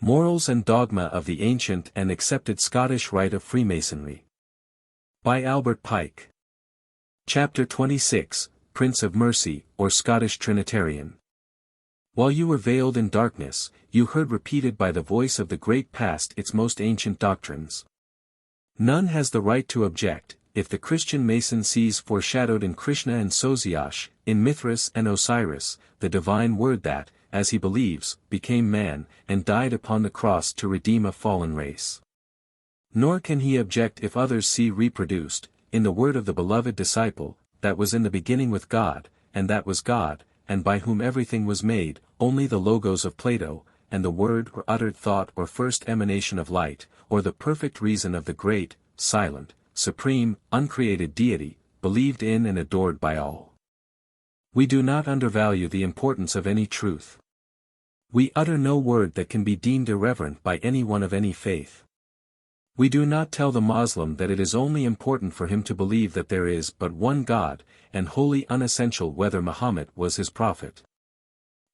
Morals and Dogma of the Ancient and Accepted Scottish Rite of Freemasonry. By Albert Pike. Chapter 26, Prince of Mercy, or Scottish Trinitarian. While you were veiled in darkness, you heard repeated by the voice of the great past its most ancient doctrines. None has the right to object, if the Christian Mason sees foreshadowed in Krishna and Soziash, in Mithras and Osiris, the divine word that, as he believes, became man, and died upon the cross to redeem a fallen race. Nor can he object if others see reproduced, in the word of the beloved disciple, that was in the beginning with God, and that was God, and by whom everything was made, only the logos of Plato, and the word or uttered thought or first emanation of light, or the perfect reason of the great, silent, supreme, uncreated deity, believed in and adored by all. We do not undervalue the importance of any truth. We utter no word that can be deemed irreverent by anyone of any faith. We do not tell the Moslem that it is only important for him to believe that there is but one God, and wholly unessential whether Muhammad was his prophet.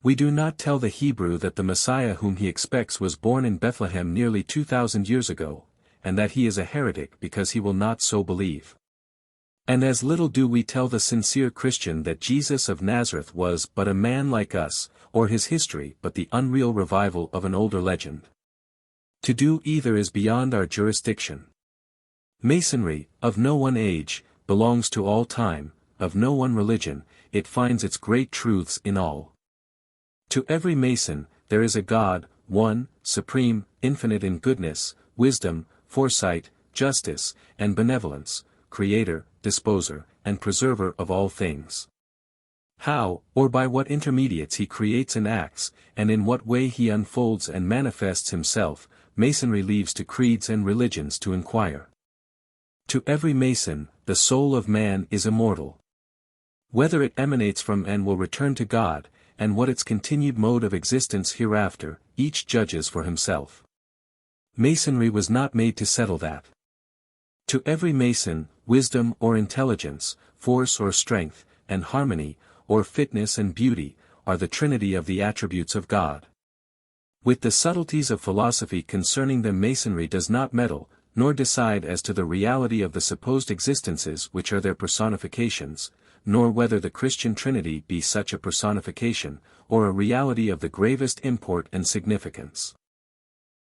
We do not tell the Hebrew that the Messiah whom he expects was born in Bethlehem nearly 2,000 years ago, and that he is a heretic because he will not so believe. And as little do we tell the sincere Christian that Jesus of Nazareth was but a man like us, or his history but the unreal revival of an older legend. To do either is beyond our jurisdiction. Masonry, of no one age, belongs to all time, of no one religion, it finds its great truths in all. To every Mason, there is a God, one, supreme, infinite in goodness, wisdom, foresight, justice, and benevolence, creator, disposer, and preserver of all things. How, or by what intermediates he creates and acts, and in what way he unfolds and manifests himself, Masonry leaves to creeds and religions to inquire. To every Mason, the soul of man is immortal. Whether it emanates from and will return to God, and what its continued mode of existence hereafter, each judges for himself. Masonry was not made to settle that. To every Mason, wisdom or intelligence, force or strength, and harmony, or fitness and beauty, are the trinity of the attributes of God. With the subtleties of philosophy concerning them Masonry does not meddle, nor decide as to the reality of the supposed existences which are their personifications, nor whether the Christian Trinity be such a personification, or a reality of the gravest import and significance.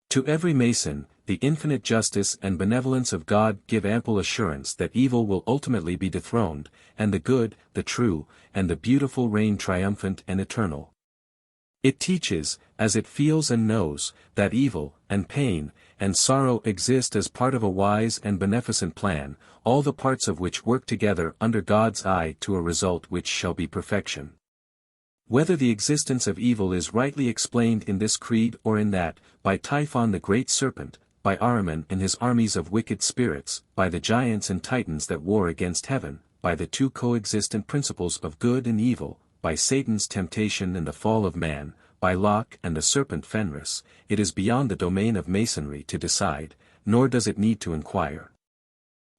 To every Mason, the infinite justice and benevolence of God give ample assurance that evil will ultimately be dethroned, and the good, the true, and the beautiful reign triumphant and eternal. It teaches, as it feels and knows, that evil, and pain, and sorrow exist as part of a wise and beneficent plan, all the parts of which work together under God's eye to a result which shall be perfection. Whether the existence of evil is rightly explained in this creed or in that, by Typhon the great serpent, by Ahriman and his armies of wicked spirits, by the giants and titans that war against heaven, by the two coexistent principles of good and evil, by Satan's temptation and the fall of man, by Locke and the serpent Fenris, it is beyond the domain of Masonry to decide, nor does it need to inquire.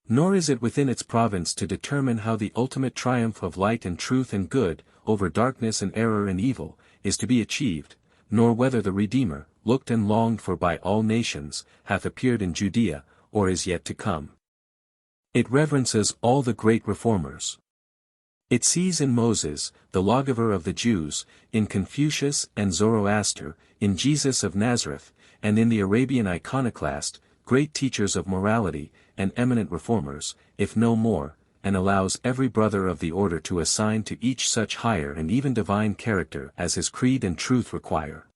Nor is it within its province to determine how the ultimate triumph of light and truth and good, over darkness and error and evil, is to be achieved, nor whether the Redeemer, looked and longed for by all nations, hath appeared in Judea, or is yet to come. It reverences all the great reformers. It sees in Moses, the lawgiver of the Jews, in Confucius and Zoroaster, in Jesus of Nazareth, and in the Arabian iconoclast, great teachers of morality, and eminent reformers, if no more, and allows every brother of the order to assign to each such higher and even divine character as his creed and truth require.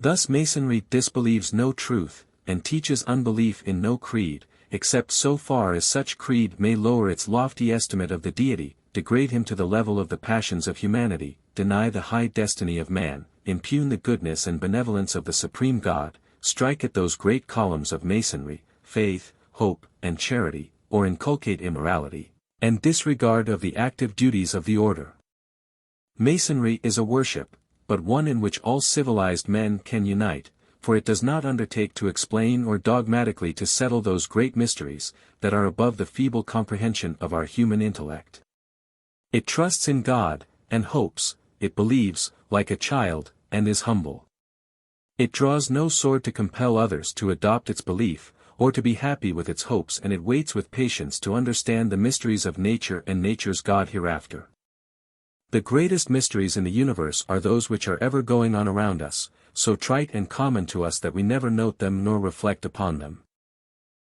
Thus Masonry disbelieves no truth, and teaches unbelief in no creed, except so far as such creed may lower its lofty estimate of the deity, degrade him to the level of the passions of humanity, deny the high destiny of man, impugn the goodness and benevolence of the supreme God, strike at those great columns of Masonry, faith, hope, and charity, or inculcate immorality, and disregard of the active duties of the order. Masonry is a worship, but one in which all civilized men can unite, for it does not undertake to explain or dogmatically to settle those great mysteries, that are above the feeble comprehension of our human intellect. It trusts in God, and hopes, it believes, like a child, and is humble. It draws no sword to compel others to adopt its belief, or to be happy with its hopes, and it waits with patience to understand the mysteries of nature and nature's God hereafter. The greatest mysteries in the universe are those which are ever going on around us, so trite and common to us that we never note them nor reflect upon them.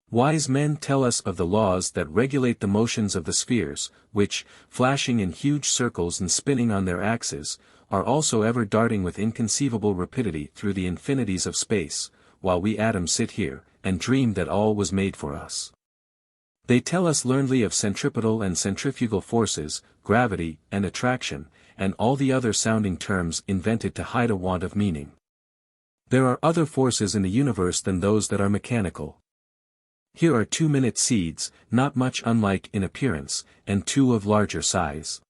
Wise men tell us of the laws that regulate the motions of the spheres, which, flashing in huge circles and spinning on their axes, are also ever darting with inconceivable rapidity through the infinities of space, while we atoms sit here, and dream that all was made for us. They tell us learnedly of centripetal and centrifugal forces, gravity, and attraction, and all the other sounding terms invented to hide a want of meaning. There are other forces in the universe than those that are mechanical. Here are 2-minute seeds, not much unlike in appearance, and 2 of larger size.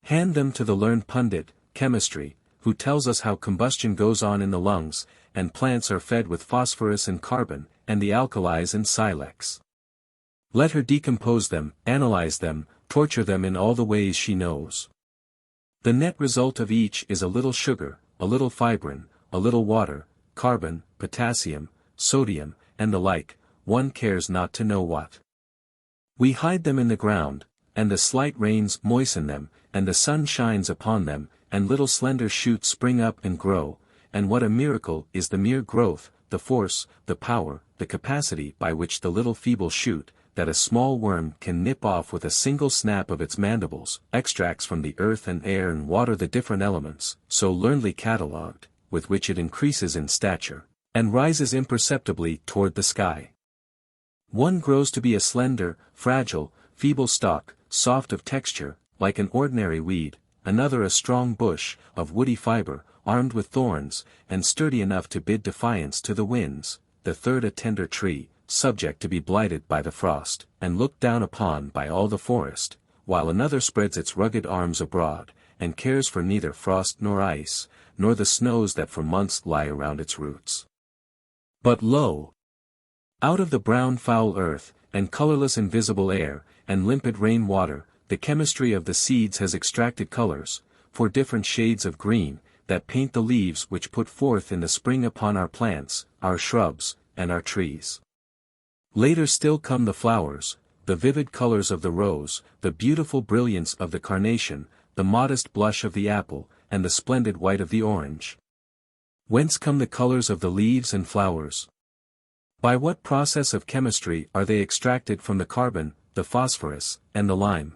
Hand them to the learned pundit, chemistry, who tells us how combustion goes on in the lungs, and plants are fed with phosphorus and carbon, and the alkalis and silex. Let her decompose them, analyze them, torture them in all the ways she knows. The net result of each is a little sugar, a little fibrin, a little water, carbon, potassium, sodium, and the like, one cares not to know what. We hide them in the ground, and the slight rains moisten them, and the sun shines upon them, and little slender shoots spring up and grow, and what a miracle is the mere growth, the force, the power, the capacity by which the little feeble shoot, that a small worm can nip off with a single snap of its mandibles, extracts from the earth and air and water the different elements, so learnedly catalogued, with which it increases in stature, and rises imperceptibly toward the sky. One grows to be a slender, fragile, feeble stalk, soft of texture, like an ordinary weed, another a strong bush, of woody fiber, armed with thorns, and sturdy enough to bid defiance to the winds, the third a tender tree, subject to be blighted by the frost, and looked down upon by all the forest, while another spreads its rugged arms abroad, and cares for neither frost nor ice, nor the snows that for months lie around its roots. But lo! Out of the brown foul earth, and colorless invisible air, and limpid rain water, the chemistry of the seeds has extracted colors, for different shades of green, that paint the leaves which put forth in the spring upon our plants, our shrubs, and our trees. Later still come the flowers, the vivid colors of the rose, the beautiful brilliance of the carnation, the modest blush of the apple, and the splendid white of the orange. Whence come the colors of the leaves and flowers? By what process of chemistry are they extracted from the carbon, the phosphorus, and the lime?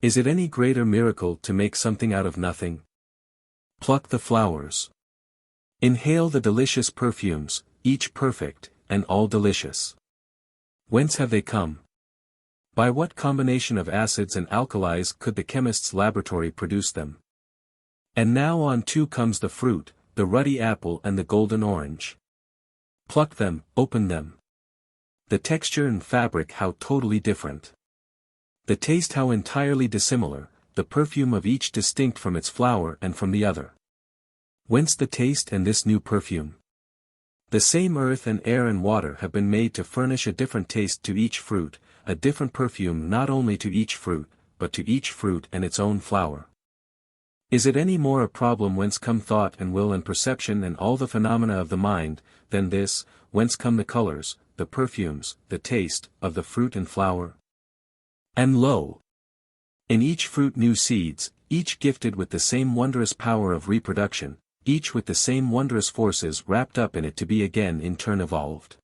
Is it any greater miracle to make something out of nothing? Pluck the flowers. Inhale the delicious perfumes, each perfect, and all delicious. Whence have they come? By what combination of acids and alkalis could the chemist's laboratory produce them? And now on too comes the fruit, the ruddy apple and the golden orange. Pluck them, open them. The texture and fabric how totally different. The taste how entirely dissimilar, the perfume of each distinct from its flower and from the other. Whence the taste and this new perfume? The same earth and air and water have been made to furnish a different taste to each fruit, a different perfume not only to each fruit, but to each fruit and its own flower. Is it any more a problem whence come thought and will and perception and all the phenomena of the mind, than this, whence come the colors, the perfumes, the taste, of the fruit and flower? And lo! In each fruit new seeds, each gifted with the same wondrous power of reproduction, each with the same wondrous forces wrapped up in it to be again in turn evolved.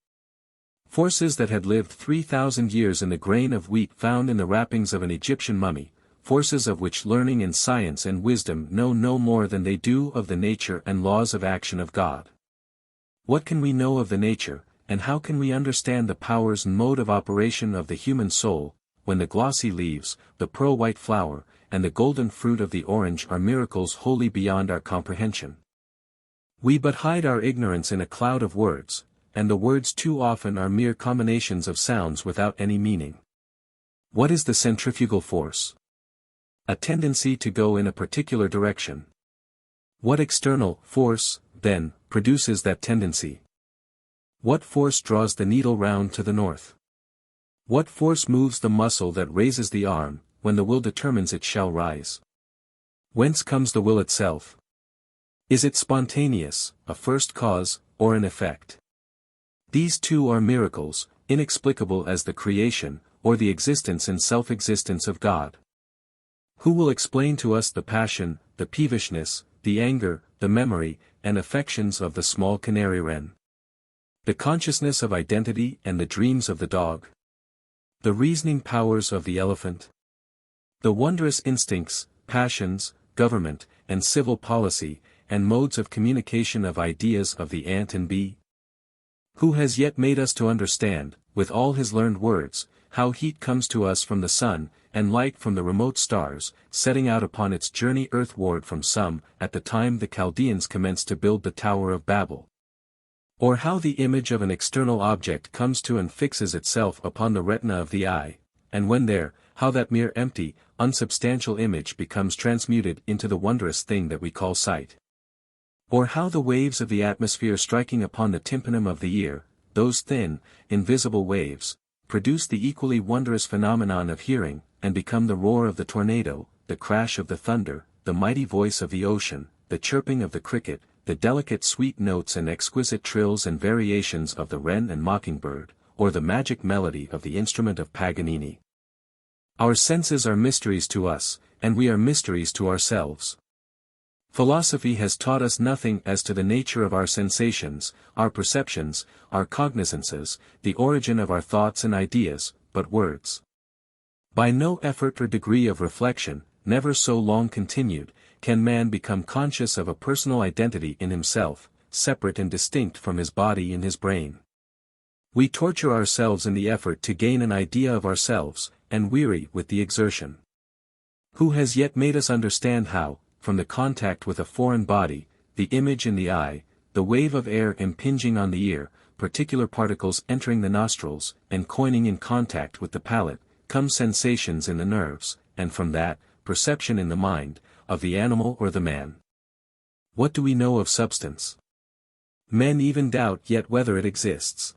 Forces that had lived 3,000 years in the grain of wheat found in the wrappings of an Egyptian mummy, forces of which learning and science and wisdom know no more than they do of the nature and laws of action of God. What can we know of the nature, and how can we understand the powers and mode of operation of the human soul, when the glossy leaves, the pearl-white flower, and the golden fruit of the orange are miracles wholly beyond our comprehension? We but hide our ignorance in a cloud of words, and the words too often are mere combinations of sounds without any meaning. What is the centrifugal force? A tendency to go in a particular direction. What external force, then, produces that tendency? What force draws the needle round to the north? What force moves the muscle that raises the arm, when the will determines it shall rise? Whence comes the will itself? Is it spontaneous, a first cause, or an effect? These two are miracles, inexplicable as the creation, or the existence and self-existence of God. Who will explain to us the passion, the peevishness, the anger, the memory, and affections of the small canary wren? The consciousness of identity and the dreams of the dog? The reasoning powers of the elephant? The wondrous instincts, passions, government, and civil policy, and modes of communication of ideas of the ant and bee? Who has yet made us to understand, with all his learned words, how heat comes to us from the sun, and light from the remote stars, setting out upon its journey earthward from some, at the time the Chaldeans commenced to build the Tower of Babel? Or how the image of an external object comes to and fixes itself upon the retina of the eye, and when there, how that mere empty, unsubstantial image becomes transmuted into the wondrous thing that we call sight? Or how the waves of the atmosphere striking upon the tympanum of the ear, those thin, invisible waves, produce the equally wondrous phenomenon of hearing, and become the roar of the tornado, the crash of the thunder, the mighty voice of the ocean, the chirping of the cricket, the delicate sweet notes and exquisite trills and variations of the wren and mockingbird, or the magic melody of the instrument of Paganini. Our senses are mysteries to us, and we are mysteries to ourselves. Philosophy has taught us nothing as to the nature of our sensations, our perceptions, our cognizances, the origin of our thoughts and ideas, but words. By no effort or degree of reflection, never so long continued, can man become conscious of a personal identity in himself, separate and distinct from his body and his brain. We torture ourselves in the effort to gain an idea of ourselves, and weary with the exertion. Who has yet made us understand how, from the contact with a foreign body, the image in the eye, the wave of air impinging on the ear, particular particles entering the nostrils, and coining in contact with the palate, come sensations in the nerves, and from that, perception in the mind, of the animal or the man? What do we know of substance? Men even doubt yet whether it exists.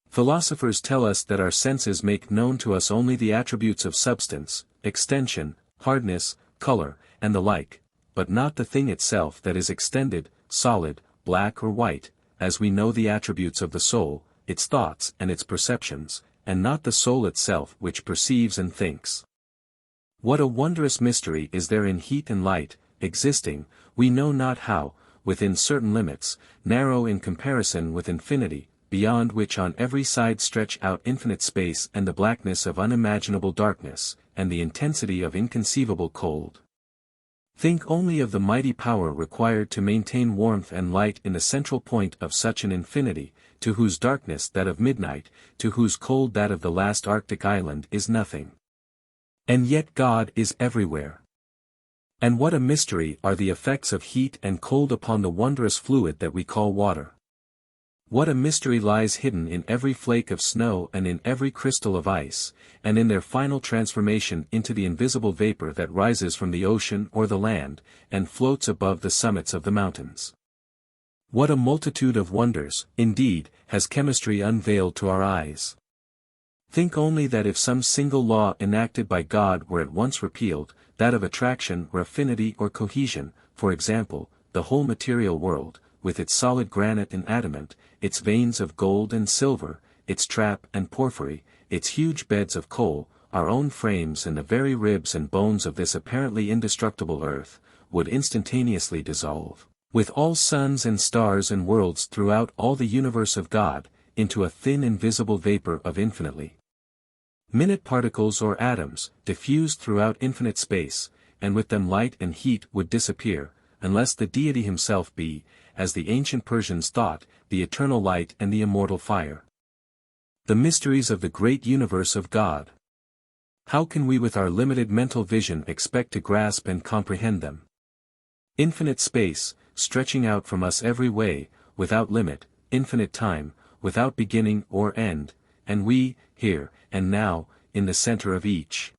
Philosophers tell us that our senses make known to us only the attributes of substance, extension, hardness, color, and the like, but not the thing itself that is extended, solid, black or white, as we know the attributes of the soul, its thoughts and its perceptions, and not the soul itself which perceives and thinks. What a wondrous mystery is there in heat and light, existing, we know not how, within certain limits, narrow in comparison with infinity, beyond which on every side stretch out infinite space and the blackness of unimaginable darkness, and the intensity of inconceivable cold. Think only of the mighty power required to maintain warmth and light in the central point of such an infinity, to whose darkness that of midnight, to whose cold that of the last Arctic island is nothing. And yet God is everywhere. And what a mystery are the effects of heat and cold upon the wondrous fluid that we call water. What a mystery lies hidden in every flake of snow and in every crystal of ice, and in their final transformation into the invisible vapor that rises from the ocean or the land, and floats above the summits of the mountains. What a multitude of wonders, indeed, has chemistry unveiled to our eyes. Think only that if some single law enacted by God were at once repealed, that of attraction or affinity or cohesion, for example, the whole material world, with its solid granite and adamant, its veins of gold and silver, its trap and porphyry, its huge beds of coal, our own frames and the very ribs and bones of this apparently indestructible earth, would instantaneously dissolve, with all suns and stars and worlds throughout all the universe of God, into a thin invisible vapor of infinitely minute particles or atoms, diffused throughout infinite space, and with them light and heat would disappear, unless the deity himself be, as the ancient Persians thought, the eternal light and the immortal fire. The mysteries of the great universe of God. How can we with our limited mental vision expect to grasp and comprehend them? Infinite space, stretching out from us every way, without limit, infinite time, without beginning or end, and we, here, and now, in the center of each.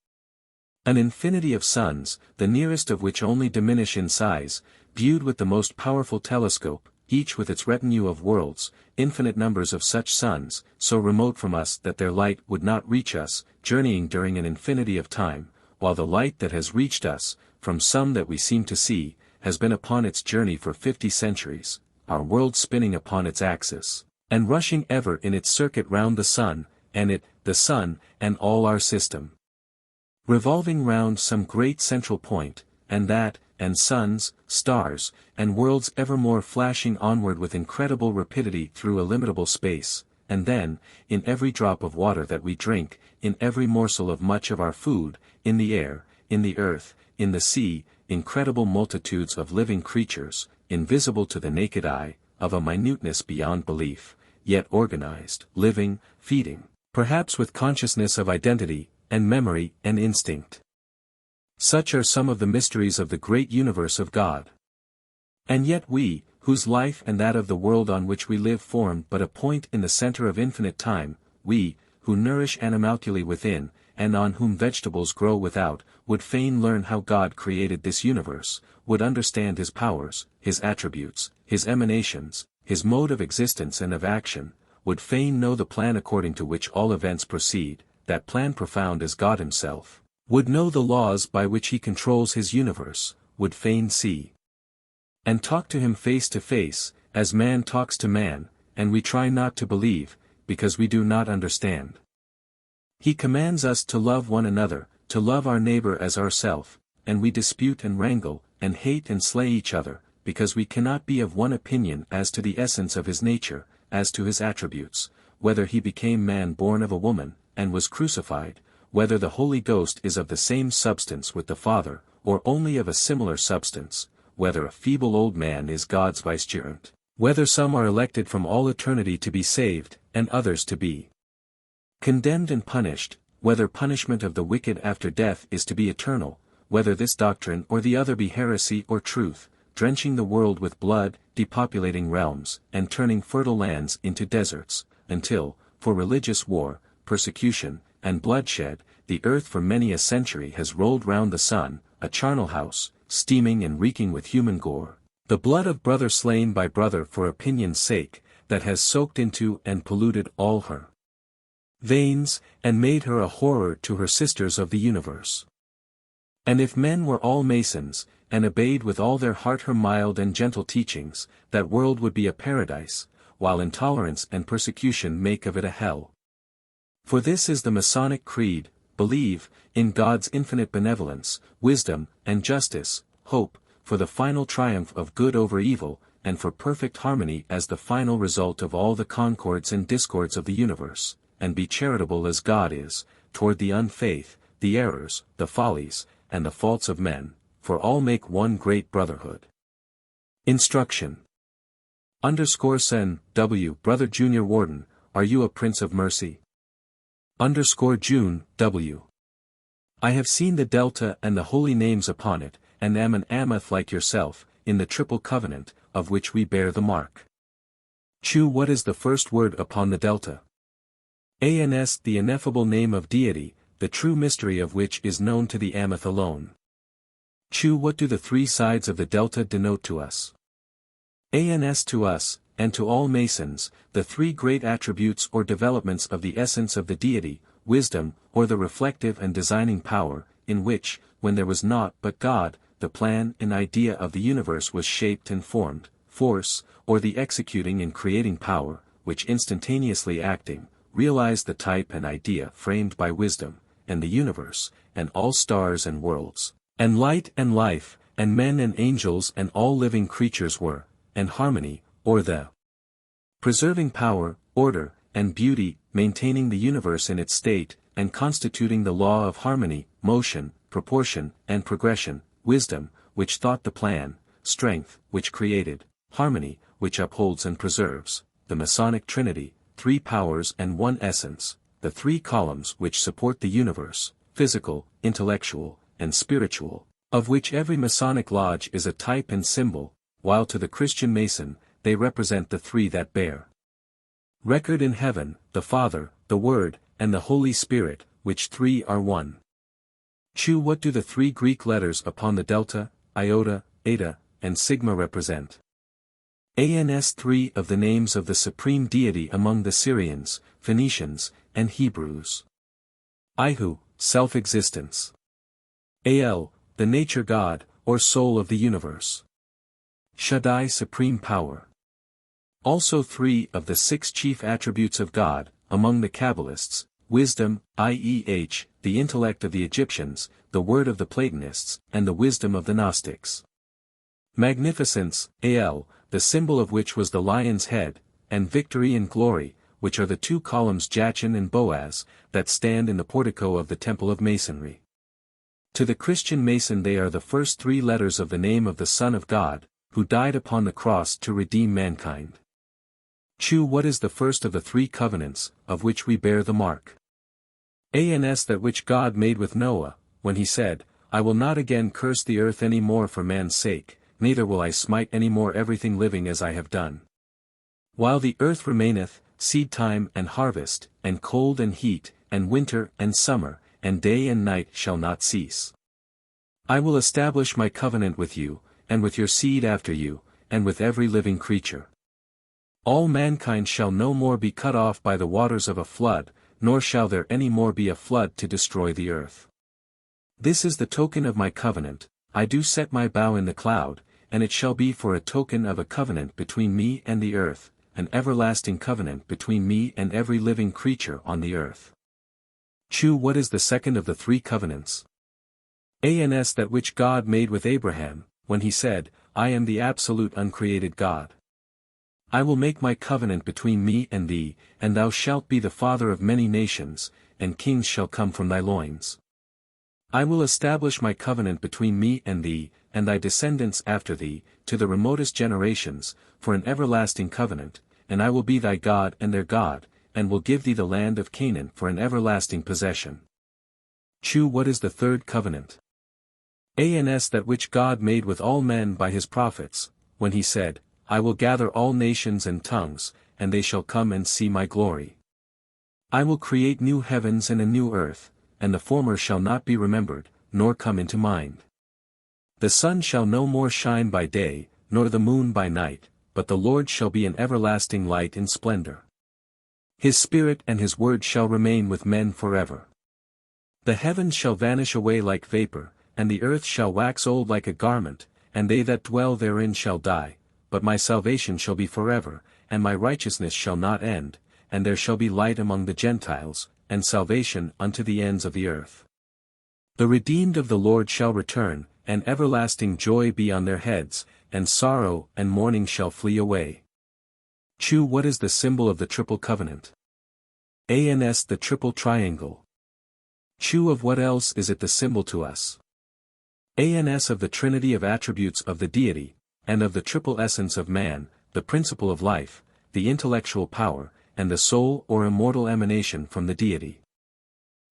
An infinity of suns, the nearest of which only diminish in size, viewed with the most powerful telescope, each with its retinue of worlds, infinite numbers of such suns, so remote from us that their light would not reach us, journeying during an infinity of time, while the light that has reached us, from some that we seem to see, has been upon its journey for 50 centuries, our world spinning upon its axis, and rushing ever in its circuit round the sun, and it, the sun, and all our system, revolving round some great central point, and that, and suns, stars, and worlds evermore flashing onward with incredible rapidity through illimitable space, and then, in every drop of water that we drink, in every morsel of much of our food, in the air, in the earth, in the sea, incredible multitudes of living creatures, invisible to the naked eye, of a minuteness beyond belief, yet organized, living, feeding, perhaps with consciousness of identity, and memory, and instinct. Such are some of the mysteries of the great universe of God. And yet we, whose life and that of the world on which we live form but a point in the center of infinite time, we, who nourish animalculae within, and on whom vegetables grow without, would fain learn how God created this universe, would understand his powers, his attributes, his emanations, his mode of existence and of action, would fain know the plan according to which all events proceed, that plan profound as God himself, would know the laws by which he controls his universe, would fain see and talk to him face to face, as man talks to man, and we try not to believe, because we do not understand. He commands us to love one another, to love our neighbor as ourself, and we dispute and wrangle, and hate and slay each other, because we cannot be of one opinion as to the essence of his nature, as to his attributes, whether he became man born of a woman, and was crucified, whether the Holy Ghost is of the same substance with the Father, or only of a similar substance, whether a feeble old man is God's vicegerent, whether some are elected from all eternity to be saved, and others to be condemned and punished, whether punishment of the wicked after death is to be eternal, whether this doctrine or the other be heresy or truth, drenching the world with blood, depopulating realms, and turning fertile lands into deserts, until, for religious war, persecution, and bloodshed, the earth for many a century has rolled round the sun, a charnel house, steaming and reeking with human gore, the blood of brother slain by brother for opinion's sake, that has soaked into and polluted all her veins, and made her a horror to her sisters of the universe. And if men were all Masons, and obeyed with all their heart her mild and gentle teachings, that world would be a paradise, while intolerance and persecution make of it a hell. For this is the Masonic creed: believe, in God's infinite benevolence, wisdom, and justice, hope, for the final triumph of good over evil, and for perfect harmony as the final result of all the concords and discords of the universe, and be charitable as God is, toward the unfaith, the errors, the follies, and the faults of men, for all make one great brotherhood. Instruction. _Sen, W. Brother Junior Warden, are you a Prince of Mercy? _June, W. I have seen the delta and the holy names upon it, and am an Amath like yourself, in the triple covenant, of which we bear the mark. Chu. What is the first word upon the delta? Ans. The ineffable name of deity, the true mystery of which is known to the Amath alone. Chu. What do the three sides of the delta denote to us? Ans. To us, and to all Masons, the three great attributes or developments of the essence of the deity, wisdom, or the reflective and designing power, in which, when there was naught but God, the plan and idea of the universe was shaped and formed, force, or the executing and creating power, which instantaneously acting, realized the type and idea framed by wisdom, and the universe, and all stars and worlds, and light and life, and men and angels and all living creatures were, and harmony, or the preserving power, order, and beauty, maintaining the universe in its state, and constituting the law of harmony, motion, proportion, and progression, wisdom, which thought the plan, strength, which created, harmony, which upholds and preserves, the Masonic Trinity, three powers and one essence, the three columns which support the universe, physical, intellectual, and spiritual, of which every Masonic lodge is a type and symbol, while to the Christian Mason, they represent the three that bear record in heaven, the Father, the Word, and the Holy Spirit, which three are one. Chu. What do the three Greek letters upon the delta, iota, eta, and sigma represent? Ans. Three of the names of the supreme deity among the Syrians, Phoenicians, and Hebrews. Ihu, self-existence. Al, the nature God, or soul of the universe. Shaddai supreme power. Also 3 of the 6 chief attributes of God, among the Kabbalists, wisdom, i.e.h., the intellect of the Egyptians, the word of the Platonists, and the wisdom of the Gnostics. Magnificence, al, the symbol of which was the lion's head, and victory and glory, which are the 2 columns Jachin and Boaz, that stand in the portico of the Temple of Masonry. To the Christian Mason they are the first 3 letters of the name of the Son of God, who died upon the cross to redeem mankind. Chu, what is the first of the 3 covenants, of which we bear the mark? Ans, that which God made with Noah, when he said, I will not again curse the earth any more for man's sake, neither will I smite any more everything living as I have done. While the earth remaineth, seed time and harvest, and cold and heat, and winter and summer, and day and night shall not cease. I will establish my covenant with you, and with your seed after you, and with every living creature. All mankind shall no more be cut off by the waters of a flood, nor shall there any more be a flood to destroy the earth. This is the token of my covenant, I do set my bow in the cloud, and it shall be for a token of a covenant between me and the earth, an everlasting covenant between me and every living creature on the earth. Chu, what is the second of the 3 covenants? Ans, that which God made with Abraham, when he said, I am the absolute uncreated God. I will make my covenant between me and thee, and thou shalt be the father of many nations, and kings shall come from thy loins. I will establish my covenant between me and thee, and thy descendants after thee, to the remotest generations, for an everlasting covenant, and I will be thy God and their God, and will give thee the land of Canaan for an everlasting possession. Chu, what is the 3rd covenant? Ans, that which God made with all men by his prophets, when he said, I will gather all nations and tongues, and they shall come and see my glory. I will create new heavens and a new earth, and the former shall not be remembered, nor come into mind. The sun shall no more shine by day, nor the moon by night, but the Lord shall be an everlasting light in splendor. His spirit and his word shall remain with men forever. The heavens shall vanish away like vapor, and the earth shall wax old like a garment, and they that dwell therein shall die, but my salvation shall be forever, and my righteousness shall not end, and there shall be light among the Gentiles, and salvation unto the ends of the earth. The redeemed of the Lord shall return, and everlasting joy be on their heads, and sorrow and mourning shall flee away. Chu, what is the symbol of the triple covenant? Ans, the triple triangle. Chu, of what else is it the symbol to us? Ans, of the trinity of attributes of the deity, and of the triple essence of man, the principle of life, the intellectual power, and the soul or immortal emanation from the deity.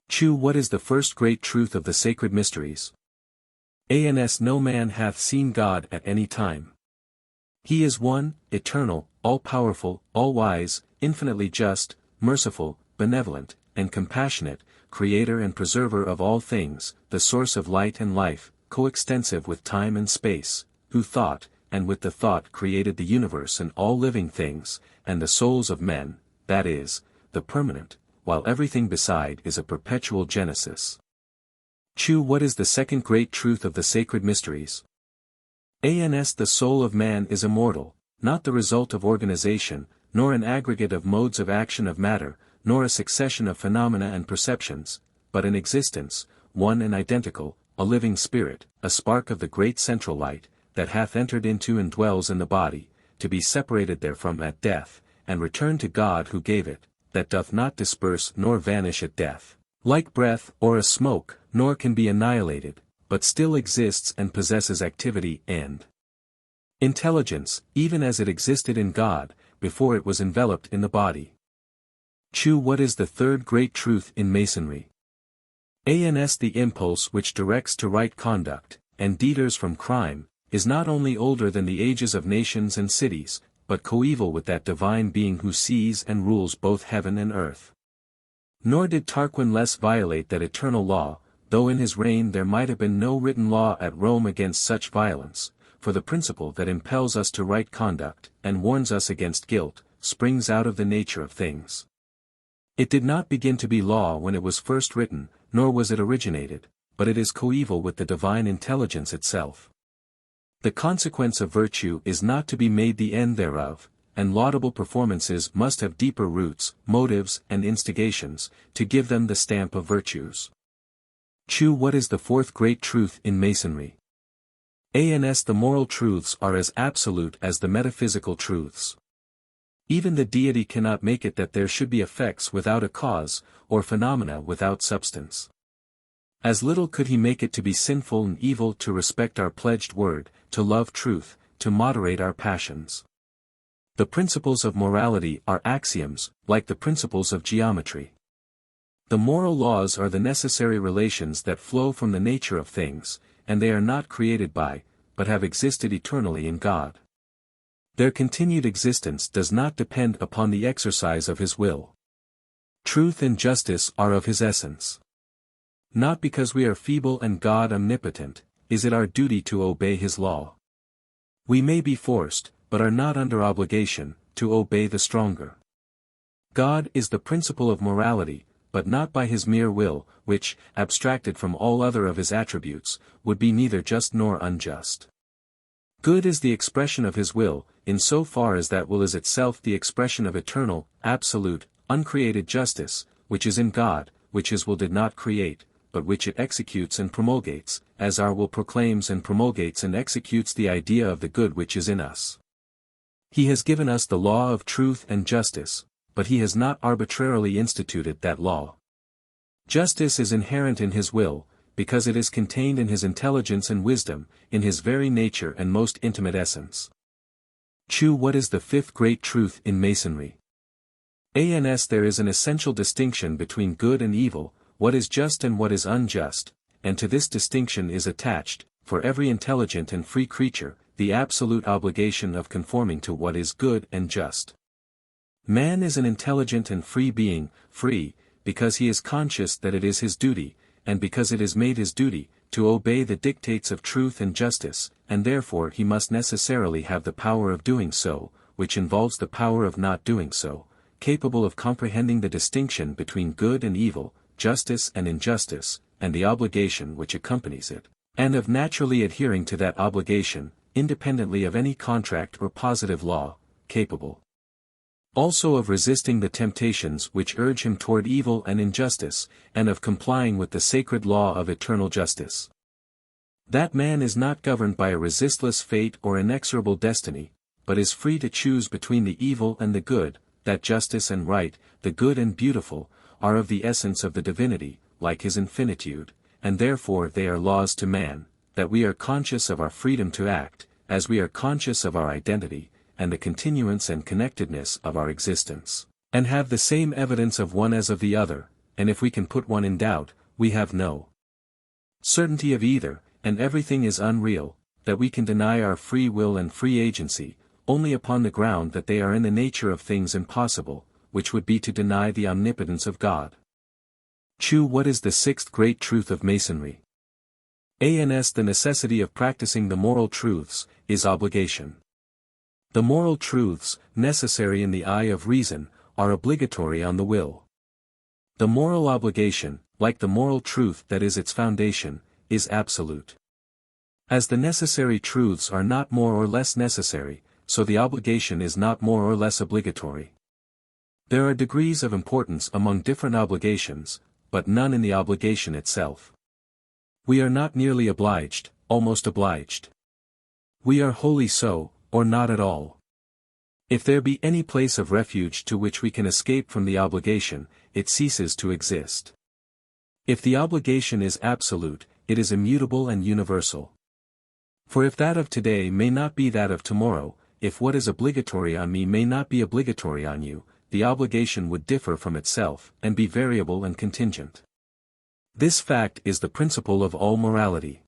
Chu, what is the first great truth of the sacred mysteries? Ans, no man hath seen God at any time. He is one, eternal, all-powerful, all-wise, infinitely just, merciful, benevolent, and compassionate, creator and preserver of all things, the source of light and life, coextensive with time and space, who thought, and with the thought created the universe and all living things, and the souls of men, that is, the permanent, while everything beside is a perpetual genesis. Chu, what is the second great truth of the sacred mysteries? Ans, the soul of man is immortal, not the result of organization, nor an aggregate of modes of action of matter, nor a succession of phenomena and perceptions, but an existence, one and identical, a living spirit, a spark of the great central light, that hath entered into and dwells in the body, to be separated therefrom at death, and return to God who gave it, that doth not disperse nor vanish at death, like breath or a smoke, nor can be annihilated, but still exists and possesses activity and intelligence, even as it existed in God, before it was enveloped in the body. Chu, what is the third great truth in Masonry? Ans, the impulse which directs to right conduct, and deters from crime, is not only older than the ages of nations and cities, but coeval with that divine being who sees and rules both heaven and earth. Nor did Tarquin less violate that eternal law, though in his reign there might have been no written law at Rome against such violence, for the principle that impels us to right conduct, and warns us against guilt, springs out of the nature of things. It did not begin to be law when it was first written, nor was it originated, but it is coeval with the divine intelligence itself. The consequence of virtue is not to be made the end thereof, and laudable performances must have deeper roots, motives and instigations, to give them the stamp of virtues. What is the fourth great truth in Masonry? The moral truths are as absolute as the metaphysical truths. Even the deity cannot make it that there should be effects without a cause, or phenomena without substance. As little could he make it to be sinful and evil to respect our pledged word, to love truth, to moderate our passions. The principles of morality are axioms, like the principles of geometry. The moral laws are the necessary relations that flow from the nature of things, and they are not created by, but have existed eternally in God. Their continued existence does not depend upon the exercise of his will. Truth and justice are of his essence. Not because we are feeble and God omnipotent, is it our duty to obey his law. We may be forced, but are not under obligation, to obey the stronger. God is the principle of morality, but not by his mere will, which, abstracted from all other of his attributes, would be neither just nor unjust. Good is the expression of his will, in so far as that will is itself the expression of eternal, absolute, uncreated justice, which is in God, which his will did not create, but which it executes and promulgates, as our will proclaims and promulgates and executes the idea of the good which is in us. He has given us the law of truth and justice, but he has not arbitrarily instituted that law. Justice is inherent in his will, because it is contained in his intelligence and wisdom, in his very nature and most intimate essence. What is the fifth great truth in Masonry? There is an essential distinction between good and evil, what is just and what is unjust, and to this distinction is attached, for every intelligent and free creature, the absolute obligation of conforming to what is good and just. Man is an intelligent and free being, free, because he is conscious that it is his duty, and because it is made his duty, to obey the dictates of truth and justice, and therefore he must necessarily have the power of doing so, which involves the power of not doing so, capable of comprehending the distinction between good and evil, justice and injustice, and the obligation which accompanies it, and of naturally adhering to that obligation, independently of any contract or positive law, capable also of resisting the temptations which urge him toward evil and injustice, and of complying with the sacred law of eternal justice. That man is not governed by a resistless fate or inexorable destiny, but is free to choose between the evil and the good, that justice and right, the good and beautiful, are of the essence of the divinity, like his infinitude, and therefore they are laws to man, that we are conscious of our freedom to act, as we are conscious of our identity, and the continuance and connectedness of our existence, and have the same evidence of one as of the other, and if we can put one in doubt, we have no certainty of either, and everything is unreal, that we can deny our free will and free agency, only upon the ground that they are in the nature of things impossible, which would be to deny the omnipotence of God. What is the sixth great truth of Masonry? The necessity of practicing the moral truths, is obligation. The moral truths, necessary in the eye of reason, are obligatory on the will. The moral obligation, like the moral truth that is its foundation, is absolute. As the necessary truths are not more or less necessary, so the obligation is not more or less obligatory. There are degrees of importance among different obligations, but none in the obligation itself. We are not nearly obliged, almost obliged. We are wholly so, or not at all. If there be any place of refuge to which we can escape from the obligation, it ceases to exist. If the obligation is absolute, it is immutable and universal. For if that of today may not be that of tomorrow, if what is obligatory on me may not be obligatory on you, the obligation would differ from itself, and be variable and contingent. This fact is the principle of all morality.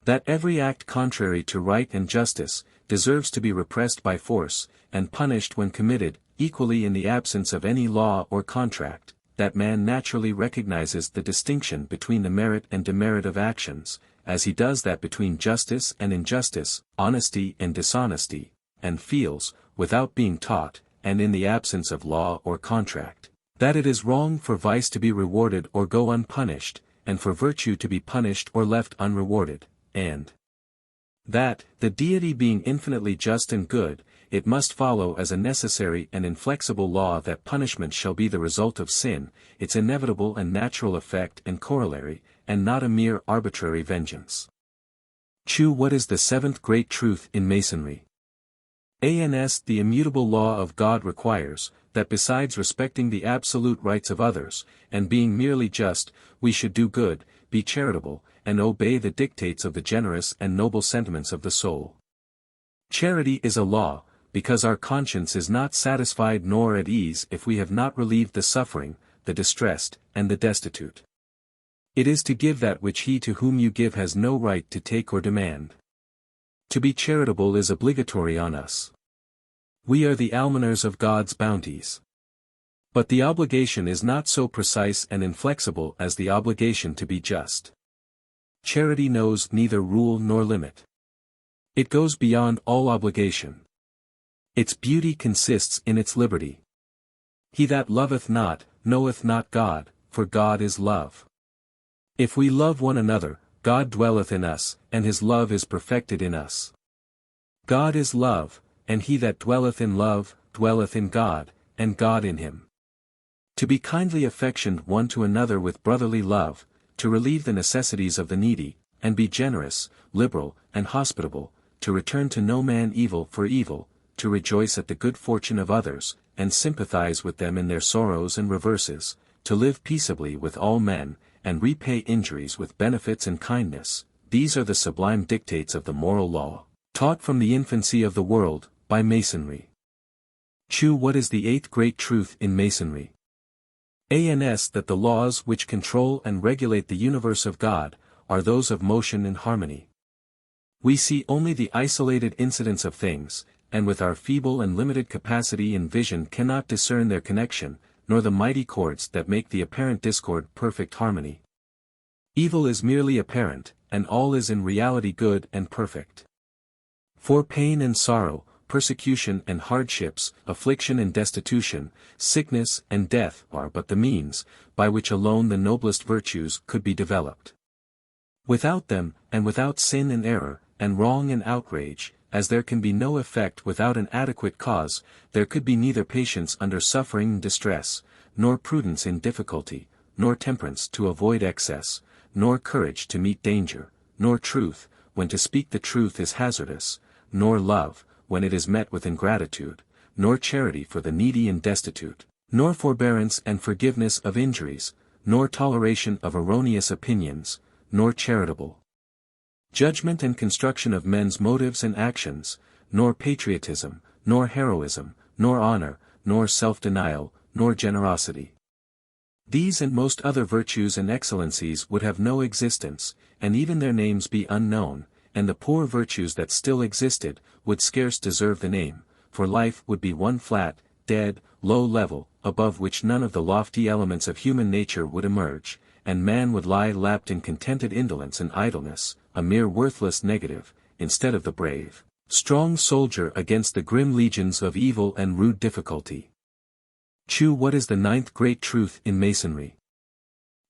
That every act contrary to right and justice, deserves to be repressed by force, and punished when committed, equally in the absence of any law or contract, that man naturally recognizes the distinction between the merit and demerit of actions, as he does that between justice and injustice, honesty and dishonesty, and feels, without being taught, and in the absence of law or contract, that it is wrong for vice to be rewarded or go unpunished, and for virtue to be punished or left unrewarded, and That, the deity being infinitely just and good, it must follow as a necessary and inflexible law that punishment shall be the result of sin, its inevitable and natural effect and corollary, and not a mere arbitrary vengeance. What is the seventh great truth in Masonry? The immutable law of God requires, that besides respecting the absolute rights of others, and being merely just, we should do good, be charitable, and obey the dictates of the generous and noble sentiments of the soul. Charity is a law, because our conscience is not satisfied nor at ease if we have not relieved the suffering, the distressed, and the destitute. It is to give that which he to whom you give has no right to take or demand. To be charitable is obligatory on us. We are the almoners of God's bounties. But the obligation is not so precise and inflexible as the obligation to be just. Charity knows neither rule nor limit. It goes beyond all obligation. Its beauty consists in its liberty. He that loveth not, knoweth not God, for God is love. If we love one another, God dwelleth in us, and his love is perfected in us. God is love, and he that dwelleth in love, dwelleth in God, and God in him. To be kindly affectioned one to another with brotherly love, to relieve the necessities of the needy, and be generous, liberal, and hospitable, to return to no man evil for evil, to rejoice at the good fortune of others, and sympathize with them in their sorrows and reverses, to live peaceably with all men, and repay injuries with benefits and kindness, these are the sublime dictates of the moral law, taught from the infancy of the world, by Masonry. What is the eighth great truth in Masonry? That the laws which control and regulate the universe of God, are those of motion and harmony. We see only the isolated incidents of things, and with our feeble and limited capacity in vision cannot discern their connection, nor the mighty chords that make the apparent discord perfect harmony. Evil is merely apparent, and all is in reality good and perfect. For pain and sorrow, persecution and hardships, affliction and destitution, sickness and death are but the means, by which alone the noblest virtues could be developed. Without them, and without sin and error, and wrong and outrage, as there can be no effect without an adequate cause, there could be neither patience under suffering and distress, nor prudence in difficulty, nor temperance to avoid excess, nor courage to meet danger, nor truth, when to speak the truth is hazardous, nor love, when it is met with ingratitude, nor charity for the needy and destitute, nor forbearance and forgiveness of injuries, nor toleration of erroneous opinions, nor charitable judgment and construction of men's motives and actions, nor patriotism, nor heroism, nor honor, nor self-denial, nor generosity. These and most other virtues and excellencies would have no existence, and even their names be unknown, and the poor virtues that still existed, would scarce deserve the name, for life would be one flat, dead, low level, above which none of the lofty elements of human nature would emerge, and man would lie lapped in contented indolence and idleness, a mere worthless negative, instead of the brave, strong soldier against the grim legions of evil and rude difficulty. What is the ninth great truth in Masonry?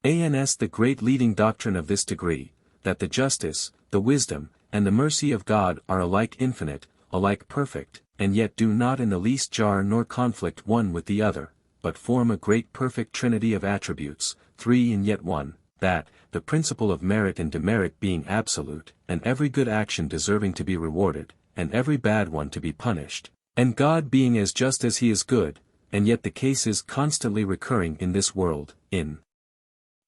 The great leading doctrine of this degree, that the justice, the wisdom, and the mercy of God are alike infinite, alike perfect, and yet do not in the least jar nor conflict one with the other, but form a great perfect trinity of attributes, three in yet one, that, the principle of merit and demerit being absolute, and every good action deserving to be rewarded, and every bad one to be punished, and God being as just as he is good, and yet the cases constantly recurring in this world, in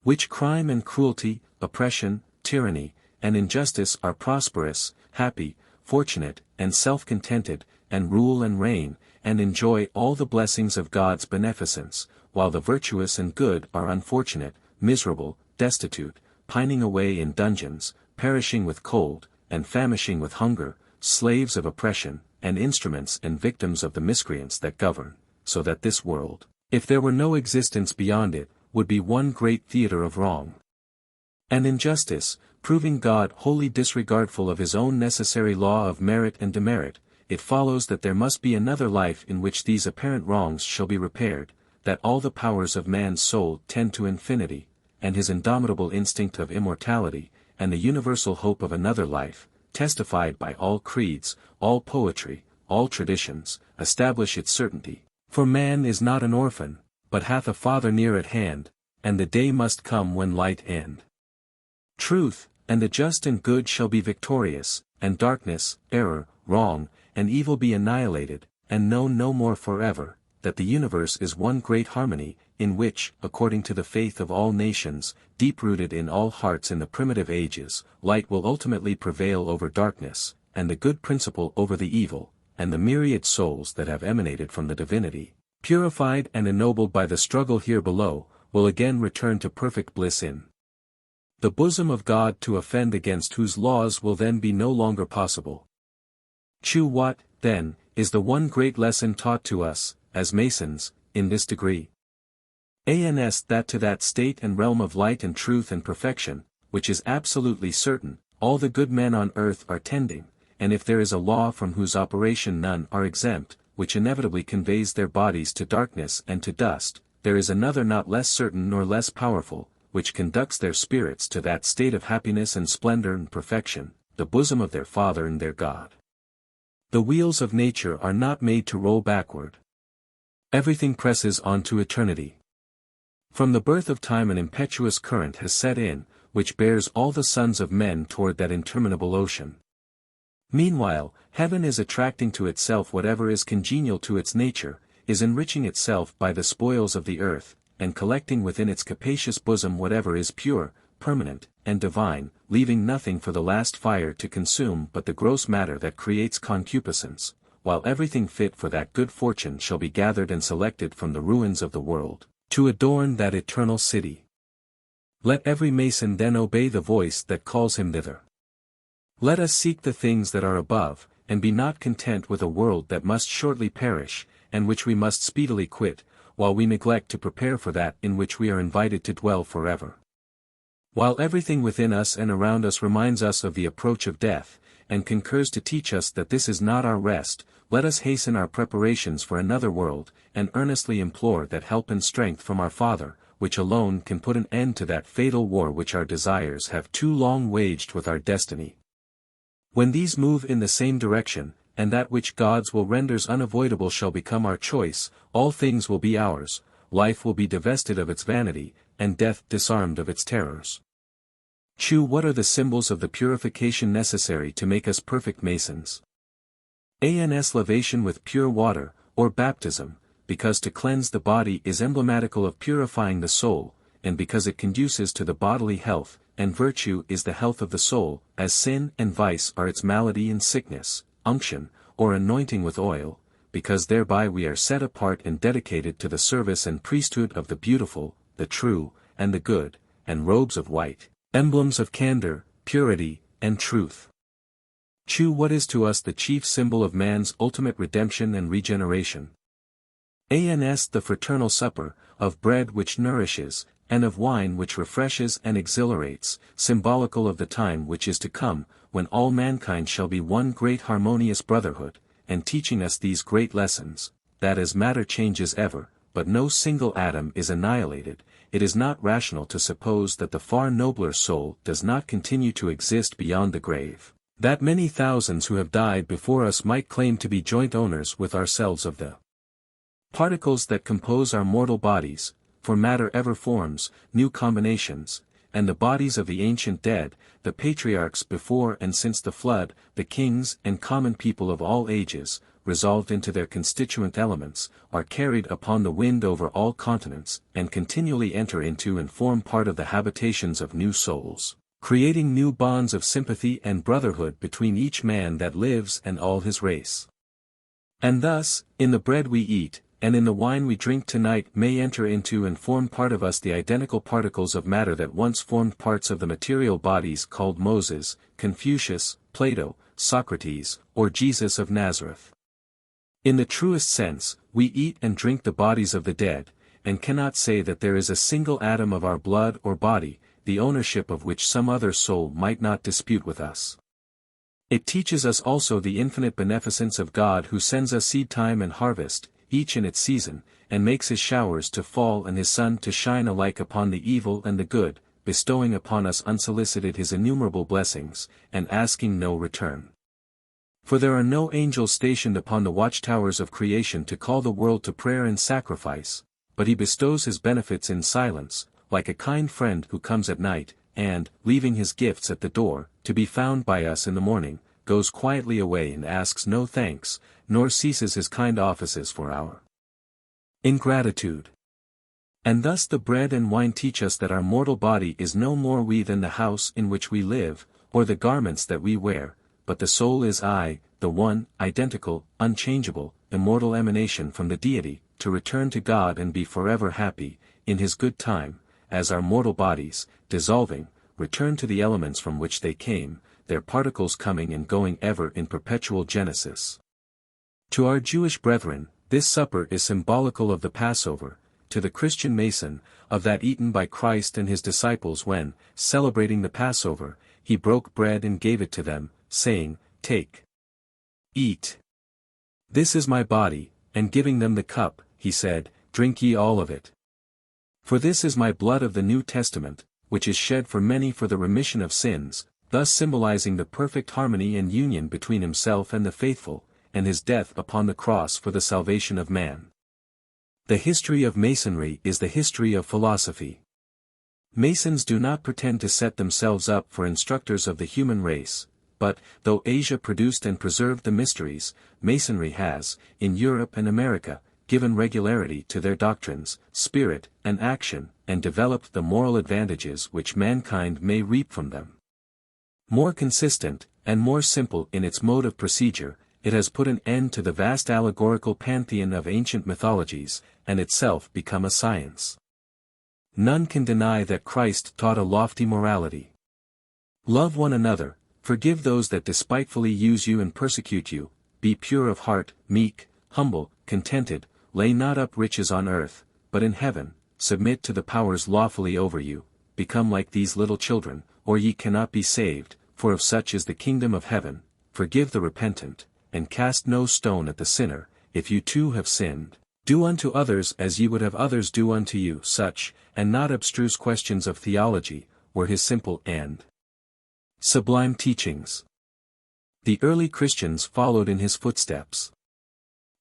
which crime and cruelty, oppression, tyranny, and injustice are prosperous, happy, fortunate, and self-contented, and rule and reign, and enjoy all the blessings of God's beneficence, while the virtuous and good are unfortunate, miserable, destitute, pining away in dungeons, perishing with cold, and famishing with hunger, slaves of oppression, and instruments and victims of the miscreants that govern, so that this world, if there were no existence beyond it, would be one great theater of wrong and injustice, proving God wholly disregardful of his own necessary law of merit and demerit. It follows that there must be another life in which these apparent wrongs shall be repaired, that all the powers of man's soul tend to infinity, and his indomitable instinct of immortality, and the universal hope of another life, testified by all creeds, all poetry, all traditions, establish its certainty. For man is not an orphan, but hath a father near at hand, and the day must come when light and truth, and the just and good shall be victorious, and darkness, error, wrong, and evil be annihilated, and known no more forever, that the universe is one great harmony, in which, according to the faith of all nations, deep-rooted in all hearts in the primitive ages, light will ultimately prevail over darkness, and the good principle over the evil, and the myriad souls that have emanated from the divinity, purified and ennobled by the struggle here below, will again return to perfect bliss in the bosom of God, to offend against whose laws will then be no longer possible. What, then, is the one great lesson taught to us, as Masons, in this degree? That to that state and realm of light and truth and perfection, which is absolutely certain, all the good men on earth are tending, and if there is a law from whose operation none are exempt, which inevitably conveys their bodies to darkness and to dust, there is another not less certain nor less powerful, which conducts their spirits to that state of happiness and splendor and perfection, the bosom of their Father and their God. The wheels of nature are not made to roll backward. Everything presses on to eternity. From the birth of time an impetuous current has set in, which bears all the sons of men toward that interminable ocean. Meanwhile, heaven is attracting to itself whatever is congenial to its nature, is enriching itself by the spoils of the earth, and collecting within its capacious bosom whatever is pure, permanent, and divine, leaving nothing for the last fire to consume but the gross matter that creates concupiscence, while everything fit for that good fortune shall be gathered and selected from the ruins of the world, to adorn that eternal city. Let every Mason then obey the voice that calls him thither. Let us seek the things that are above, and be not content with a world that must shortly perish, and which we must speedily quit, while we neglect to prepare for that in which we are invited to dwell forever. While everything within us and around us reminds us of the approach of death, and concurs to teach us that this is not our rest, let us hasten our preparations for another world, and earnestly implore that help and strength from our Father, which alone can put an end to that fatal war which our desires have too long waged with our destiny. When these move in the same direction, and that which God's will renders unavoidable shall become our choice, all things will be ours, life will be divested of its vanity, and death disarmed of its terrors. What are the symbols of the purification necessary to make us perfect Masons? Lavation with pure water, or baptism, because to cleanse the body is emblematical of purifying the soul, and because it conduces to the bodily health, and virtue is the health of the soul, as sin and vice are its malady and sickness. Unction, or anointing with oil, because thereby we are set apart and dedicated to the service and priesthood of the beautiful, the true, and the good, and robes of white, emblems of candor, purity, and truth. What is to us the chief symbol of man's ultimate redemption and regeneration? The fraternal supper, of bread which nourishes, and of wine which refreshes and exhilarates, symbolical of the time which is to come, when all mankind shall be one great harmonious brotherhood, and teaching us these great lessons, that as matter changes ever, but no single atom is annihilated, it is not rational to suppose that the far nobler soul does not continue to exist beyond the grave, that many thousands who have died before us might claim to be joint owners with ourselves of the particles that compose our mortal bodies, for matter ever forms new combinations, and the bodies of the ancient dead, the patriarchs before and since the flood, the kings and common people of all ages, resolved into their constituent elements, are carried upon the wind over all continents, and continually enter into and form part of the habitations of new souls, creating new bonds of sympathy and brotherhood between each man that lives and all his race. And thus, in the bread we eat, and in the wine we drink tonight may enter into and form part of us the identical particles of matter that once formed parts of the material bodies called Moses, Confucius, Plato, Socrates, or Jesus of Nazareth. In the truest sense, we eat and drink the bodies of the dead, and cannot say that there is a single atom of our blood or body, the ownership of which some other soul might not dispute with us. It teaches us also the infinite beneficence of God who sends us seed time and harvest, each in its season, and makes his showers to fall and his sun to shine alike upon the evil and the good, bestowing upon us unsolicited his innumerable blessings, and asking no return. For there are no angels stationed upon the watchtowers of creation to call the world to prayer and sacrifice, but he bestows his benefits in silence, like a kind friend who comes at night, and, leaving his gifts at the door, to be found by us in the morning, goes quietly away and asks no thanks, nor ceases his kind offices for our ingratitude. And thus the bread and wine teach us that our mortal body is no more we than the house in which we live, or the garments that we wear, but the soul is I, the one, identical, unchangeable, immortal emanation from the Deity, to return to God and be forever happy, in his good time, as our mortal bodies, dissolving, return to the elements from which they came, their particles coming and going ever in perpetual genesis. To our Jewish brethren, this supper is symbolical of the Passover, to the Christian Mason, of that eaten by Christ and his disciples when, celebrating the Passover, he broke bread and gave it to them, saying, "Take. Eat. This is my body," and giving them the cup, he said, "Drink ye all of it. For this is my blood of the New Testament, which is shed for many for the remission of sins," thus symbolizing the perfect harmony and union between himself and the faithful, and his death upon the cross for the salvation of man. The history of Masonry is the history of philosophy. Masons do not pretend to set themselves up for instructors of the human race, but, though Asia produced and preserved the mysteries, Masonry has, in Europe and America, given regularity to their doctrines, spirit, and action, and developed the moral advantages which mankind may reap from them. More consistent, and more simple in its mode of procedure, it has put an end to the vast allegorical pantheon of ancient mythologies, and itself become a science. None can deny that Christ taught a lofty morality. Love one another, forgive those that despitefully use you and persecute you, be pure of heart, meek, humble, contented, lay not up riches on earth, but in heaven, submit to the powers lawfully over you, become like these little children, or ye cannot be saved, for of such is the kingdom of heaven, forgive the repentant, and cast no stone at the sinner, if you too have sinned, do unto others as ye would have others do unto you. Such, and not abstruse questions of theology, were his simple and sublime teachings. The early Christians followed in his footsteps.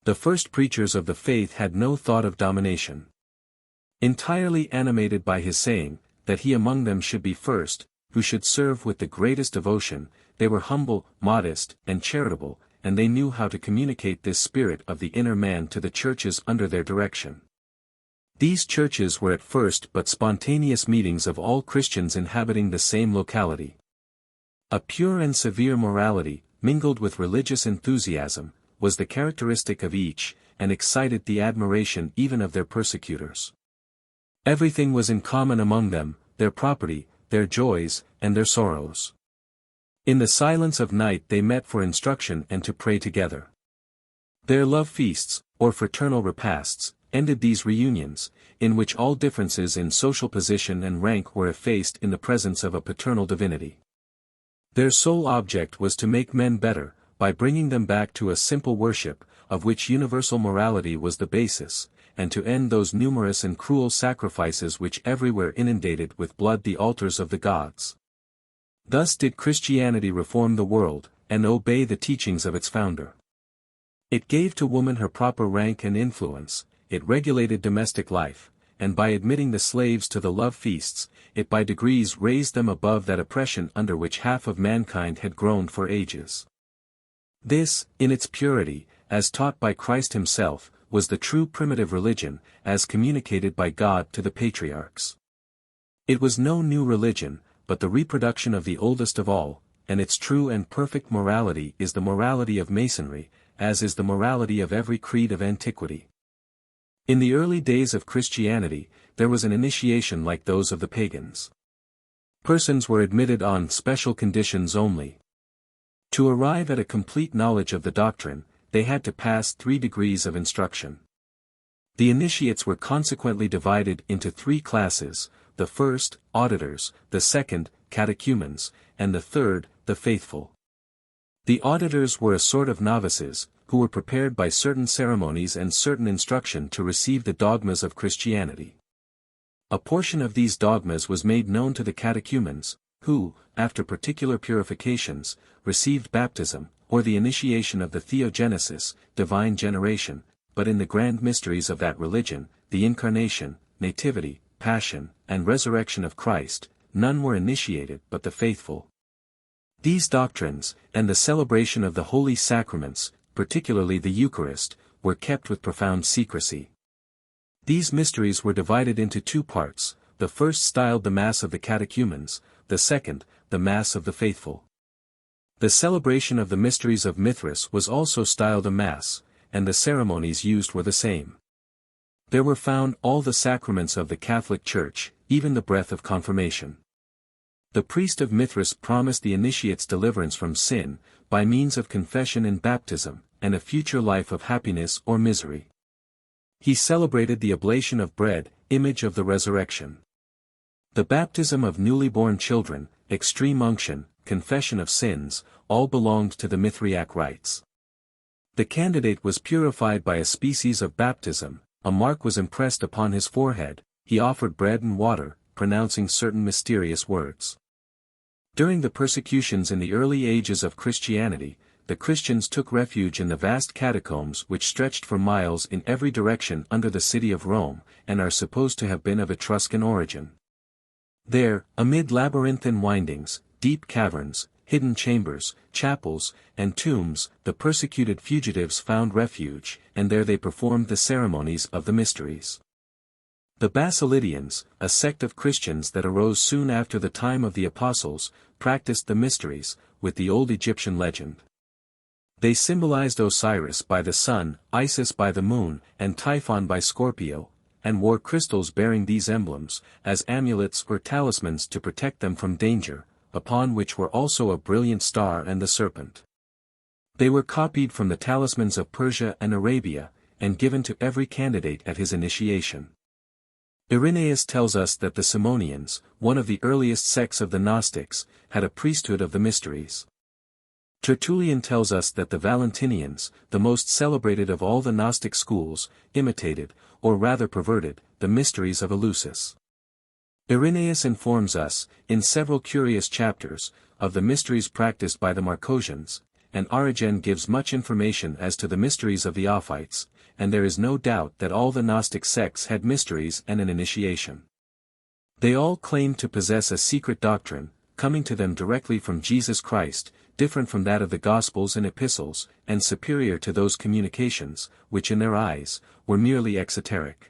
The first preachers of the faith had no thought of domination. Entirely animated by his saying, that he among them should be first, who should serve with the greatest devotion, they were humble, modest, and charitable, and they knew how to communicate this spirit of the inner man to the churches under their direction. These churches were at first but spontaneous meetings of all Christians inhabiting the same locality. A pure and severe morality, mingled with religious enthusiasm, was the characteristic of each, and excited the admiration even of their persecutors. Everything was in common among them, their property, their joys, and their sorrows. In the silence of night they met for instruction and to pray together. Their love feasts, or fraternal repasts, ended these reunions, in which all differences in social position and rank were effaced in the presence of a paternal divinity. Their sole object was to make men better, by bringing them back to a simple worship, of which universal morality was the basis, and to end those numerous and cruel sacrifices which everywhere inundated with blood the altars of the gods. Thus did Christianity reform the world, and obey the teachings of its founder. It gave to woman her proper rank and influence, it regulated domestic life, and by admitting the slaves to the love feasts, it by degrees raised them above that oppression under which half of mankind had groaned for ages. This, in its purity, as taught by Christ himself, was the true primitive religion, as communicated by God to the patriarchs. It was no new religion, but the reproduction of the oldest of all, and its true and perfect morality is the morality of Masonry, as is the morality of every creed of antiquity. In the early days of Christianity, there was an initiation like those of the pagans. Persons were admitted on special conditions only. To arrive at a complete knowledge of the doctrine, they had to pass 3 degrees of instruction. The initiates were consequently divided into 3 classes, the first, auditors, the second, catechumens, and the third, the faithful. The auditors were a sort of novices, who were prepared by certain ceremonies and certain instruction to receive the dogmas of Christianity. A portion of these dogmas was made known to the catechumens, who, after particular purifications, received baptism, or the initiation of the theogenesis, divine generation, but in the grand mysteries of that religion, the incarnation, nativity, passion, and resurrection of Christ, none were initiated but the faithful. These doctrines, and the celebration of the holy sacraments, particularly the Eucharist, were kept with profound secrecy. These mysteries were divided into two parts, the first styled the Mass of the catechumens, the second, the Mass of the faithful. The celebration of the mysteries of Mithras was also styled a Mass, and the ceremonies used were the same. There were found all the sacraments of the Catholic Church, even the breath of confirmation. The priest of Mithras promised the initiates deliverance from sin, by means of confession and baptism, and a future life of happiness or misery. He celebrated the oblation of bread, image of the resurrection. The baptism of newly born children, extreme unction, confession of sins, all belonged to the Mithriac rites. The candidate was purified by a species of baptism, a mark was impressed upon his forehead, he offered bread and water, pronouncing certain mysterious words. During the persecutions in the early ages of Christianity, the Christians took refuge in the vast catacombs which stretched for miles in every direction under the city of Rome, and are supposed to have been of Etruscan origin. There, amid labyrinthine windings, deep caverns, hidden chambers, chapels, and tombs, the persecuted fugitives found refuge, and there they performed the ceremonies of the mysteries. The Basilidians, a sect of Christians that arose soon after the time of the Apostles, practiced the mysteries, with the old Egyptian legend. They symbolized Osiris by the sun, Isis by the moon, and Typhon by Scorpio, and wore crystals bearing these emblems, as amulets or talismans to protect them from danger, upon which were also a brilliant star and the serpent. They were copied from the talismans of Persia and Arabia, and given to every candidate at his initiation. Irenaeus tells us that the Simonians, one of the earliest sects of the Gnostics, had a priesthood of the mysteries. Tertullian tells us that the Valentinians, the most celebrated of all the Gnostic schools, imitated, or rather perverted, the mysteries of Eleusis. Irenaeus informs us, in several curious chapters, of the mysteries practiced by the Marcosians, and Origen gives much information as to the mysteries of the Ophites, and there is no doubt that all the Gnostic sects had mysteries and an initiation. They all claimed to possess a secret doctrine, coming to them directly from Jesus Christ, different from that of the Gospels and Epistles, and superior to those communications, which in their eyes, were merely exoteric.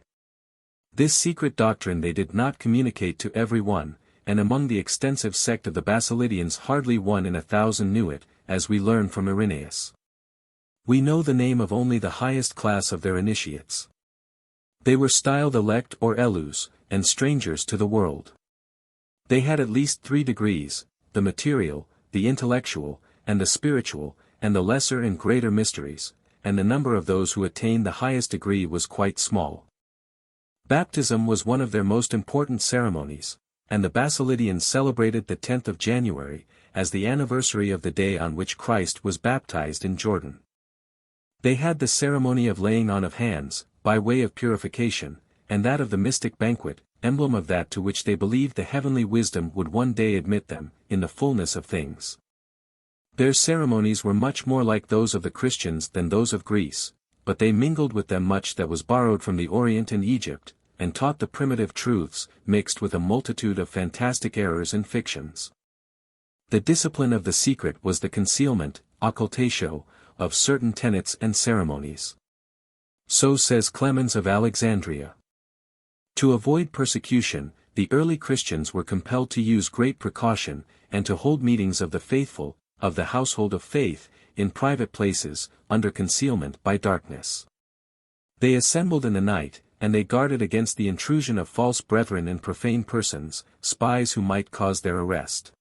This secret doctrine they did not communicate to every one, and among the extensive sect of the Basilidians hardly 1 in 1,000 knew it, as we learn from Irenaeus. We know the name of only the highest class of their initiates. They were styled elect or elus, and strangers to the world. They had at least 3 degrees, the material, the intellectual, and the spiritual, and the lesser and greater mysteries, and the number of those who attained the highest degree was quite small. Baptism was one of their most important ceremonies, and the Basilidians celebrated the 10th of January, as the anniversary of the day on which Christ was baptized in Jordan. They had the ceremony of laying on of hands, by way of purification, and that of the mystic banquet, emblem of that to which they believed the heavenly wisdom would one day admit them, in the fullness of things. Their ceremonies were much more like those of the Christians than those of Greece, but they mingled with them much that was borrowed from the Orient and Egypt, and taught the primitive truths, mixed with a multitude of fantastic errors and fictions. The discipline of the secret was the concealment, occultatio, of certain tenets and ceremonies. So says Clemens of Alexandria. To avoid persecution, the early Christians were compelled to use great precaution, and to hold meetings of the faithful, of the household of faith, in private places, under concealment by darkness. They assembled in the night, and they guarded against the intrusion of false brethren and profane persons, spies who might cause their arrest.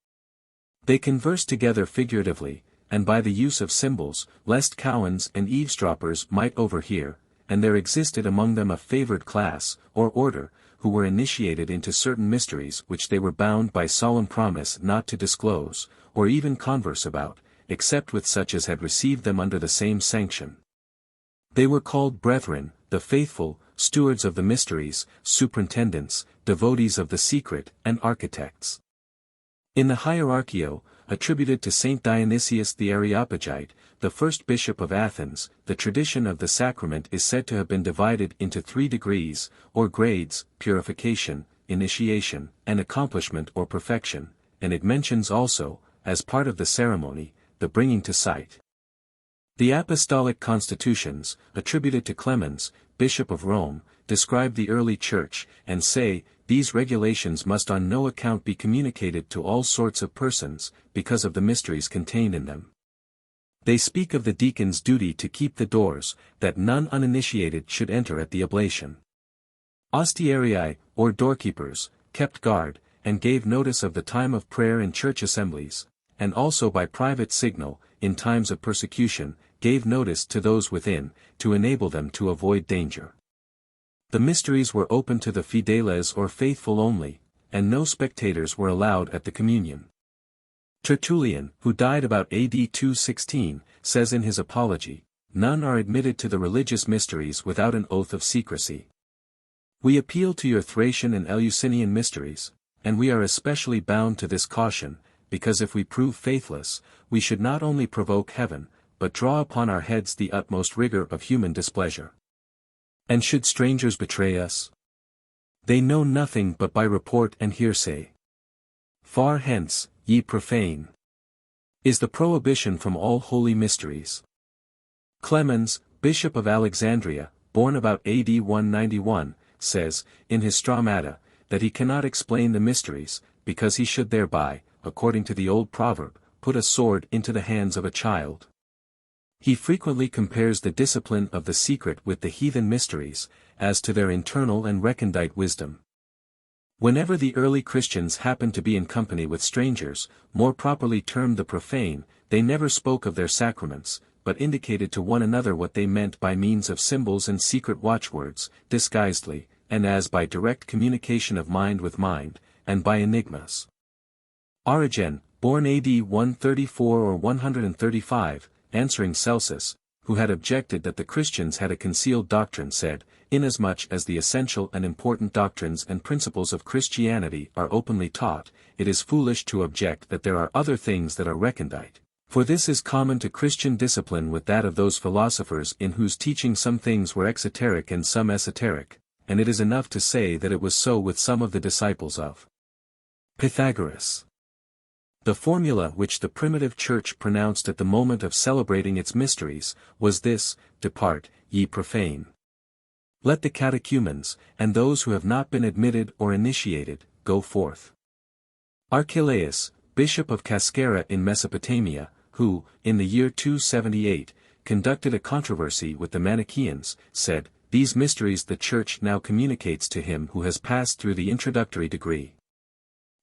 They conversed together figuratively, and by the use of symbols, lest cowens and eavesdroppers might overhear, and there existed among them a favored class, or order, who were initiated into certain mysteries which they were bound by solemn promise not to disclose, or even converse about, except with such as had received them under the same sanction. They were called brethren, the faithful, stewards of the mysteries, superintendents, devotees of the secret, and architects. In the Hierarchio, attributed to Saint Dionysius the Areopagite, the first bishop of Athens, the tradition of the sacrament is said to have been divided into 3 degrees, or grades: purification, initiation, and accomplishment or perfection, and it mentions also, as part of the ceremony, the bringing to sight. The Apostolic Constitutions, attributed to Clemens, Bishop of Rome, describe the early Church, and say, these regulations must on no account be communicated to all sorts of persons, because of the mysteries contained in them. They speak of the deacon's duty to keep the doors, that none uninitiated should enter at the oblation. Ostiarii, or doorkeepers, kept guard, and gave notice of the time of prayer in church assemblies, and also by private signal, in times of persecution, gave notice to those within, to enable them to avoid danger. The mysteries were open to the fideles or faithful only, and no spectators were allowed at the communion. Tertullian, who died about AD 216, says in his Apology, "None are admitted to the religious mysteries without an oath of secrecy. We appeal to your Thracian and Eleusinian mysteries, and we are especially bound to this caution, because if we prove faithless, we should not only provoke heaven, but draw upon our heads the utmost rigor of human displeasure. And should strangers betray us? They know nothing but by report and hearsay. Far hence, ye profane, is the prohibition from all holy mysteries." Clemens, Bishop of Alexandria, born about AD 191, says, in his Stramata, that he cannot explain the mysteries, because he should thereby, according to the old proverb, put a sword into the hands of a child. He frequently compares the discipline of the secret with the heathen mysteries, as to their internal and recondite wisdom. Whenever the early Christians happened to be in company with strangers, more properly termed the profane, they never spoke of their sacraments, but indicated to one another what they meant by means of symbols and secret watchwords, disguisedly, and as by direct communication of mind with mind, and by enigmas. Origen, born AD 134 or 135, answering Celsus, who had objected that the Christians had a concealed doctrine, said, "Inasmuch as the essential and important doctrines and principles of Christianity are openly taught, it is foolish to object that there are other things that are recondite, for this is common to Christian discipline with that of those philosophers in whose teaching some things were exoteric and some esoteric, and it is enough to say that it was so with some of the disciples of Pythagoras." The formula which the primitive church pronounced at the moment of celebrating its mysteries, was this: "Depart, ye profane. Let the catechumens, and those who have not been admitted or initiated, go forth." Archelaus, Bishop of Cascara in Mesopotamia, who, in the year 278, conducted a controversy with the Manichaeans, said, "These mysteries the Church now communicates to him who has passed through the introductory degree.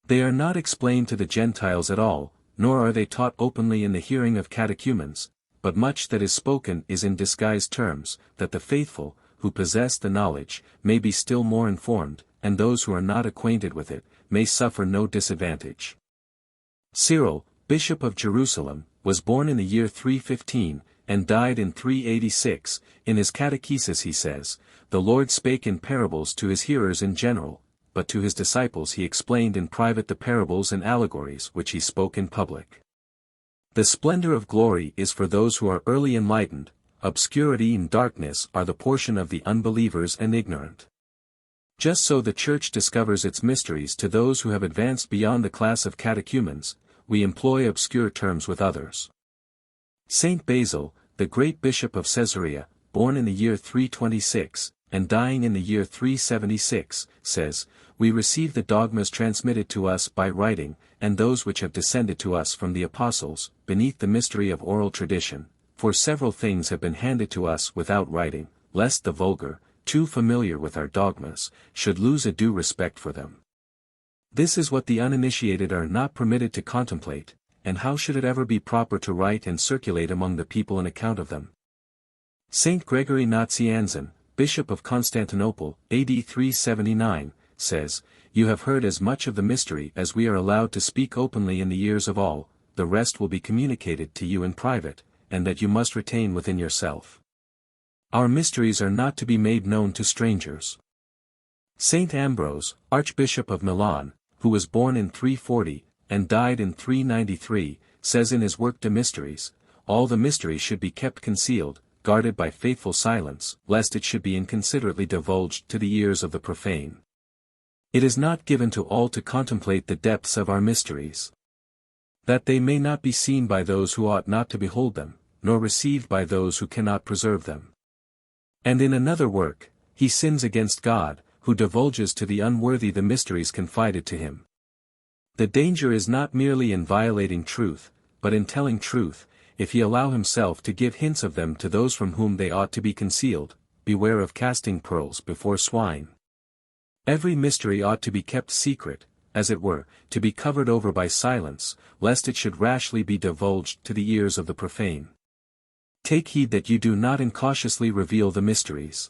They are not explained to the Gentiles at all, nor are they taught openly in the hearing of catechumens, but much that is spoken is in disguised terms, that the faithful, who possess the knowledge, may be still more informed, and those who are not acquainted with it, may suffer no disadvantage." Cyril, Bishop of Jerusalem, was born in the year 315, and died in 386, in his Catechesis he says, "The Lord spake in parables to his hearers in general, but to his disciples he explained in private the parables and allegories which he spoke in public. The splendor of glory is for those who are early enlightened, obscurity and darkness are the portion of the unbelievers and ignorant." Just so the Church discovers its mysteries to those who have advanced beyond the class of catechumens, we employ obscure terms with others. Saint Basil, the great Bishop of Caesarea, born in the year 326, and dying in the year 376, says, "We receive the dogmas transmitted to us by writing, and those which have descended to us from the apostles, beneath the mystery of oral tradition, for several things have been handed to us without writing, lest the vulgar, too familiar with our dogmas, should lose a due respect for them. This is what the uninitiated are not permitted to contemplate, and how should it ever be proper to write and circulate among the people an account of them?" Saint Gregory Nazianzen, Bishop of Constantinople, AD 379, says, "You have heard as much of the mystery as we are allowed to speak openly in the ears of all, the rest will be communicated to you in private, and that you must retain within yourself." Our mysteries are not to be made known to strangers. Saint Ambrose, Archbishop of Milan, who was born in 340, and died in 393, says in his work De Mysteries, all the mysteries should be kept concealed, guarded by faithful silence, lest it should be inconsiderately divulged to the ears of the profane. It is not given to all to contemplate the depths of our mysteries, that they may not be seen by those who ought not to behold them, nor received by those who cannot preserve them. And in another work, he sins against God, who divulges to the unworthy the mysteries confided to him. The danger is not merely in violating truth, but in telling truth, if he allow himself to give hints of them to those from whom they ought to be concealed. Beware of casting pearls before swine. Every mystery ought to be kept secret, as it were, to be covered over by silence, lest it should rashly be divulged to the ears of the profane. Take heed that you do not incautiously reveal the mysteries.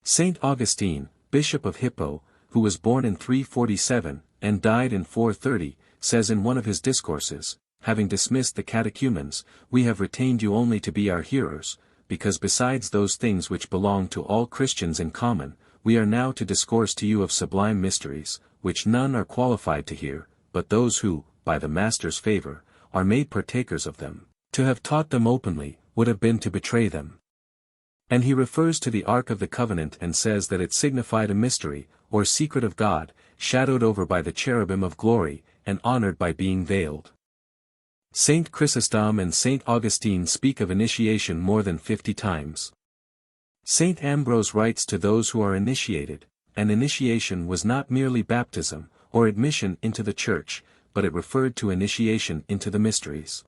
Saint Augustine, Bishop of Hippo, who was born in 347, and died in 430, says in one of his discourses, having dismissed the catechumens, we have retained you only to be our hearers, because besides those things which belong to all Christians in common, we are now to discourse to you of sublime mysteries, which none are qualified to hear, but those who, by the Master's favor, are made partakers of them. To have taught them openly, would have been to betray them. And he refers to the Ark of the Covenant and says that it signified a mystery, or secret of God, shadowed over by the cherubim of glory, and honored by being veiled. Saint Chrysostom and Saint Augustine speak of initiation more than 50 times. Saint Ambrose writes to those who are initiated, and initiation was not merely baptism, or admission into the church, but it referred to initiation into the mysteries.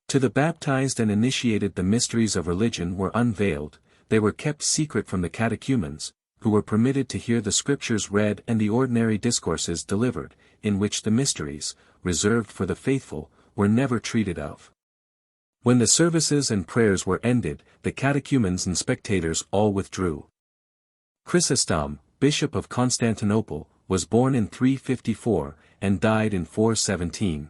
To the baptized and initiated the mysteries of religion were unveiled, they were kept secret from the catechumens, who were permitted to hear the scriptures read and the ordinary discourses delivered, in which the mysteries, reserved for the faithful, were never treated of. When the services and prayers were ended, the catechumens and spectators all withdrew. Chrysostom, Bishop of Constantinople, was born in 354, and died in 417.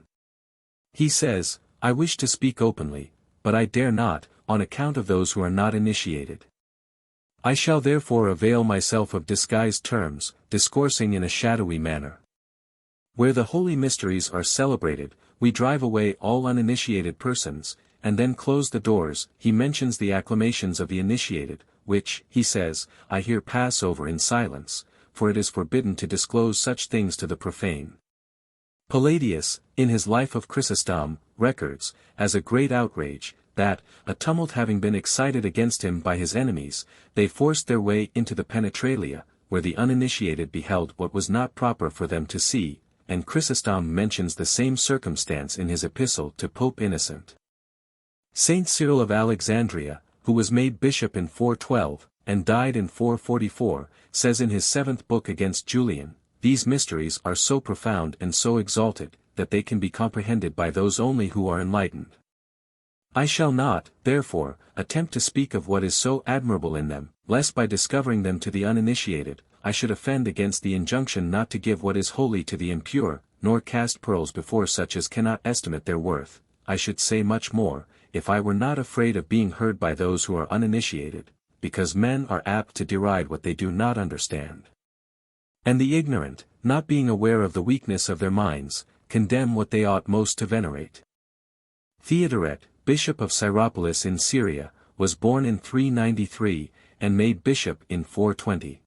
He says, I wish to speak openly, but I dare not, on account of those who are not initiated. I shall therefore avail myself of disguised terms, discoursing in a shadowy manner. Where the holy mysteries are celebrated, we drive away all uninitiated persons, and then close the doors. He mentions the acclamations of the initiated, which, he says, I here pass over in silence, for it is forbidden to disclose such things to the profane. Palladius, in his Life of Chrysostom, records, as a great outrage, that, a tumult having been excited against him by his enemies, they forced their way into the penetralia, where the uninitiated beheld what was not proper for them to see, and Chrysostom mentions the same circumstance in his epistle to Pope Innocent. Saint Cyril of Alexandria, who was made bishop in 412, and died in 444, says in his 7th book against Julian, these mysteries are so profound and so exalted, that they can be comprehended by those only who are enlightened. I shall not, therefore, attempt to speak of what is so admirable in them, lest by discovering them to the uninitiated, I should offend against the injunction not to give what is holy to the impure, nor cast pearls before such as cannot estimate their worth. I should say much more, if I were not afraid of being heard by those who are uninitiated, because men are apt to deride what they do not understand. And the ignorant, not being aware of the weakness of their minds, condemn what they ought most to venerate. Theodoret, Bishop of Syropolis in Syria, was born in 393, and made bishop in 420.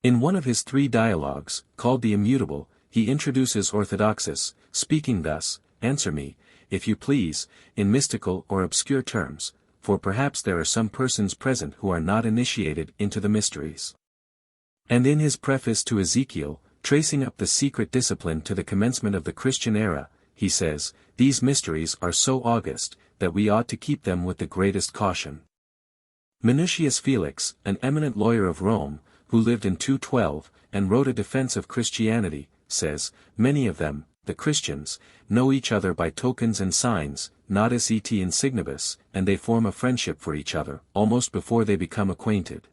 In one of his 3 dialogues, called The Immutable, he introduces orthodoxis, speaking thus, answer me, if you please, in mystical or obscure terms, for perhaps there are some persons present who are not initiated into the mysteries. And in his preface to Ezekiel, tracing up the secret discipline to the commencement of the Christian era, he says, these mysteries are so august, that we ought to keep them with the greatest caution. Minucius Felix, an eminent lawyer of Rome, who lived in 212, and wrote a defense of Christianity, says, many of them, the Christians, know each other by tokens and signs, natus et insignibus, and they form a friendship for each other, almost before they become acquainted.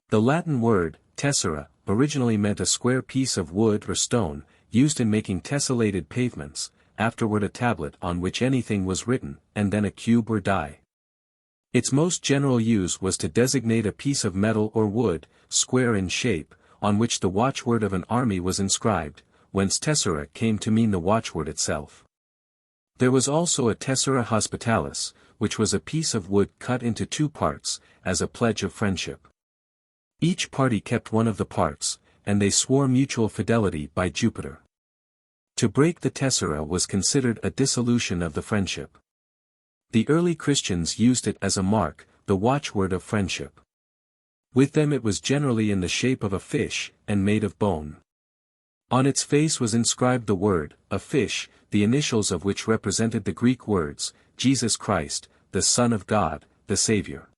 The Latin word, tessera, originally meant a square piece of wood or stone, used in making tessellated pavements, afterward a tablet on which anything was written, and then a cube or die. Its most general use was to designate a piece of metal or wood, square in shape, on which the watchword of an army was inscribed, whence tessera came to mean the watchword itself. There was also a tessera hospitalis, which was a piece of wood cut into two parts, as a pledge of friendship. Each party kept one of the parts, and they swore mutual fidelity by Jupiter. To break the tessera was considered a dissolution of the friendship. The early Christians used it as a mark, the watchword of friendship. With them it was generally in the shape of a fish, and made of bone. On its face was inscribed the word, a fish, the initials of which represented the Greek words, Jesus Christ, the Son of God, the Savior.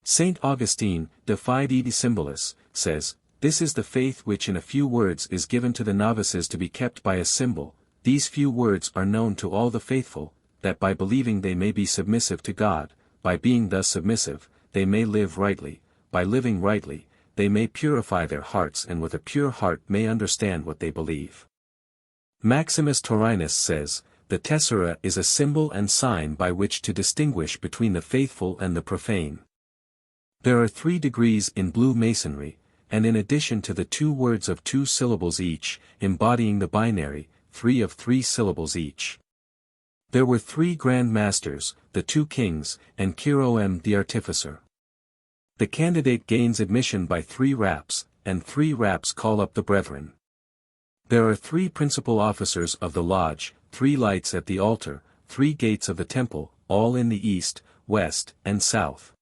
Saint Augustine, De Fide Symbolis, says, "This is the faith which in a few words is given to the novices to be kept by a symbol. These few words are known to all the faithful, that by believing they may be submissive to God, by being thus submissive, they may live rightly, by living rightly, they may purify their hearts and with a pure heart may understand what they believe." Maximus Taurinus says, "The tessera is a symbol and sign by which to distinguish between the faithful and the profane." There are 3 degrees in Blue Masonry, and in addition to the 2 words of 2 syllables each, embodying the binary, 3 of 3 syllables each. There were 3 Grand Masters, the 2 Kings, and Chirom the Artificer. The candidate gains admission by 3 raps, and 3 raps call up the brethren. There are 3 principal officers of the lodge, 3 lights at the altar, 3 gates of the temple, all in the east, west, and south.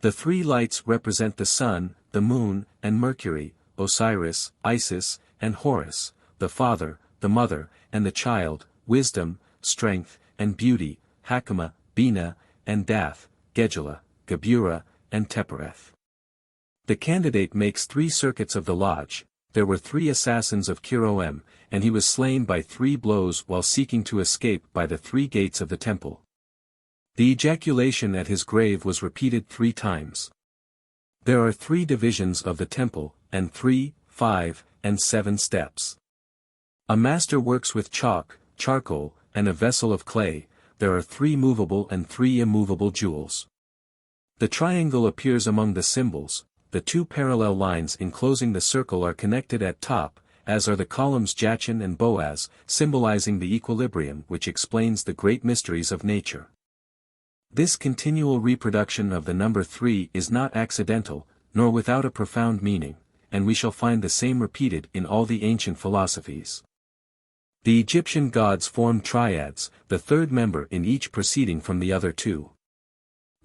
The 3 lights represent the sun, the moon, and Mercury, Osiris, Isis, and Horus, the father, the mother, and the child, wisdom, strength, and beauty, Hakama, Bina, and Dath, Gedula, Gabura, and Tepereth. The candidate makes 3 circuits of the lodge. There were 3 assassins of Chirom, and he was slain by 3 blows while seeking to escape by the 3 gates of the temple. The ejaculation at his grave was repeated 3 times. There are 3 divisions of the temple, and 3, 5, and 7 steps. A master works with chalk, charcoal, and a vessel of clay. There are 3 movable and 3 immovable jewels. The triangle appears among the symbols. The 2 parallel lines enclosing the circle are connected at top, as are the columns Jachin and Boaz, symbolizing the equilibrium which explains the great mysteries of nature. This continual reproduction of the number 3 is not accidental, nor without a profound meaning, and we shall find the same repeated in all the ancient philosophies. The Egyptian gods formed triads, the 3rd member in each proceeding from the other 2.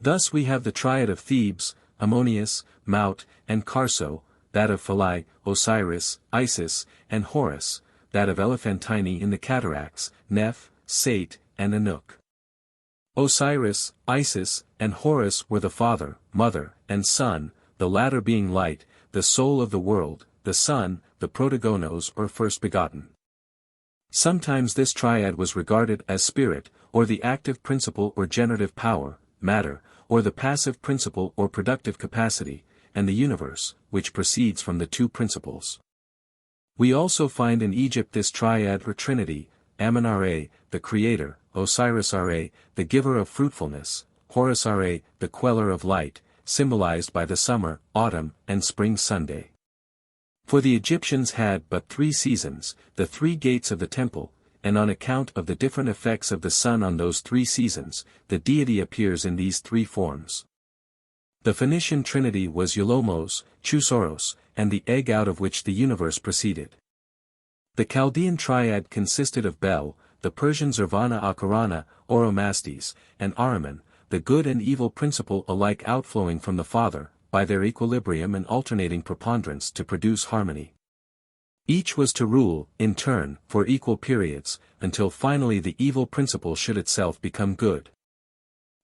Thus we have the triad of Thebes, Ammonius, Maut, and Carso, that of Philae, Osiris, Isis, and Horus, that of Elephantine in the cataracts, Neph, Sate, and Anuk. Osiris, Isis, and Horus were the father, mother, and son, the latter being light, the soul of the world, the son, the protogonos or first begotten. Sometimes this triad was regarded as spirit, or the active principle or generative power, matter, or the passive principle or productive capacity, and the universe, which proceeds from the 2 principles. We also find in Egypt this triad or trinity, Amun-Ra, the creator, Osiris-Ra, the giver of fruitfulness, Horus-Ra, the queller of light, symbolized by the summer, autumn, and spring Sunday. For the Egyptians had but 3 seasons, the 3 gates of the temple, and on account of the different effects of the sun on those 3 seasons, the deity appears in these 3 forms. The Phoenician trinity was Eulomos, Chusoros, and the egg out of which the universe proceeded. The Chaldean triad consisted of Bel, the Persian Zervana Akarana, Oromasdes, and Ahriman, the good and evil principle alike outflowing from the Father, by their equilibrium and alternating preponderance to produce harmony. Each was to rule, in turn, for equal periods, until finally the evil principle should itself become good.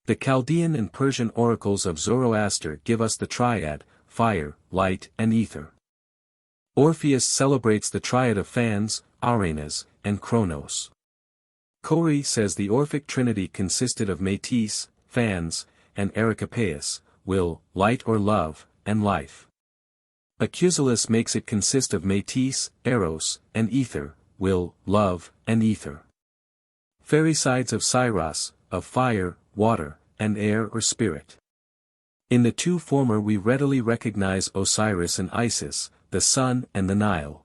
The Chaldean and Persian oracles of Zoroaster give us the triad, fire, light, and ether. Orpheus celebrates the triad of Phans, Arenas, and Kronos. Khoury says the Orphic trinity consisted of Métis, Phans, and Ericopaeus, will, light or love, and life. Acusilus makes it consist of Métis, Eros, and ether, will, love, and ether. Pherecydes of Syros, of fire, water, and air or spirit. In the two former we readily recognize Osiris and Isis, the sun and the Nile.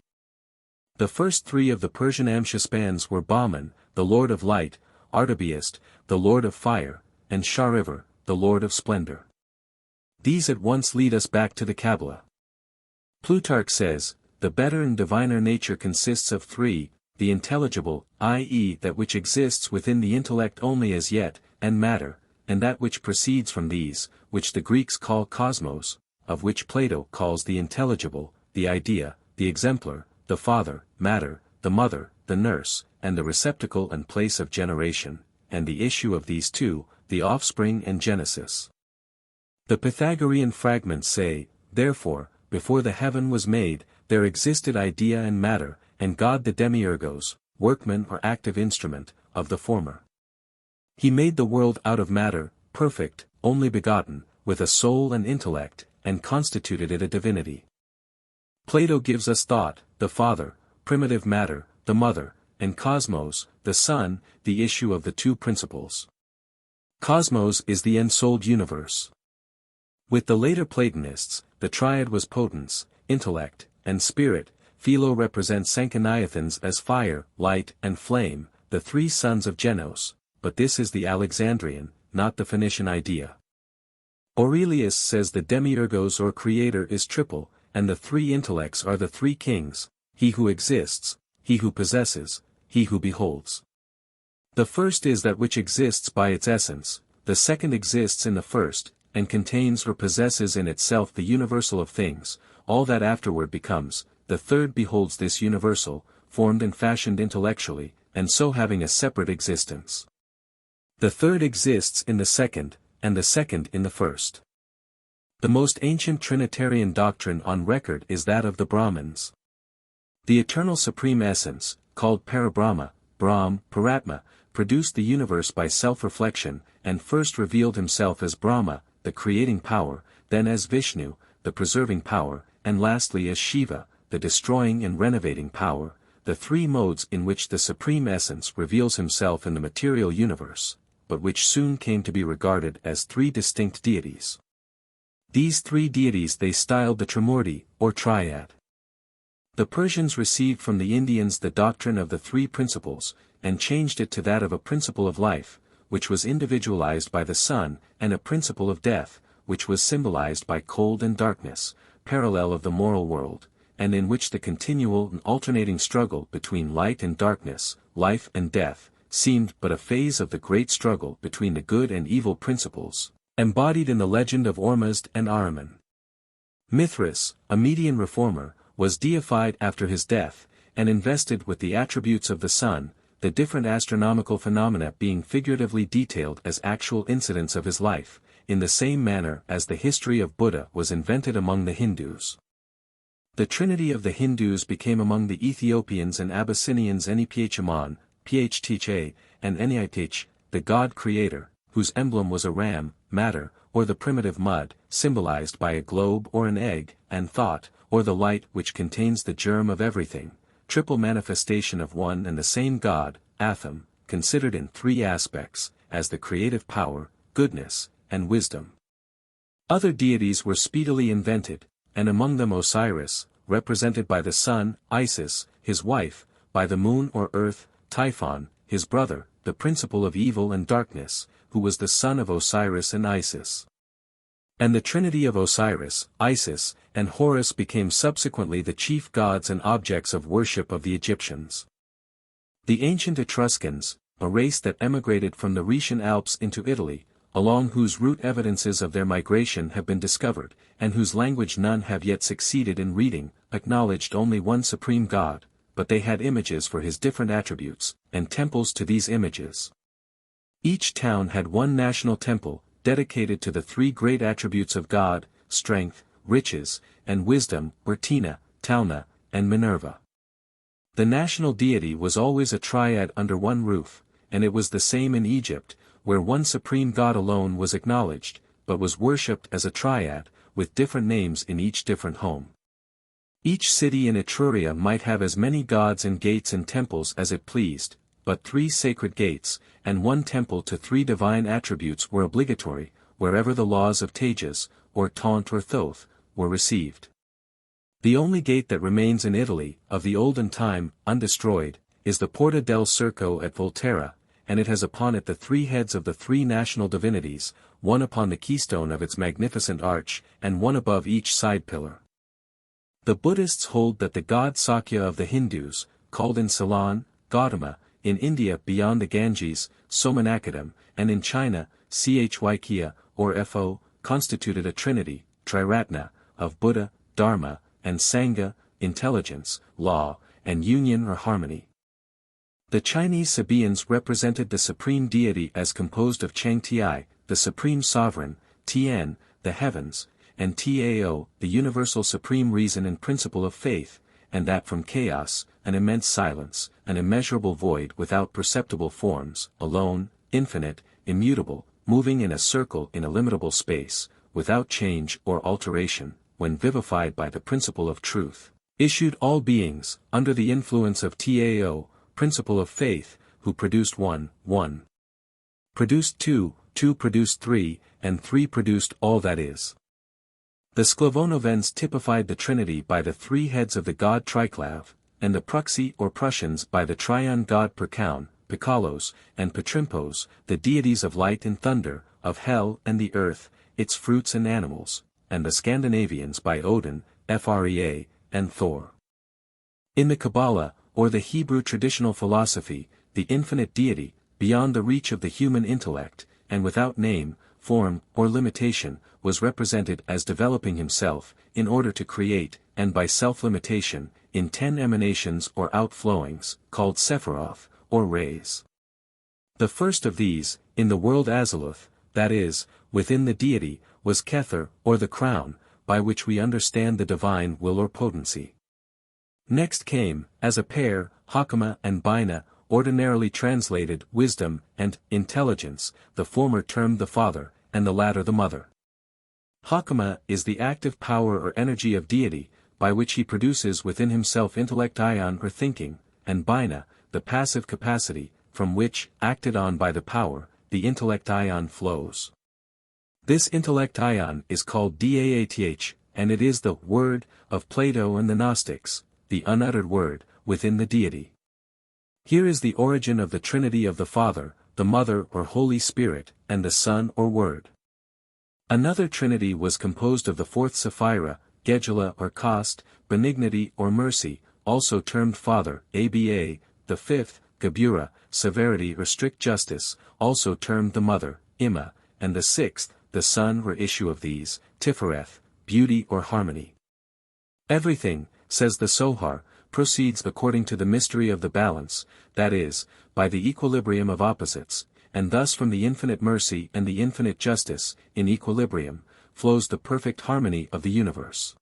The first three of the Persian Amshaspans were Bahman, the lord of light, Artabiest, the lord of fire, and Sharivar, the lord of splendor. These at once lead us back to the Kabbalah. Plutarch says, the better and diviner nature consists of three, the intelligible, i.e. that which exists within the intellect only as yet, and matter, and that which proceeds from these, which the Greeks call cosmos, of which Plato calls the intelligible, the idea, the exemplar, the father, matter, the mother, the nurse, and the receptacle and place of generation, and the issue of these two, the offspring and genesis. The Pythagorean fragments say, therefore, before the heaven was made, there existed idea and matter, and God the demiurgos, workman or active instrument, of the former. He made the world out of matter, perfect, only begotten, with a soul and intellect, and constituted it a divinity. Plato gives us thought, the father, primitive matter, the mother, and cosmos, the son, the issue of the two principles. Cosmos is the ensouled universe. With the later Platonists, the triad was potens, intellect, and spirit. Philo represents Sanchoniathons as fire, light, and flame, the three sons of Genos, but this is the Alexandrian, not the Phoenician idea. Aurelius says the demiurgos or creator is triple, and the three intellects are the three kings, he who exists, he who possesses, he who beholds. The first is that which exists by its essence, the second exists in the first, and contains or possesses in itself the universal of things, all that afterward becomes, the third beholds this universal, formed and fashioned intellectually, and so having a separate existence. The third exists in the second, and the second in the first. The most ancient Trinitarian doctrine on record is that of the Brahmins. The eternal supreme essence, called Parabrahma, Brahm, Paratma, produced the universe by self-reflection, and first revealed himself as Brahma, the creating power, then as Vishnu, the preserving power, and lastly as Shiva, the destroying and renovating power, the three modes in which the supreme essence reveals himself in the material universe, but which soon came to be regarded as three distinct deities. These three deities they styled the Trimurti, or Triad. The Persians received from the Indians the doctrine of the three principles, and changed it to that of a principle of life, which was individualized by the sun, and a principle of death, which was symbolized by cold and darkness, parallel of the moral world, and in which the continual and alternating struggle between light and darkness, life and death, seemed but a phase of the great struggle between the good and evil principles, embodied in the legend of Ormuzd and Ahriman. Mithras, a Median reformer, was deified after his death, and invested with the attributes of the sun, the different astronomical phenomena being figuratively detailed as actual incidents of his life, in the same manner as the history of Buddha was invented among the Hindus. The trinity of the Hindus became among the Ethiopians and Abyssinians Eniphachaman, Phtha, and Eniitich, the god-creator, whose emblem was a ram, matter, or the primitive mud, symbolized by a globe or an egg, and thought, or the light which contains the germ of everything, triple manifestation of one and the same God, Atham, considered in three aspects, as the creative power, goodness, and wisdom. Other deities were speedily invented, and among them Osiris, represented by the sun, Isis, his wife, by the moon or earth, Typhon, his brother, the principle of evil and darkness, who was the son of Osiris and Isis. And the trinity of Osiris, Isis, and Horus became subsequently the chief gods and objects of worship of the Egyptians. The ancient Etruscans, a race that emigrated from the Rhaetian Alps into Italy, along whose route evidences of their migration have been discovered, and whose language none have yet succeeded in reading, acknowledged only one supreme God, but they had images for his different attributes, and temples to these images. Each town had one national temple, dedicated to the three great attributes of God, strength, riches, and wisdom, were Tina, Tauna, and Minerva. The national deity was always a triad under one roof, and it was the same in Egypt, where one supreme god alone was acknowledged, but was worshipped as a triad, with different names in each different home. Each city in Etruria might have as many gods and gates and temples as it pleased, but 3 sacred gates, and 1 temple to 3 divine attributes were obligatory, wherever the laws of Tejas, or Taunt or Thoth, were received. The only gate that remains in Italy, of the olden time, undestroyed, is the Porta del Circo at Volterra, and it has upon it the 3 heads of the 3 national divinities, one upon the keystone of its magnificent arch, and one above each side pillar. The Buddhists hold that the god Sakya of the Hindus, called in Ceylon, Gautama, in India beyond the Ganges, Somanakadam, and in China, Chykya, or Fo, constituted a trinity, Triratna, of Buddha, Dharma, and Sangha, intelligence, law, and union or harmony. The Chinese Sabaeans represented the supreme deity as composed of Changti, the supreme sovereign, Tien, the heavens, and Tao, the universal supreme reason and principle of faith, and that from chaos, an immense silence, an immeasurable void without perceptible forms, alone, infinite, immutable, moving in a circle in illimitable space, without change or alteration, when vivified by the principle of truth, issued all beings, under the influence of Tao, principle of faith, who produced 1, 1. Produced 2, 2 produced 3, and 3 produced all that is. The Sclavonovens typified the Trinity by the 3 heads of the god Triclav, and the Pruxi or Prussians by the triune god Perkaun, Pikalos, and Petrimpos, the deities of light and thunder, of hell and the earth, its fruits and animals, and the Scandinavians by Odin, Frea, and Thor. In the Kabbalah, or the Hebrew traditional philosophy, the infinite deity, beyond the reach of the human intellect, and without name, form, or limitation, was represented as developing himself, in order to create, and by self-limitation, in 10 emanations or outflowings, called Sephiroth, or rays. The first of these, in the world Aziluth, that is, within the deity, was Kether, or the crown, by which we understand the divine will or potency. Next came, as a pair, Hakama and Bina, ordinarily translated wisdom and intelligence, the former termed the father, and the latter the mother. Hakama is the active power or energy of deity, by which he produces within himself intellect ion or thinking, and Bina, the passive capacity, from which, acted on by the power, the intellect ion flows. This intellect ion is called Daath, and it is the word of Plato and the Gnostics, the unuttered word, within the deity. Here is the origin of the Trinity of the Father, the Mother or Holy Spirit, and the Son or Word. Another Trinity was composed of the 4th Sapphira, Gedula or Cost, Benignity or Mercy, also termed Father, Aba, the 5th, Gebura, Severity or Strict Justice, also termed the Mother, Imma, and the 6th, the Son or issue of these, Tifereth, Beauty or Harmony. Everything, says the Sohar, proceeds according to the mystery of the balance, that is, by the equilibrium of opposites, and thus from the infinite mercy and the infinite justice, in equilibrium, flows the perfect harmony of the universe.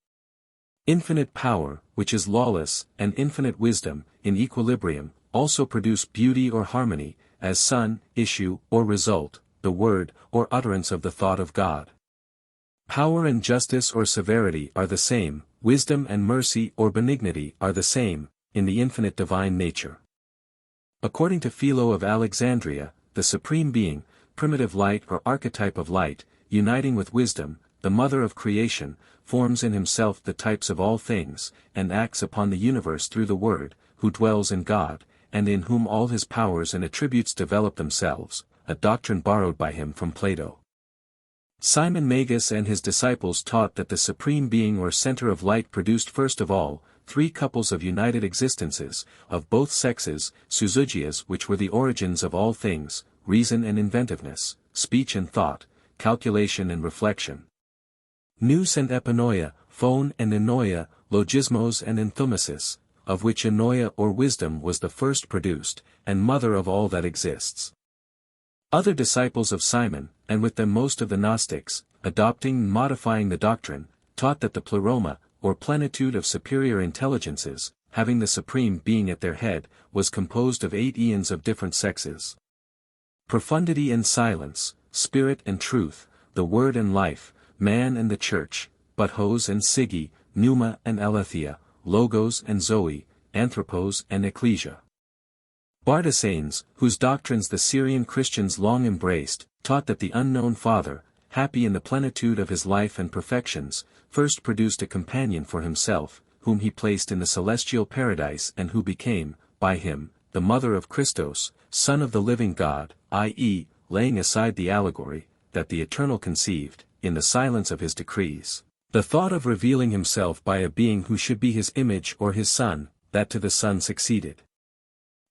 Infinite power, which is lawless, and infinite wisdom, in equilibrium, also produce beauty or harmony, as son, issue, or result, the word, or utterance of the thought of God. Power and justice or severity are the same, wisdom and mercy or benignity are the same, in the infinite divine nature. According to Philo of Alexandria, the Supreme Being, primitive light or archetype of light, uniting with wisdom, the mother of creation, forms in himself the types of all things, and acts upon the universe through the Word, who dwells in God, and in whom all his powers and attributes develop themselves, a doctrine borrowed by him from Plato. Simon Magus and his disciples taught that the Supreme Being or center of light produced first of all, 3 couples of united existences, of both sexes, Suzugias which were the origins of all things, reason and inventiveness, speech and thought, calculation and reflection. Nous and epinoia, phone and enoia, logismos and enthymesis, of which enoia or wisdom was the first produced, and mother of all that exists. Other disciples of Simon, and with them most of the Gnostics, adopting and modifying the doctrine, taught that the pleroma, or plenitude of superior intelligences, having the Supreme Being at their head, was composed of 8 eons of different sexes. Profundity and silence, spirit and truth, the word and life, man and the church, Buthos and Sige, Pneuma and Aletheia, Logos and Zoe, Anthropos and Ecclesia. Bardesanes, whose doctrines the Syrian Christians long embraced, taught that the unknown Father, happy in the plenitude of his life and perfections, first produced a companion for himself, whom he placed in the celestial paradise and who became, by him, the mother of Christos, Son of the living God, i.e., laying aside the allegory, that the Eternal conceived, in the silence of his decrees, the thought of revealing himself by a being who should be his image or his Son, that to the Son succeeded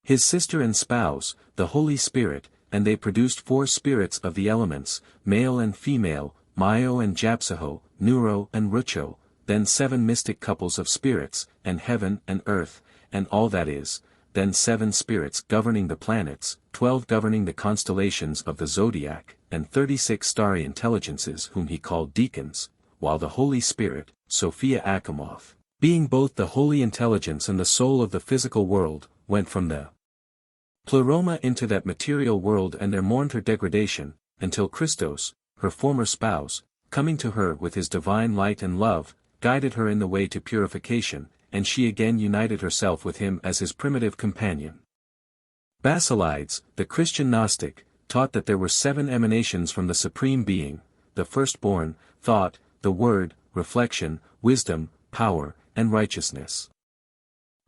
his sister and spouse, the Holy Spirit, and they produced 4 spirits of the elements, male and female, Maio and Japsaho, Neuro and Rucho, then 7 mystic couples of spirits, and heaven and earth, and all that is, then 7 spirits governing the planets, 12 governing the constellations of the zodiac, and 36 starry intelligences whom he called deacons, while the Holy Spirit, Sophia Achamoth, being both the holy intelligence and the soul of the physical world, went from the Pleroma into that material world and there mourned her degradation, until Christos, her former spouse, coming to her with his divine light and love, guided her in the way to purification, and she again united herself with him as his primitive companion. Basilides, the Christian Gnostic, taught that there were 7 emanations from the Supreme Being, the firstborn, thought, the word, reflection, wisdom, power, and righteousness.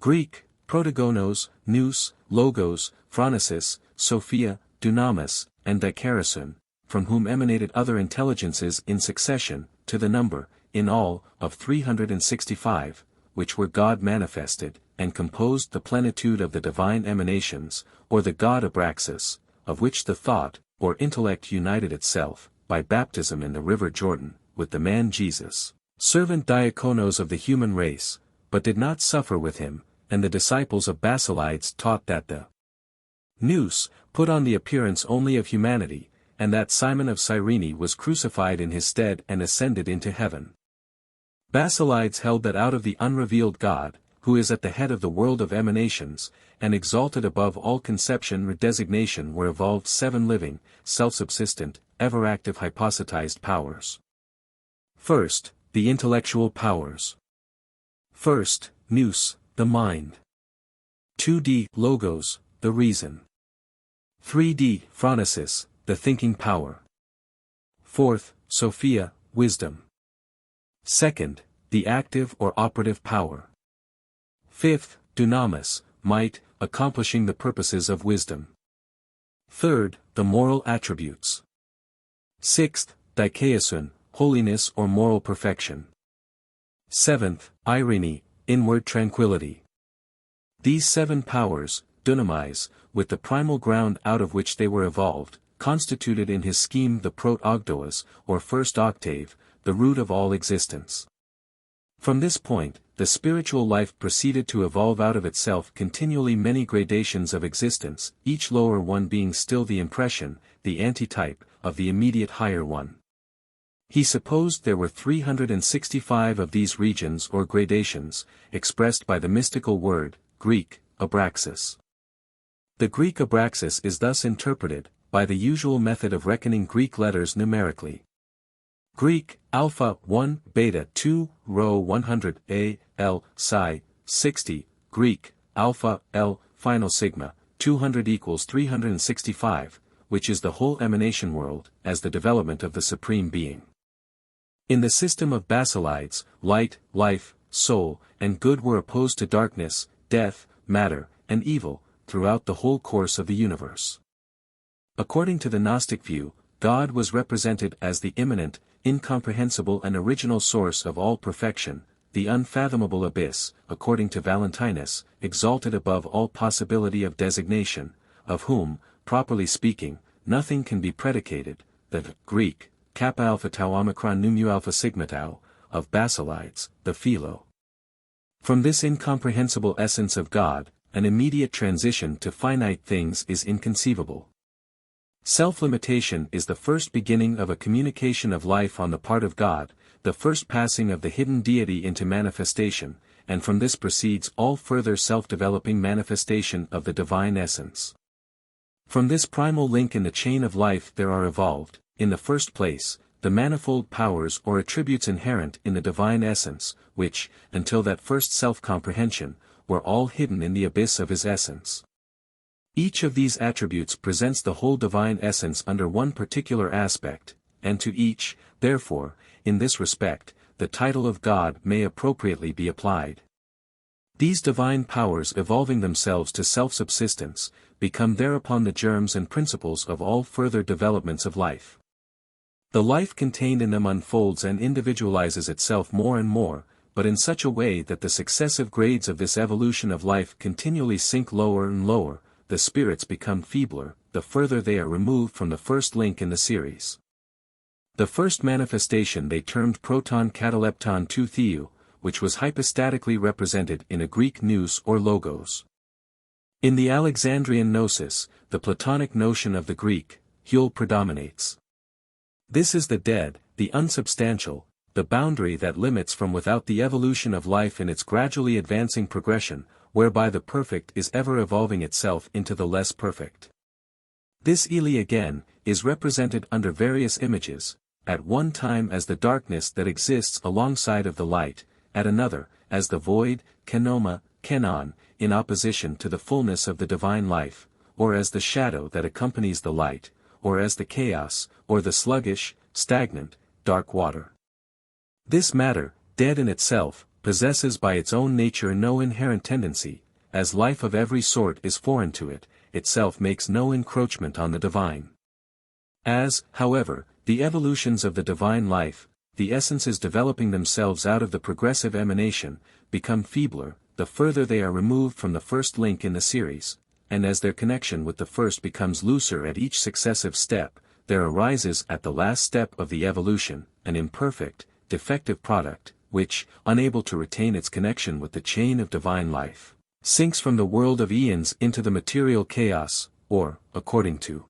Greek, Protogonos, Nous, Logos, Phronesis, Sophia, Dunamis, and Dikarasun, from whom emanated other intelligences in succession, to the number, in all, of 365, which were God manifested, and composed the plenitude of the divine emanations, or the God Abraxas, of which the thought, or intellect united itself, by baptism in the river Jordan, with the man Jesus, servant diakonos of the human race, but did not suffer with him, and the disciples of Basilides taught that the Nous put on the appearance only of humanity, and that Simon of Cyrene was crucified in his stead and ascended into heaven. Basilides held that out of the unrevealed God, who is at the head of the world of emanations, and exalted above all conception or designation were evolved 7 living, self-subsistent, ever-active hypostatized powers. First, the intellectual powers. First, Nous, the mind. 2d. Logos, the reason. 3d. Phronesis, the thinking power. 4th, Sophia, wisdom. 2nd, the active or operative power. 5th, Dunamis, might, accomplishing the purposes of wisdom. 3rd, the moral attributes. 6th, Dikaiosune, holiness or moral perfection. 7th, Irene, inward tranquility. These 7 powers, dunamis, with the primal ground out of which they were evolved, constituted in his scheme the prot-ogdoas, or first octave, the root of all existence. From this point, the spiritual life proceeded to evolve out of itself continually many gradations of existence, each lower one being still the impression, the antitype, of the immediate higher one. He supposed there were 365 of these regions or gradations, expressed by the mystical word, Greek, abraxas. The Greek abraxas is thus interpreted, by the usual method of reckoning Greek letters numerically. Greek, alpha 1, beta 2, rho 100, a, l, psi, 60, Greek, alpha, l, final sigma, 200 equals 365, which is the whole emanation world, as the development of the Supreme Being. In the system of Basilides, light, life, soul, and good were opposed to darkness, death, matter, and evil, throughout the whole course of the universe. According to the Gnostic view, God was represented as the immanent, incomprehensible and original source of all perfection, the unfathomable abyss, according to Valentinus, exalted above all possibility of designation, of whom, properly speaking, nothing can be predicated, the Greek, kappa alpha tau omicron nu mu alpha sigma tau, of Basilides, the Philo. From this incomprehensible essence of God, an immediate transition to finite things is inconceivable. Self-limitation is the first beginning of a communication of life on the part of God, the first passing of the hidden deity into manifestation, and from this proceeds all further self-developing manifestation of the divine essence. From this primal link in the chain of life there are evolved, in the first place, the manifold powers or attributes inherent in the divine essence, which, until that first self-comprehension, were all hidden in the abyss of his essence. Each of these attributes presents the whole divine essence under one particular aspect, and to each, therefore, in this respect, the title of God may appropriately be applied. These divine powers evolving themselves to self-subsistence, become thereupon the germs and principles of all further developments of life. The life contained in them unfolds and individualizes itself more and more, but in such a way that the successive grades of this evolution of life continually sink lower and lower, the spirits become feebler, the further they are removed from the first link in the series. The first manifestation they termed proton catalepton 2 theou, which was hypostatically represented in a Greek nous or logos. In the Alexandrian gnosis, the Platonic notion of the Greek, Hule predominates. This is the dead, the unsubstantial, the boundary that limits from without the evolution of life in its gradually advancing progression, whereby the perfect is ever evolving itself into the less perfect. This Eli again, is represented under various images, at one time as the darkness that exists alongside of the light, at another, as the void, kenoma, kenon, in opposition to the fullness of the divine life, or as the shadow that accompanies the light, or as the chaos, or the sluggish, stagnant, dark water. This matter, dead in itself, possesses by its own nature no inherent tendency, as life of every sort is foreign to it, itself makes no encroachment on the divine. As, however, the evolutions of the divine life, the essences developing themselves out of the progressive emanation, become feebler, the further they are removed from the first link in the series, and as their connection with the first becomes looser at each successive step, there arises at the last step of the evolution, an imperfect, defective product, which, unable to retain its connection with the chain of divine life, sinks from the world of eons into the material chaos, or, according to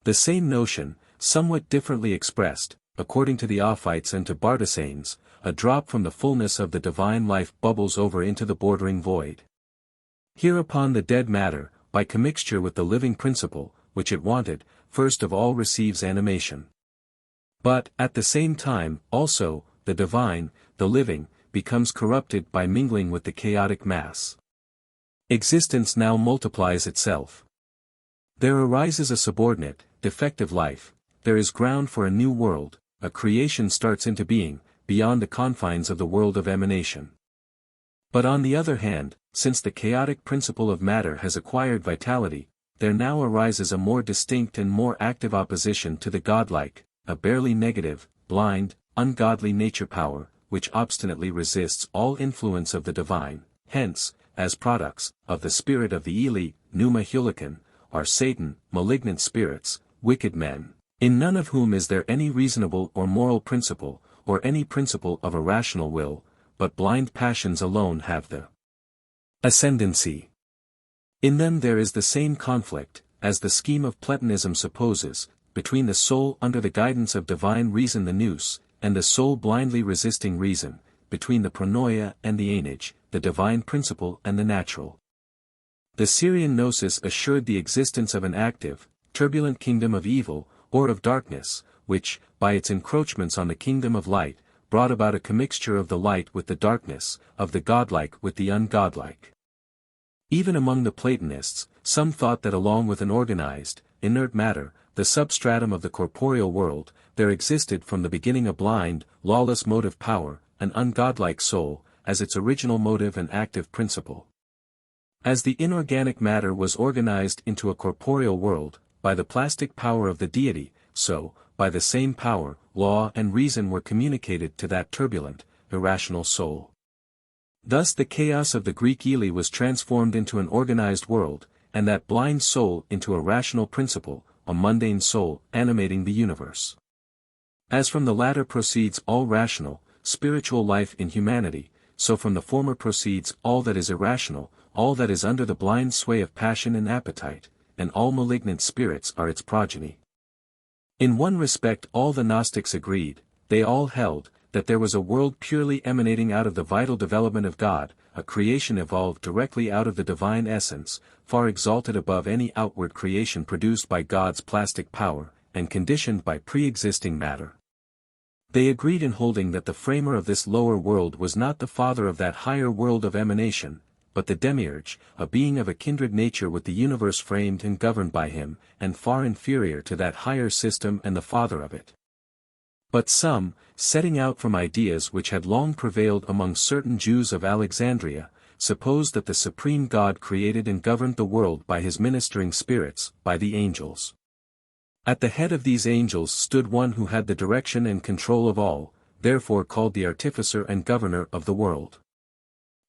the same notion, somewhat differently expressed, according to the Ophites and to Bardesanes, a drop from the fullness of the divine life bubbles over into the bordering void. Hereupon the dead matter, by commixture with the living principle, which it wanted, first of all receives animation. But, at the same time, also, the divine, the living, becomes corrupted by mingling with the chaotic mass. Existence now multiplies itself. There arises a subordinate, defective life, there is ground for a new world, a creation starts into being, beyond the confines of the world of emanation. But on the other hand, since the chaotic principle of matter has acquired vitality, there now arises a more distinct and more active opposition to the godlike, a barely negative, blind, ungodly nature power, which obstinately resists all influence of the divine, hence, as products, of the spirit of the Eli, Pneuma Helicon, are Satan, malignant spirits, wicked men, in none of whom is there any reasonable or moral principle, or any principle of a rational will, but blind passions alone have the ascendancy. In them there is the same conflict, as the scheme of Platonism supposes, between the soul under the guidance of divine reason the nous, and the soul blindly resisting reason, between the pronoia and the anage, the divine principle and the natural. The Syrian gnosis assured the existence of an active, turbulent kingdom of evil, or of darkness, which, by its encroachments on the kingdom of light, brought about a commixture of the light with the darkness, of the godlike with the ungodlike. Even among the Platonists, some thought that along with an organized, inert matter, the substratum of the corporeal world, there existed from the beginning a blind, lawless motive power, an ungodlike soul, as its original motive and active principle. As the inorganic matter was organized into a corporeal world, by the plastic power of the deity, so, by the same power, law and reason were communicated to that turbulent, irrational soul. Thus the chaos of the Greek Eli was transformed into an organized world, and that blind soul into a rational principle, a mundane soul animating the universe. As from the latter proceeds all rational, spiritual life in humanity, so from the former proceeds all that is irrational, all that is under the blind sway of passion and appetite, and all malignant spirits are its progeny. In one respect all the Gnostics agreed, they all held, that there was a world purely emanating out of the vital development of God, a creation evolved directly out of the divine essence, far exalted above any outward creation produced by God's plastic power, and conditioned by pre-existing matter. They agreed in holding that the framer of this lower world was not the father of that higher world of emanation, but the demiurge, a being of a kindred nature with the universe framed and governed by him, and far inferior to that higher system and the father of it. But some, setting out from ideas which had long prevailed among certain Jews of Alexandria, supposed that the supreme God created and governed the world by his ministering spirits, by the angels. At the head of these angels stood one who had the direction and control of all, therefore called the artificer and governor of the world.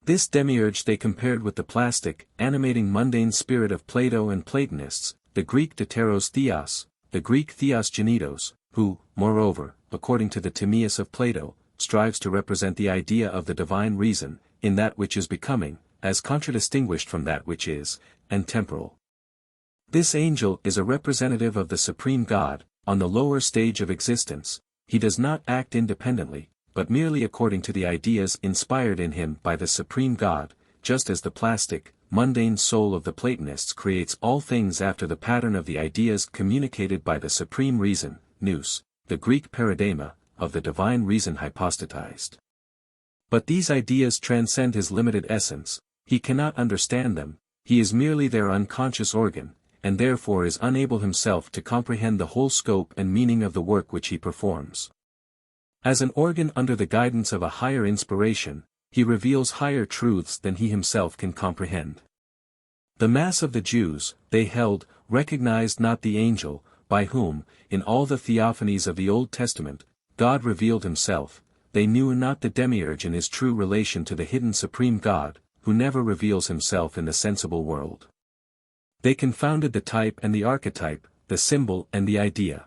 This demiurge they compared with the plastic, animating mundane spirit of Plato and Platonists, the Greek deuteros theos, the Greek theos genitos, who, moreover, according to the Timaeus of Plato, strives to represent the idea of the divine reason, in that which is becoming, as contradistinguished from that which is, and temporal. This angel is a representative of the supreme God, on the lower stage of existence. He does not act independently, but merely according to the ideas inspired in him by the supreme God, just as the plastic, mundane soul of the Platonists creates all things after the pattern of the ideas communicated by the supreme reason, nous, the Greek paradigma, of the divine reason hypostatized. But these ideas transcend his limited essence, he cannot understand them, he is merely their unconscious organ, and therefore is unable himself to comprehend the whole scope and meaning of the work which he performs. As an organ under the guidance of a higher inspiration, he reveals higher truths than he himself can comprehend. The mass of the Jews, they held, recognized not the angel, by whom, in all the theophanies of the Old Testament, God revealed himself. They knew not the demiurge in his true relation to the hidden supreme God, who never reveals himself in the sensible world. They confounded the type and the archetype, the symbol and the idea.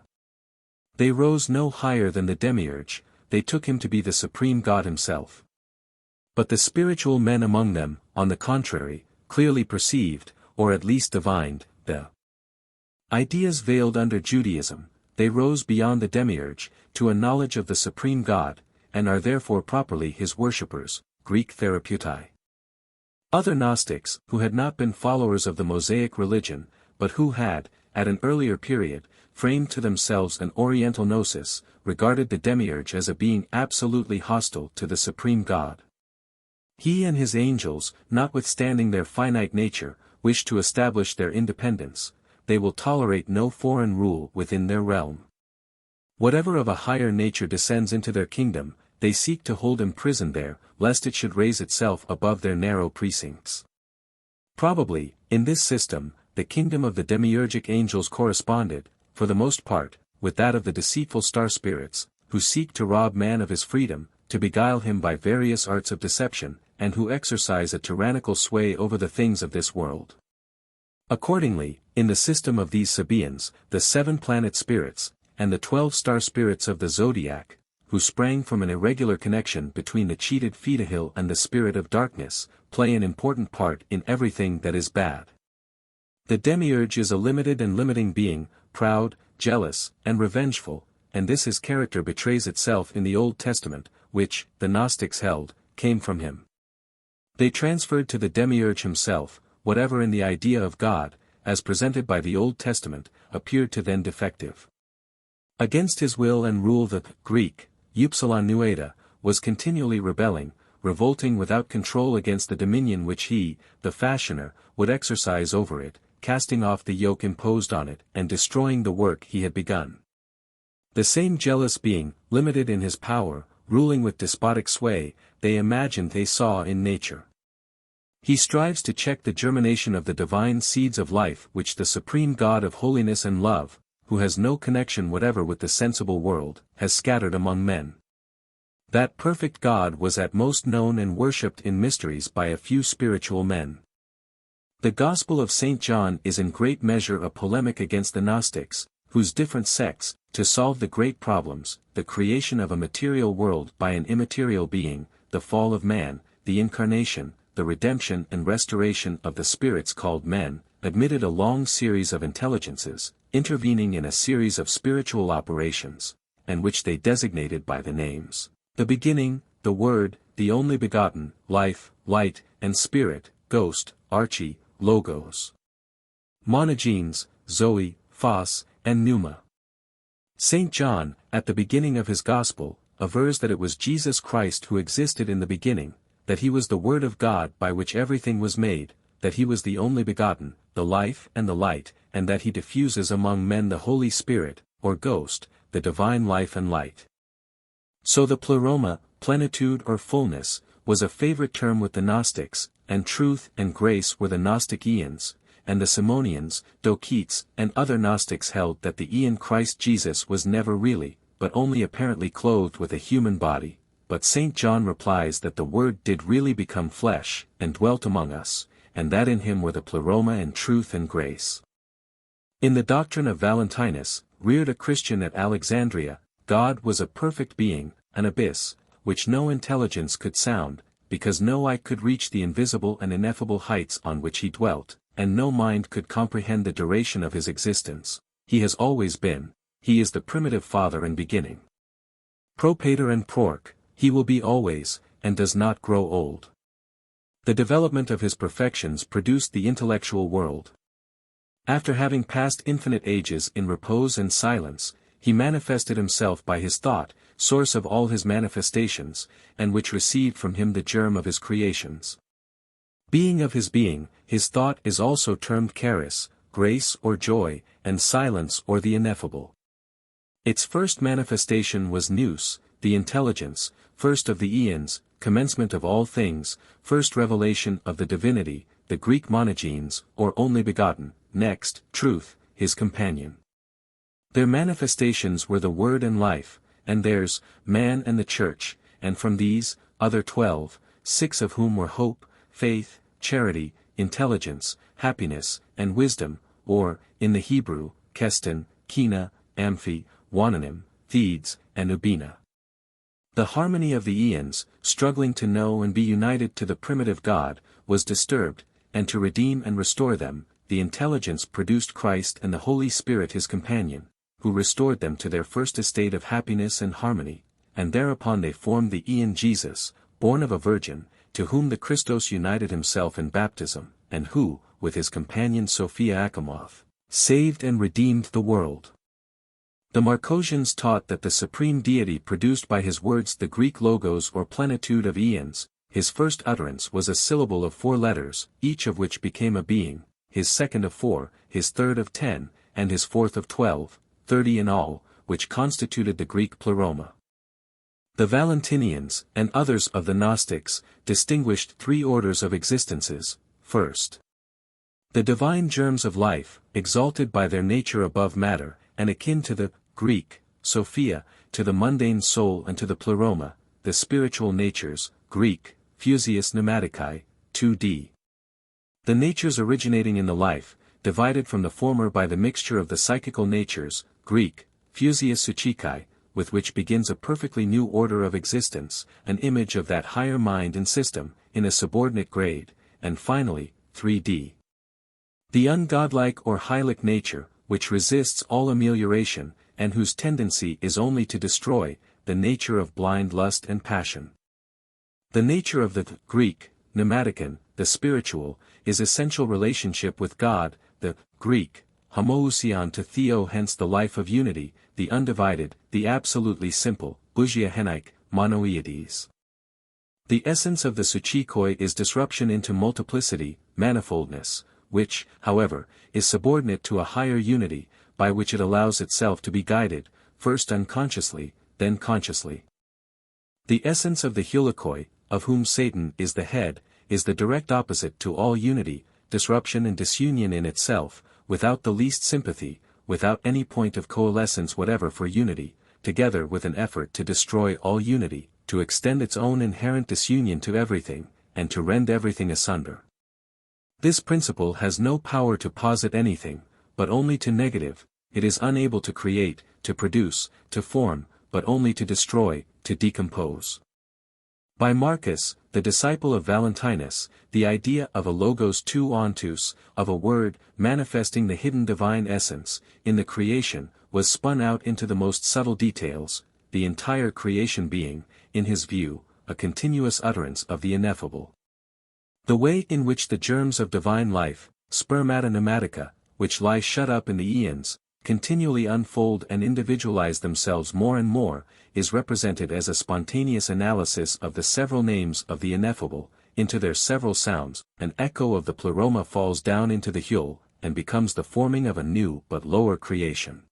They rose no higher than the demiurge, they took him to be the supreme God himself. But the spiritual men among them, on the contrary, clearly perceived, or at least divined, the ideas veiled under Judaism. They rose beyond the demiurge, to a knowledge of the supreme God, and are therefore properly his worshippers, Greek therapeutai. Other Gnostics, who had not been followers of the Mosaic religion, but who had, at an earlier period, framed to themselves an Oriental gnosis, regarded the demiurge as a being absolutely hostile to the supreme God. He and his angels, notwithstanding their finite nature, wish to establish their independence. They will tolerate no foreign rule within their realm. Whatever of a higher nature descends into their kingdom, they seek to hold imprisoned there, lest it should raise itself above their narrow precincts. Probably, in this system, the kingdom of the demiurgic angels corresponded, for the most part, with that of the deceitful star spirits, who seek to rob man of his freedom, to beguile him by various arts of deception, and who exercise a tyrannical sway over the things of this world. Accordingly, in the system of these Sabaeans, the 7 planet spirits, and the 12 star spirits of the zodiac, who sprang from an irregular connection between the cheated Fedahil and the spirit of darkness, play an important part in everything that is bad. The demiurge is a limited and limiting being, proud, jealous, and revengeful, and this his character betrays itself in the Old Testament, which, the Gnostics held, came from him. They transferred to the demiurge himself, whatever in the idea of God, as presented by the Old Testament, appeared to them defective. Against his will and rule the Greek, Upsilon Nueda, was continually rebelling, revolting without control against the dominion which he, the fashioner, would exercise over it, casting off the yoke imposed on it and destroying the work he had begun. The same jealous being, limited in his power, ruling with despotic sway, they imagined they saw in nature. He strives to check the germination of the divine seeds of life which the supreme God of holiness and love, who has no connection whatever with the sensible world, has scattered among men. That perfect God was at most known and worshipped in mysteries by a few spiritual men. The Gospel of St. John is in great measure a polemic against the Gnostics, whose different sects, to solve the great problems, the creation of a material world by an immaterial being, the fall of man, the incarnation, the redemption and restoration of the spirits called men, admitted a long series of intelligences, intervening in a series of spiritual operations, and which they designated by the names, the beginning, the Word, the only begotten, life, light, and spirit, ghost, archie, logos. Monogenes, Zoe, Phos, and Pneuma. St. John, at the beginning of his Gospel, avers that it was Jesus Christ who existed in the beginning, that he was the Word of God by which everything was made, that he was the only begotten, the life and the light, and that he diffuses among men the Holy Spirit, or Ghost, the divine life and light. So the pleroma, plenitude or fullness, was a favorite term with the Gnostics, and truth and grace were the Gnostic eons, and the Simonians, Docetes, and other Gnostics held that the eon Christ Jesus was never really, but only apparently clothed with a human body, but St. John replies that the Word did really become flesh, and dwelt among us, and that in him were the pleroma and truth and grace. In the doctrine of Valentinus, reared a Christian at Alexandria, God was a perfect being, an abyss, which no intelligence could sound, because no eye could reach the invisible and ineffable heights on which he dwelt, and no mind could comprehend the duration of his existence. He has always been, he is the primitive father and beginning. Pro pater and pork, he will be always, and does not grow old. The development of his perfections produced the intellectual world. After having passed infinite ages in repose and silence, he manifested himself by his thought, source of all his manifestations, and which received from him the germ of his creations. Being of his being, his thought is also termed charis, grace or joy, and silence or the ineffable. Its first manifestation was nous, the intelligence, first of the eons, commencement of all things, first revelation of the divinity, the Greek monogenes, or only begotten, next, truth, his companion. Their manifestations were the Word and life, and theirs, man and the Church, and from these, other 12, 6 of whom were hope, faith, charity, intelligence, happiness, and wisdom, or, in the Hebrew, Keston, Kina, Amphi, Wananim, Thedes, and Ubina. The harmony of the eons, struggling to know and be united to the primitive God, was disturbed, and to redeem and restore them, the intelligence produced Christ and the Holy Spirit his companion, who restored them to their first estate of happiness and harmony, and thereupon they formed the eon Jesus, born of a virgin, to whom the Christos united himself in baptism, and who, with his companion Sophia Achamoth, saved and redeemed the world. The Marcosians taught that the supreme deity produced by his words the Greek logos or plenitude of eons, his first utterance was a syllable of 4 letters, each of which became a being, his second of 4, his third of 10, and his fourth of 12, 30 in all, which constituted the Greek pleroma. The Valentinians, and others of the Gnostics, distinguished 3 orders of existences. First, the divine germs of life, exalted by their nature above matter, and akin to the Greek, Sophia, to the mundane soul and to the pleroma, the spiritual natures, Greek, Physios Pneumaticae, 2d. The natures originating in the life, divided from the former by the mixture of the psychical natures, Greek, Physios Psychicae, with which begins a perfectly new order of existence, an image of that higher mind and system, in a subordinate grade, and finally, 3d. The ungodlike or hylic nature, which resists all amelioration, and whose tendency is only to destroy, the nature of blind lust and passion. The nature of the Greek, pneumatikon, the spiritual, is essential relationship with God, the Greek, homoousion to theo, hence the life of unity, the undivided, the absolutely simple, ousia henaik, monoides. The essence of the Psychikoi is disruption into multiplicity, manifoldness, which, however, is subordinate to a higher unity, by which it allows itself to be guided, first unconsciously, then consciously. The essence of the Heulikoi, of whom Satan is the head, is the direct opposite to all unity, disruption and disunion in itself, without the least sympathy, without any point of coalescence whatever for unity, together with an effort to destroy all unity, to extend its own inherent disunion to everything, and to rend everything asunder. This principle has no power to posit anything, but only to negative, it is unable to create, to produce, to form, but only to destroy, to decompose. By Marcus, the disciple of Valentinus, the idea of a logos tou ontus, of a word, manifesting the hidden divine essence, in the creation, was spun out into the most subtle details, the entire creation being, in his view, a continuous utterance of the ineffable. The way in which the germs of divine life, spermata pneumatica, which lie shut up in the eons, continually unfold and individualize themselves more and more, is represented as a spontaneous analysis of the several names of the ineffable, into their several sounds. An echo of the pleroma falls down into the hule, and becomes the forming of a new but lower creation.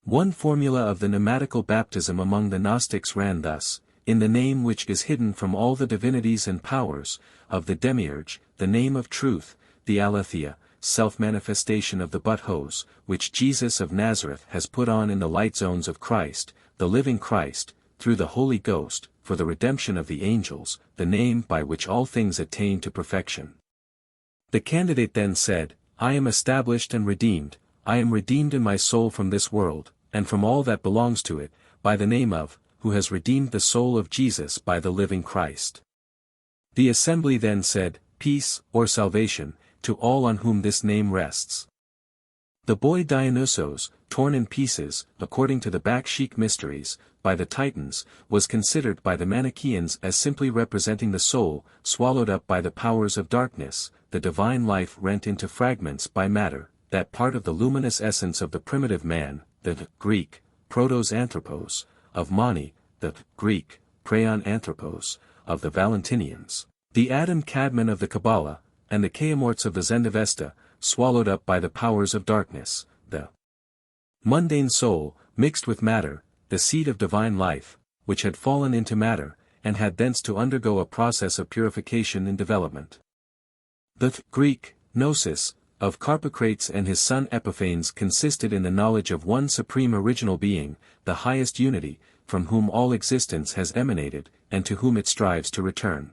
One formula of the pneumatical baptism among the Gnostics ran thus: in the name which is hidden from all the divinities and powers, of the Demiurge, the name of truth, the aletheia, self-manifestation of the But-Hos, which Jesus of Nazareth has put on in the light zones of Christ, the living Christ, through the Holy Ghost, for the redemption of the angels, the name by which all things attain to perfection. The candidate then said, I am established and redeemed, I am redeemed in my soul from this world, and from all that belongs to it, by the name of, who has redeemed the soul of Jesus by the living Christ. The assembly then said, Peace, or salvation, to all on whom this name rests. The boy Dionysos, torn in pieces, according to the Bakshik mysteries, by the Titans, was considered by the Manichaeans as simply representing the soul, swallowed up by the powers of darkness, the divine life rent into fragments by matter, that part of the luminous essence of the primitive man, the Greek, protos anthropos, of Mani, the Greek, praeon anthropos, of the Valentinians, the Adam Kadmon of the Kabbalah, and the Chaomorts of the Zendavesta, swallowed up by the powers of darkness, the mundane soul, mixed with matter, the seed of divine life, which had fallen into matter, and had thence to undergo a process of purification and development. The Greek, gnosis, of Carpocrates and his son Epiphanes consisted in the knowledge of one supreme original being, the highest unity, from whom all existence has emanated, and to whom it strives to return.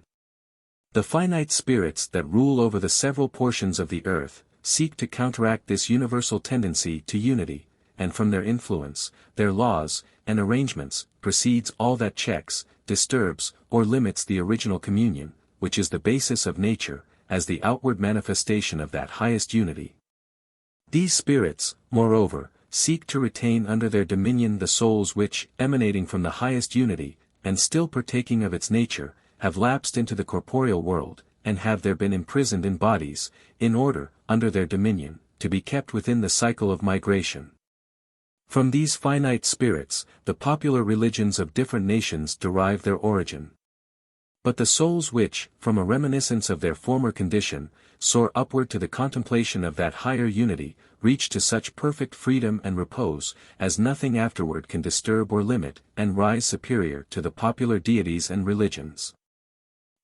The finite spirits that rule over the several portions of the earth, seek to counteract this universal tendency to unity, and from their influence, their laws, and arrangements, proceeds all that checks, disturbs, or limits the original communion, which is the basis of nature, as the outward manifestation of that highest unity. These spirits, moreover, seek to retain under their dominion the souls which, emanating from the highest unity, and still partaking of its nature, have lapsed into the corporeal world, and have there been imprisoned in bodies, in order, under their dominion, to be kept within the cycle of migration. From these finite spirits, the popular religions of different nations derive their origin. But the souls which, from a reminiscence of their former condition, soar upward to the contemplation of that higher unity, reach to such perfect freedom and repose, as nothing afterward can disturb or limit, and rise superior to the popular deities and religions.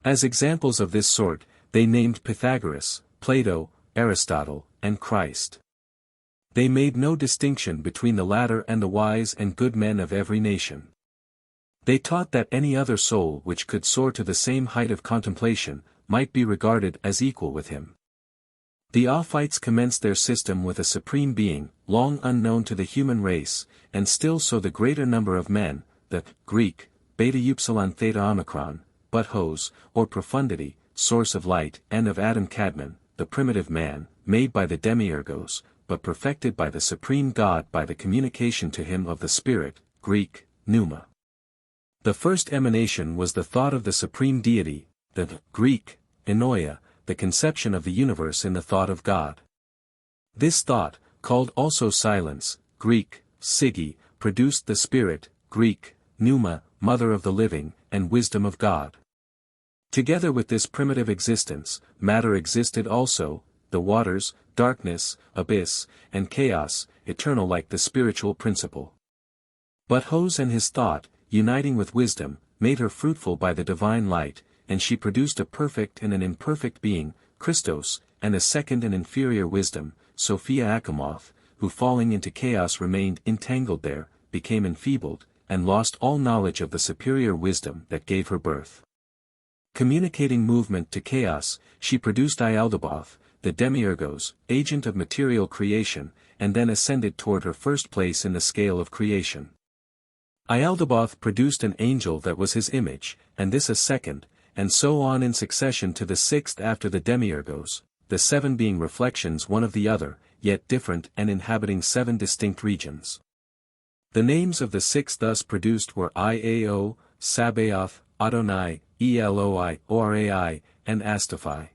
As examples of this sort, they named Pythagoras, Plato, Aristotle, and Christ. They made no distinction between the latter and the wise and good men of every nation. They taught that any other soul which could soar to the same height of contemplation, might be regarded as equal with him. The Ophites commenced their system with a supreme being, long unknown to the human race, and still so the greater number of men, the Greek, beta upsilon theta omicron, But-Hos, or profundity, source of light, and of Adam Kadmon, the primitive man, made by the Demiurgos, but perfected by the supreme God by the communication to him of the Spirit, Greek, pneuma. The first emanation was the thought of the supreme deity, the Greek, ennoia, the conception of the universe in the thought of God. This thought, called also silence, Greek, psyche, produced the Spirit, Greek, pneuma, mother of the living, and wisdom of God. Together with this primitive existence, matter existed also, the waters, darkness, abyss, and chaos, eternal like the spiritual principle. But-Hos and his thought, uniting with wisdom, made her fruitful by the divine light, and she produced a perfect and an imperfect being, Christos, and a second and inferior wisdom, Sophia Achamoth, who falling into chaos remained entangled there, became enfeebled, and lost all knowledge of the superior wisdom that gave her birth. Communicating movement to chaos, she produced Ialdabaoth, the Demiurgos, agent of material creation, and then ascended toward her first place in the scale of creation. Ialdabaoth produced an angel that was his image, and this a second, and so on in succession to the sixth after the Demiurgos, the seven being reflections one of the other, yet different and inhabiting seven distinct regions. The names of the six thus produced were Iao, Sabaoth, Adonai, Eloi, Orai, and Astaphi.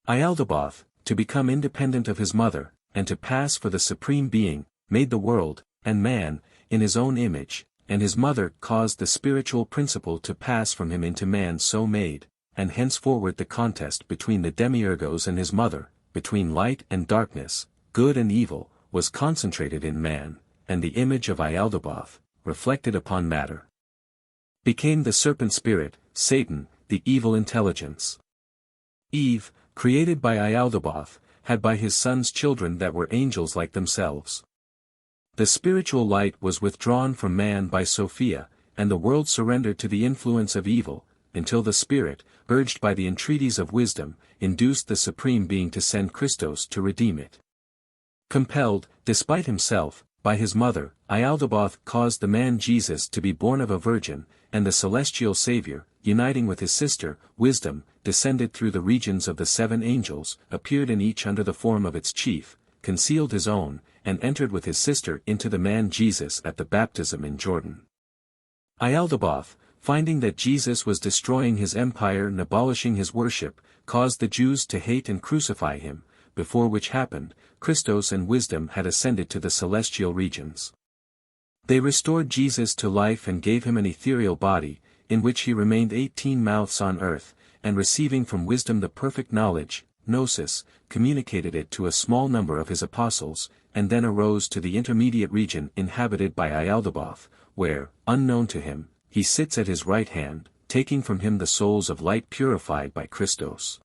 Ialdabaoth, to become independent of his mother, and to pass for the supreme being, made the world, and man, in his own image, and his mother caused the spiritual principle to pass from him into man so made, and henceforward the contest between the demiurgos and his mother, between light and darkness, good and evil, was concentrated in man, and the image of Ialdabaoth, reflected upon matter, became the serpent spirit, Satan, the evil intelligence. Eve, created by Ialdabaoth, had by his sons children that were angels like themselves. The spiritual light was withdrawn from man by Sophia, and the world surrendered to the influence of evil, until the Spirit, urged by the entreaties of wisdom, induced the Supreme Being to send Christos to redeem it. Compelled, despite himself, by his mother, Ialdabaoth caused the man Jesus to be born of a virgin, and the celestial Savior, uniting with his sister, Wisdom, descended through the regions of the 7 angels, appeared in each under the form of its chief, concealed his own, and entered with his sister into the man Jesus at the baptism in Jordan. Ialdabaoth, finding that Jesus was destroying his empire and abolishing his worship, caused the Jews to hate and crucify him, before which happened, Christos and Wisdom had ascended to the celestial regions. They restored Jesus to life and gave him an ethereal body, in which he remained 18 months on earth, and receiving from Wisdom the perfect knowledge, gnosis, communicated it to a small number of his apostles, and then arose to the intermediate region inhabited by Ialdabaoth, where, unknown to him, he sits at his right hand, taking from him the souls of light purified by Christos.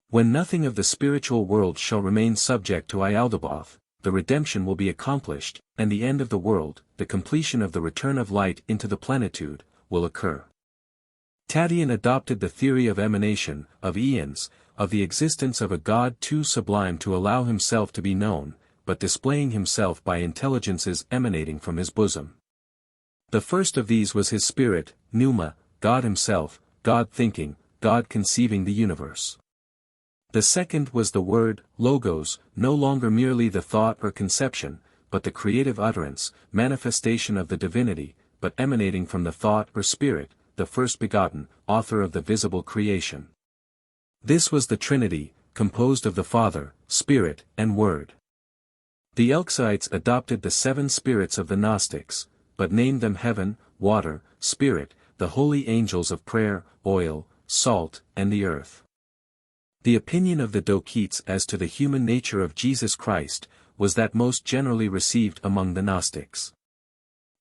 When nothing of the spiritual world shall remain subject to Ialdabaoth, the redemption will be accomplished, and the end of the world, the completion of the return of light into the plenitude, will occur. Tatian adopted the theory of emanation, of eons, of the existence of a God too sublime to allow himself to be known, but displaying himself by intelligences emanating from his bosom. The first of these was his spirit, Pneuma, God himself, God thinking, God conceiving the universe. The second was the word, Logos, no longer merely the thought or conception, but the creative utterance, manifestation of the divinity, but emanating from the thought or spirit, the first begotten, author of the visible creation. This was the Trinity, composed of the Father, Spirit, and Word. The Elxites adopted the 7 spirits of the Gnostics, but named them heaven, water, spirit, the holy angels of prayer, oil, salt, and the earth. The opinion of the Dokites as to the human nature of Jesus Christ, was that most generally received among the Gnostics.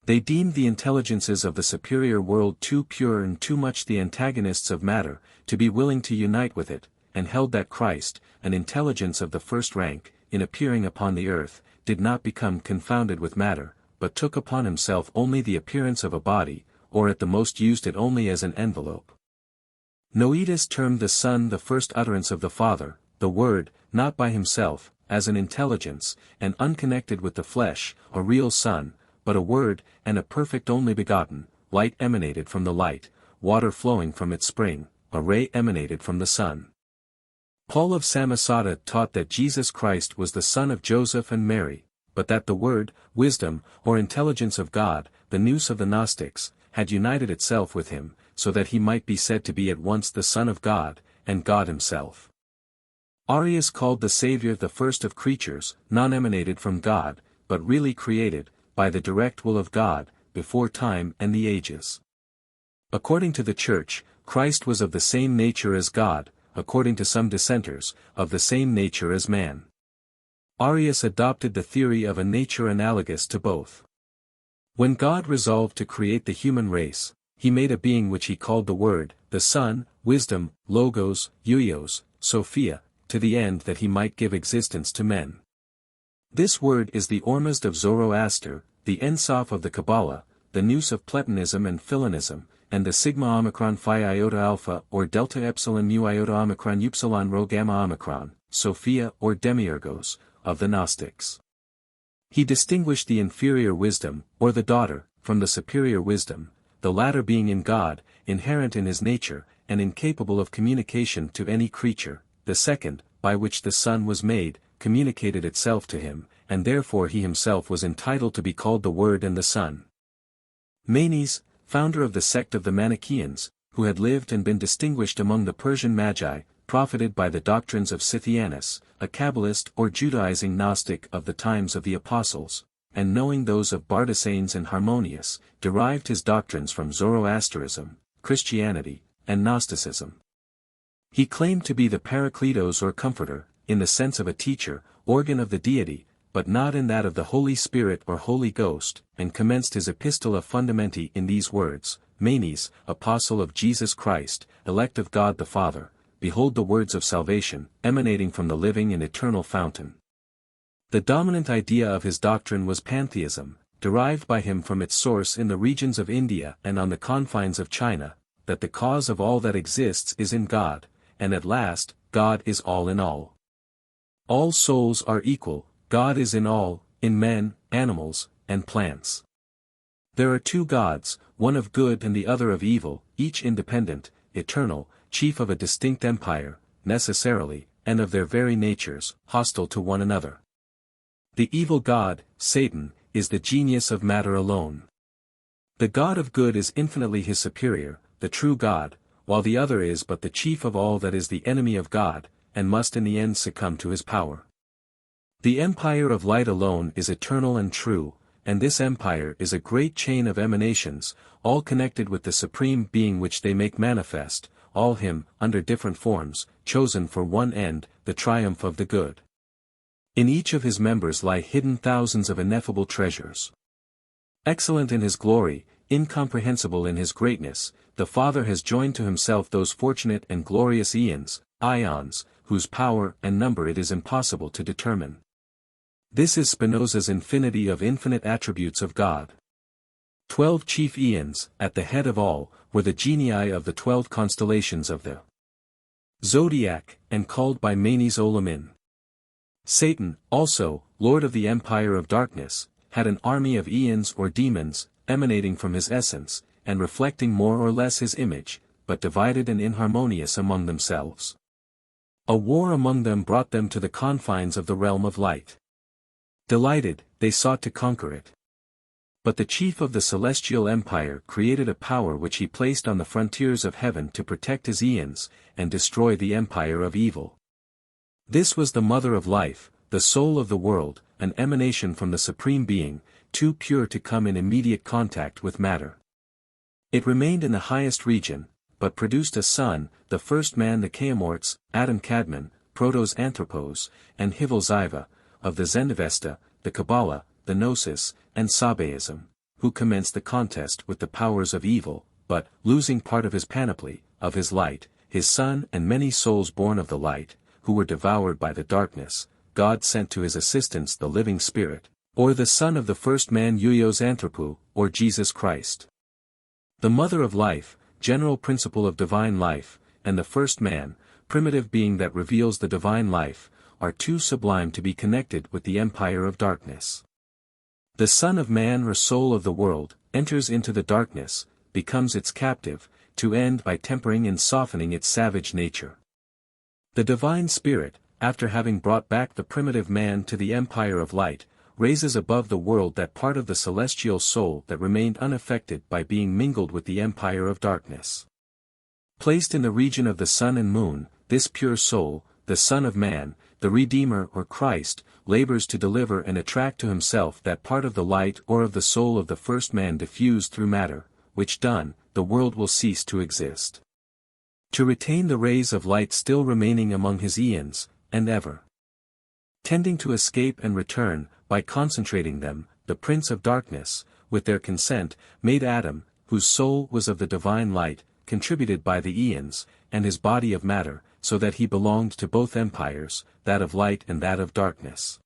They deemed the intelligences of the superior world too pure and too much the antagonists of matter, to be willing to unite with it, and held that Christ, an intelligence of the first rank, in appearing upon the earth, did not become confounded with matter, but took upon himself only the appearance of a body, or at the most used it only as an envelope. Noetus termed the Son the first utterance of the Father, the Word, not by himself, as an intelligence, and unconnected with the flesh, a real Son, but a Word, and a perfect only begotten, light emanated from the light, water flowing from its spring, a ray emanated from the sun. Paul of Samosata taught that Jesus Christ was the son of Joseph and Mary, but that the Word, wisdom, or intelligence of God, the nous of the Gnostics, had united itself with him, so that he might be said to be at once the Son of God, and God himself. Arius called the Saviour the first of creatures, non-emanated from God, but really created, by the direct will of God, before time and the ages. According to the Church, Christ was of the same nature as God, according to some dissenters, of the same nature as man. Arius adopted the theory of a nature analogous to both. When God resolved to create the human race, he made a being which he called the Word, the Son, Wisdom, Logos, Huios, Sophia, to the end that he might give existence to men. This Word is the Ormuzd of Zoroaster, the Ensof of the Kabbalah, the nous of Platonism and Philonism, and the Sigma Omicron Phi Iota Alpha or Delta Epsilon Mu Iota Omicron Upsilon Rho Gamma Omicron, Sophia or Demiurgos, of the Gnostics. He distinguished the inferior wisdom, or the daughter, from the superior wisdom, the latter being in God, inherent in his nature, and incapable of communication to any creature, the second, by which the Son was made, communicated itself to him, and therefore he himself was entitled to be called the Word and the Son. Manes, founder of the sect of the Manichaeans, who had lived and been distinguished among the Persian Magi, profited by the doctrines of Scythianus, a Kabbalist or Judaizing Gnostic of the times of the Apostles, and knowing those of Bardesanes and Harmonius, derived his doctrines from Zoroastrianism, Christianity, and Gnosticism. He claimed to be the Parakletos or Comforter, in the sense of a teacher, organ of the deity, but not in that of the Holy Spirit or Holy Ghost, and commenced his Epistola Fundamenti in these words: Manes, Apostle of Jesus Christ, elect of God the Father, behold the words of salvation, emanating from the living and eternal fountain. The dominant idea of his doctrine was pantheism, derived by him from its source in the regions of India and on the confines of China, that the cause of all that exists is in God, and at last, God is all in all. All souls are equal, God is in all, in men, animals, and plants. There are two gods, one of good and the other of evil, each independent, eternal, chief of a distinct empire, necessarily, and of their very natures, hostile to one another. The evil god, Satan, is the genius of matter alone. The God of good is infinitely his superior, the true God, while the other is but the chief of all that is the enemy of God, and must in the end succumb to his power. The empire of light alone is eternal and true, and this empire is a great chain of emanations, all connected with the supreme being which they make manifest, all him, under different forms, chosen for one end, the triumph of the good. In each of his members lie hidden thousands of ineffable treasures. Excellent in his glory, incomprehensible in his greatness, the Father has joined to himself those fortunate and glorious ions, whose power and number it is impossible to determine. This is Spinoza's infinity of infinite attributes of God. 12 chief eons, at the head of all, were the genii of the 12 constellations of the zodiac, and called by Manes Olamin. Satan, also, lord of the empire of darkness, had an army of eons or demons, emanating from his essence, and reflecting more or less his image, but divided and inharmonious among themselves. A war among them brought them to the confines of the realm of light. Delighted, they sought to conquer it. But the chief of the celestial empire created a power which he placed on the frontiers of heaven to protect his eons, and destroy the empire of evil. This was the mother of life, the soul of the world, an emanation from the Supreme Being, too pure to come in immediate contact with matter. It remained in the highest region, but produced a son, the first man, the Kaamorts, Adam Kadmon, Protos Anthropos, and Hivel Ziva, of the Zendavesta, the Kabbalah, the Gnosis, and Sabaism, who commenced the contest with the powers of evil, but, losing part of his panoply, of his light, his son and many souls born of the light, who were devoured by the darkness, God sent to his assistance the living Spirit, or the Son of the first man Huios Anthropou, or Jesus Christ. The mother of life, general principle of divine life, and the first man, primitive being that reveals the divine life, are too sublime to be connected with the empire of darkness. The Son of Man or soul of the world, enters into the darkness, becomes its captive, to end by tempering and softening its savage nature. The divine Spirit, after having brought back the primitive man to the empire of light, raises above the world that part of the celestial soul that remained unaffected by being mingled with the empire of darkness. Placed in the region of the sun and moon, this pure soul, the Son of Man, the Redeemer or Christ, labors to deliver and attract to himself that part of the light or of the soul of the first man diffused through matter, which done, the world will cease to exist. To retain the rays of light still remaining among his eons, and ever tending to escape and return, by concentrating them, the Prince of Darkness, with their consent, made Adam, whose soul was of the divine light, contributed by the eons, and his body of matter, so that he belonged to both empires, that of light and that of darkness.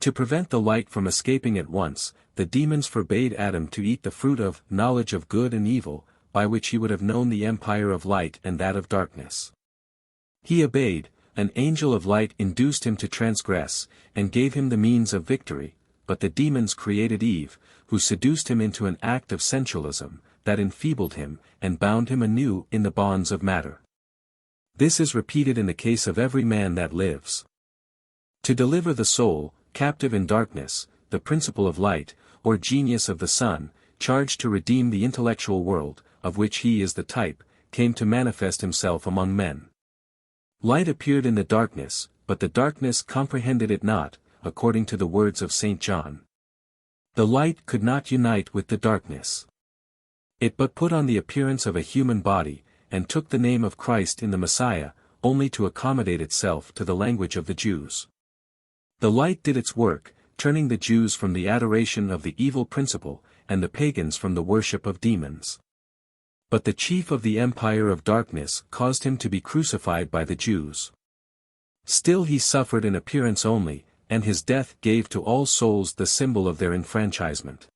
To prevent the light from escaping at once, the demons forbade Adam to eat the fruit of knowledge of good and evil, by which he would have known the empire of light and that of darkness. He obeyed. An angel of light induced him to transgress, and gave him the means of victory, but the demons created Eve, who seduced him into an act of sensualism, that enfeebled him, and bound him anew in the bonds of matter. This is repeated in the case of every man that lives. To deliver the soul, captive in darkness, the principle of light, or genius of the sun, charged to redeem the intellectual world, of which he is the type, came to manifest himself among men. Light appeared in the darkness, but the darkness comprehended it not, according to the words of St. John. The light could not unite with the darkness. It but put on the appearance of a human body, and took the name of Christ in the Messiah, only to accommodate itself to the language of the Jews. The light did its work, turning the Jews from the adoration of the evil principle, and the pagans from the worship of demons. But the chief of the empire of darkness caused him to be crucified by the Jews. Still he suffered in appearance only, and his death gave to all souls the symbol of their enfranchisement.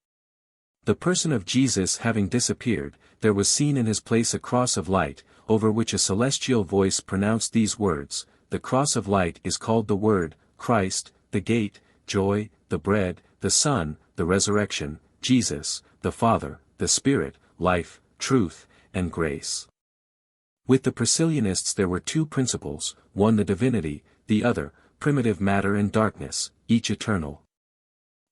The person of Jesus having disappeared, there was seen in his place a cross of light, over which a celestial voice pronounced these words, "The cross of light is called the Word, Christ, the gate, joy, the bread, the Son, the resurrection, Jesus, the Father, the Spirit, life, truth, and grace." With the Priscillianists there were two principles, one the divinity, the other, primitive matter and darkness, each eternal.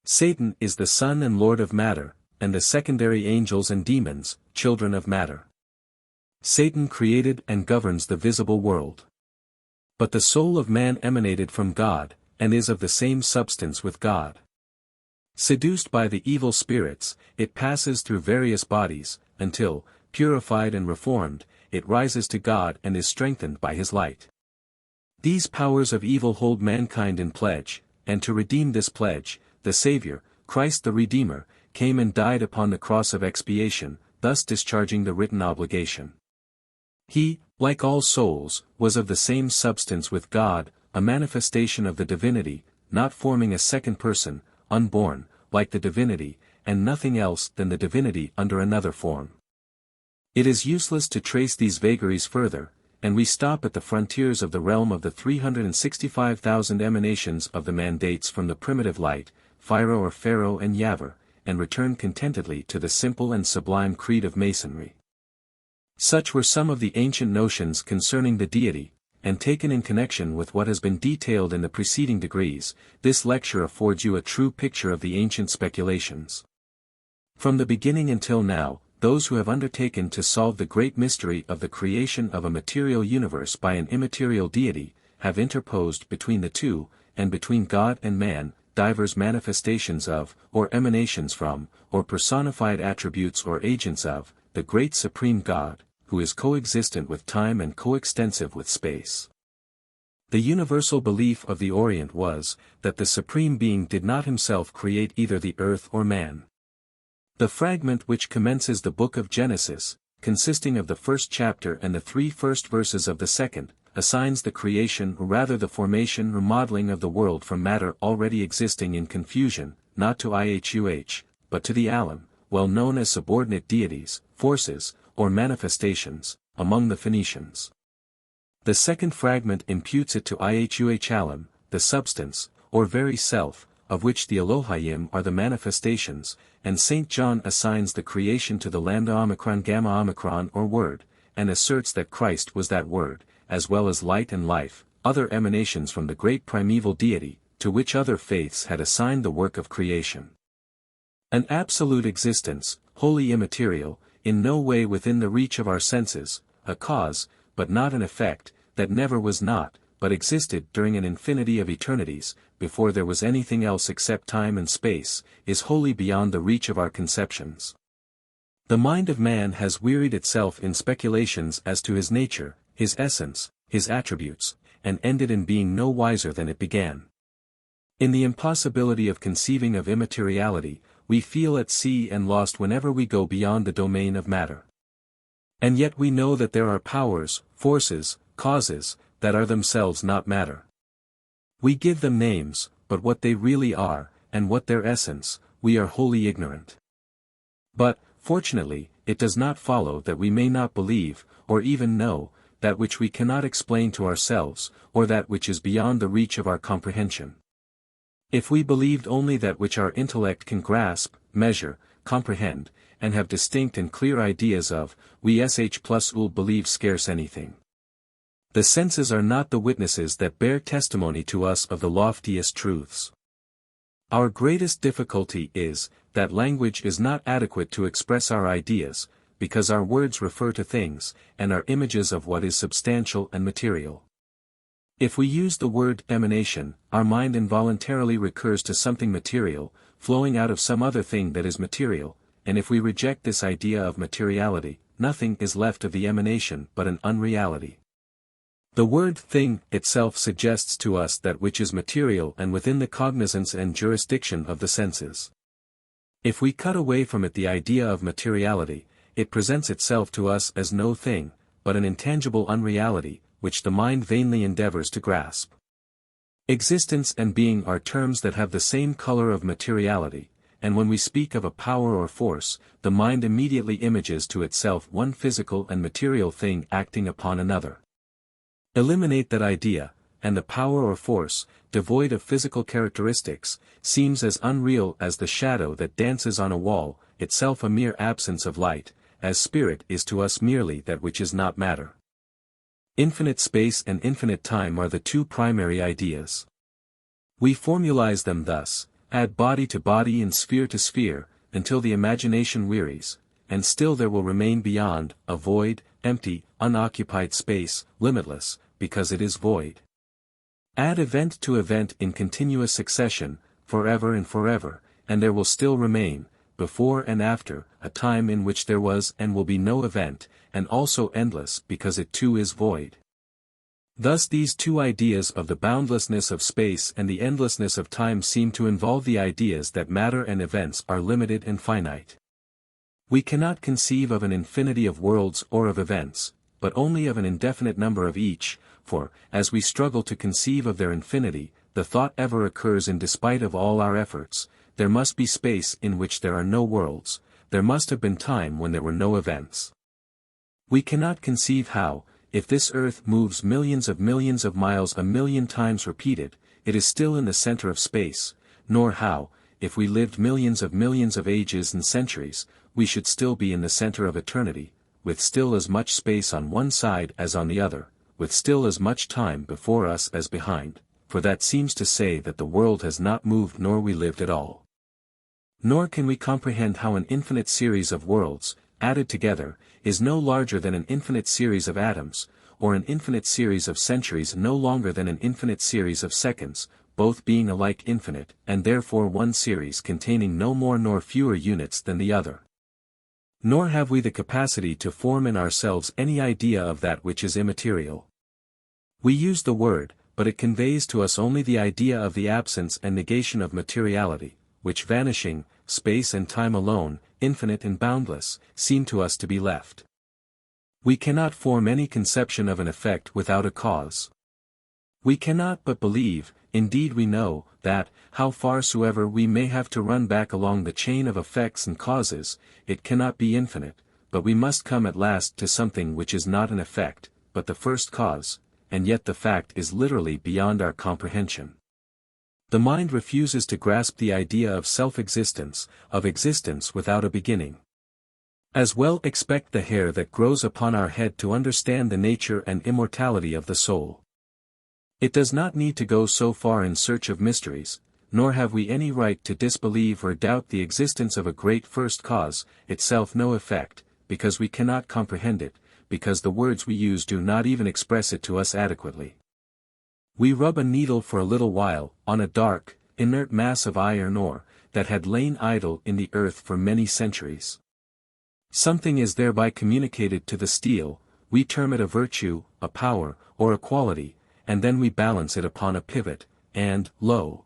Satan is the son and lord of matter, and the secondary angels and demons, children of matter. Satan created and governs the visible world. But the soul of man emanated from God, and is of the same substance with God. Seduced by the evil spirits, it passes through various bodies, until, purified and reformed, it rises to God and is strengthened by his light. These powers of evil hold mankind in pledge, and to redeem this pledge, the Savior, Christ the Redeemer, came and died upon the cross of expiation, thus discharging the written obligation. He, like all souls, was of the same substance with God, a manifestation of the divinity, not forming a second person, unborn, like the divinity, and nothing else than the divinity under another form. It is useless to trace these vagaries further, and we stop at the frontiers of the realm of the 365,000 emanations of the mandates from the primitive light, Pharaoh or Pharaoh and Yahweh, and return contentedly to the simple and sublime creed of Masonry. Such were some of the ancient notions concerning the deity, and taken in connection with what has been detailed in the preceding degrees, this lecture affords you a true picture of the ancient speculations. From the beginning until now, those who have undertaken to solve the great mystery of the creation of a material universe by an immaterial deity, have interposed between the two, and between God and man, divers manifestations of, or emanations from, or personified attributes or agents of, the great supreme God, who is coexistent with time and coextensive with space. The universal belief of the Orient was, that the Supreme Being did not himself create either the earth or man. The fragment which commences the book of Genesis, consisting of the first chapter and the 3 first verses of the second, assigns the creation or rather the formation or modeling of the world from matter already existing in confusion, not to IHUH, but to the Alam, well known as subordinate deities, forces, or manifestations, among the Phoenicians. The second fragment imputes it to IHUH Alam, the substance, or very self, of which the Elohim are the manifestations, and St. John assigns the creation to the lambda omicron gamma omicron or word, and asserts that Christ was that word, as well as light and life, other emanations from the great primeval deity, to which other faiths had assigned the work of creation. An absolute existence, wholly immaterial, in no way within the reach of our senses, a cause, but not an effect, that never was not, but existed during an infinity of eternities, before there was anything else except time and space, is wholly beyond the reach of our conceptions. The mind of man has wearied itself in speculations as to his nature, his essence, his attributes, and ended in being no wiser than it began. In the impossibility of conceiving of immateriality, we feel at sea and lost whenever we go beyond the domain of matter. And yet we know that there are powers, forces, causes, that are themselves not matter. We give them names, but what they really are, and what their essence, we are wholly ignorant. But, fortunately, it does not follow that we may not believe, or even know, that which we cannot explain to ourselves, or that which is beyond the reach of our comprehension. If we believed only that which our intellect can grasp, measure, comprehend, and have distinct and clear ideas of, we sh+ul believe scarce anything. The senses are not the witnesses that bear testimony to us of the loftiest truths. Our greatest difficulty is, that language is not adequate to express our ideas, because our words refer to things, and are images of what is substantial and material. If we use the word emanation, our mind involuntarily recurs to something material, flowing out of some other thing that is material, and if we reject this idea of materiality, nothing is left of the emanation but an unreality. The word thing itself suggests to us that which is material and within the cognizance and jurisdiction of the senses. If we cut away from it the idea of materiality, it presents itself to us as no thing, but an intangible unreality, which the mind vainly endeavors to grasp. Existence and being are terms that have the same color of materiality, and when we speak of a power or force, the mind immediately images to itself one physical and material thing acting upon another. Eliminate that idea, and the power or force, devoid of physical characteristics, seems as unreal as the shadow that dances on a wall, itself a mere absence of light, as spirit is to us merely that which is not matter. Infinite space and infinite time are the two primary ideas. We formalize them thus: add body to body and sphere to sphere, until the imagination wearies, and still there will remain beyond, a void, empty, unoccupied space, limitless, because it is void. Add event to event in continuous succession, forever and forever, and there will still remain, before and after, a time in which there was and will be no event, and also endless because it too is void. Thus these two ideas of the boundlessness of space and the endlessness of time seem to involve the ideas that matter and events are limited and finite. We cannot conceive of an infinity of worlds or of events, but only of an indefinite number of each, for, as we struggle to conceive of their infinity, the thought ever occurs in despite of all our efforts: there must be space in which there are no worlds, there must have been time when there were no events. We cannot conceive how, if this earth moves millions of miles a million times repeated, it is still in the center of space, nor how, if we lived millions of ages and centuries, we should still be in the center of eternity, with still as much space on one side as on the other, with still as much time before us as behind, for that seems to say that the world has not moved nor we lived at all. Nor can we comprehend how an infinite series of worlds, added together, is no larger than an infinite series of atoms, or an infinite series of centuries no longer than an infinite series of seconds, both being alike infinite, and therefore one series containing no more nor fewer units than the other. Nor have we the capacity to form in ourselves any idea of that which is immaterial. We use the word, but it conveys to us only the idea of the absence and negation of materiality, which vanishing, space and time alone, infinite and boundless, seem to us to be left. We cannot form any conception of an effect without a cause. We cannot but believe, indeed we know, that, how far soever we may have to run back along the chain of effects and causes, it cannot be infinite, but we must come at last to something which is not an effect, but the first cause, and yet the fact is literally beyond our comprehension. The mind refuses to grasp the idea of self-existence, of existence without a beginning. As well expect the hair that grows upon our head to understand the nature and immortality of the soul. It does not need to go so far in search of mysteries, nor have we any right to disbelieve or doubt the existence of a great first cause, itself no effect, because we cannot comprehend it, because the words we use do not even express it to us adequately. We rub a needle for a little while, on a dark, inert mass of iron ore, that had lain idle in the earth for many centuries. Something is thereby communicated to the steel, we term it a virtue, a power, or a quality, and then we balance it upon a pivot, and, lo!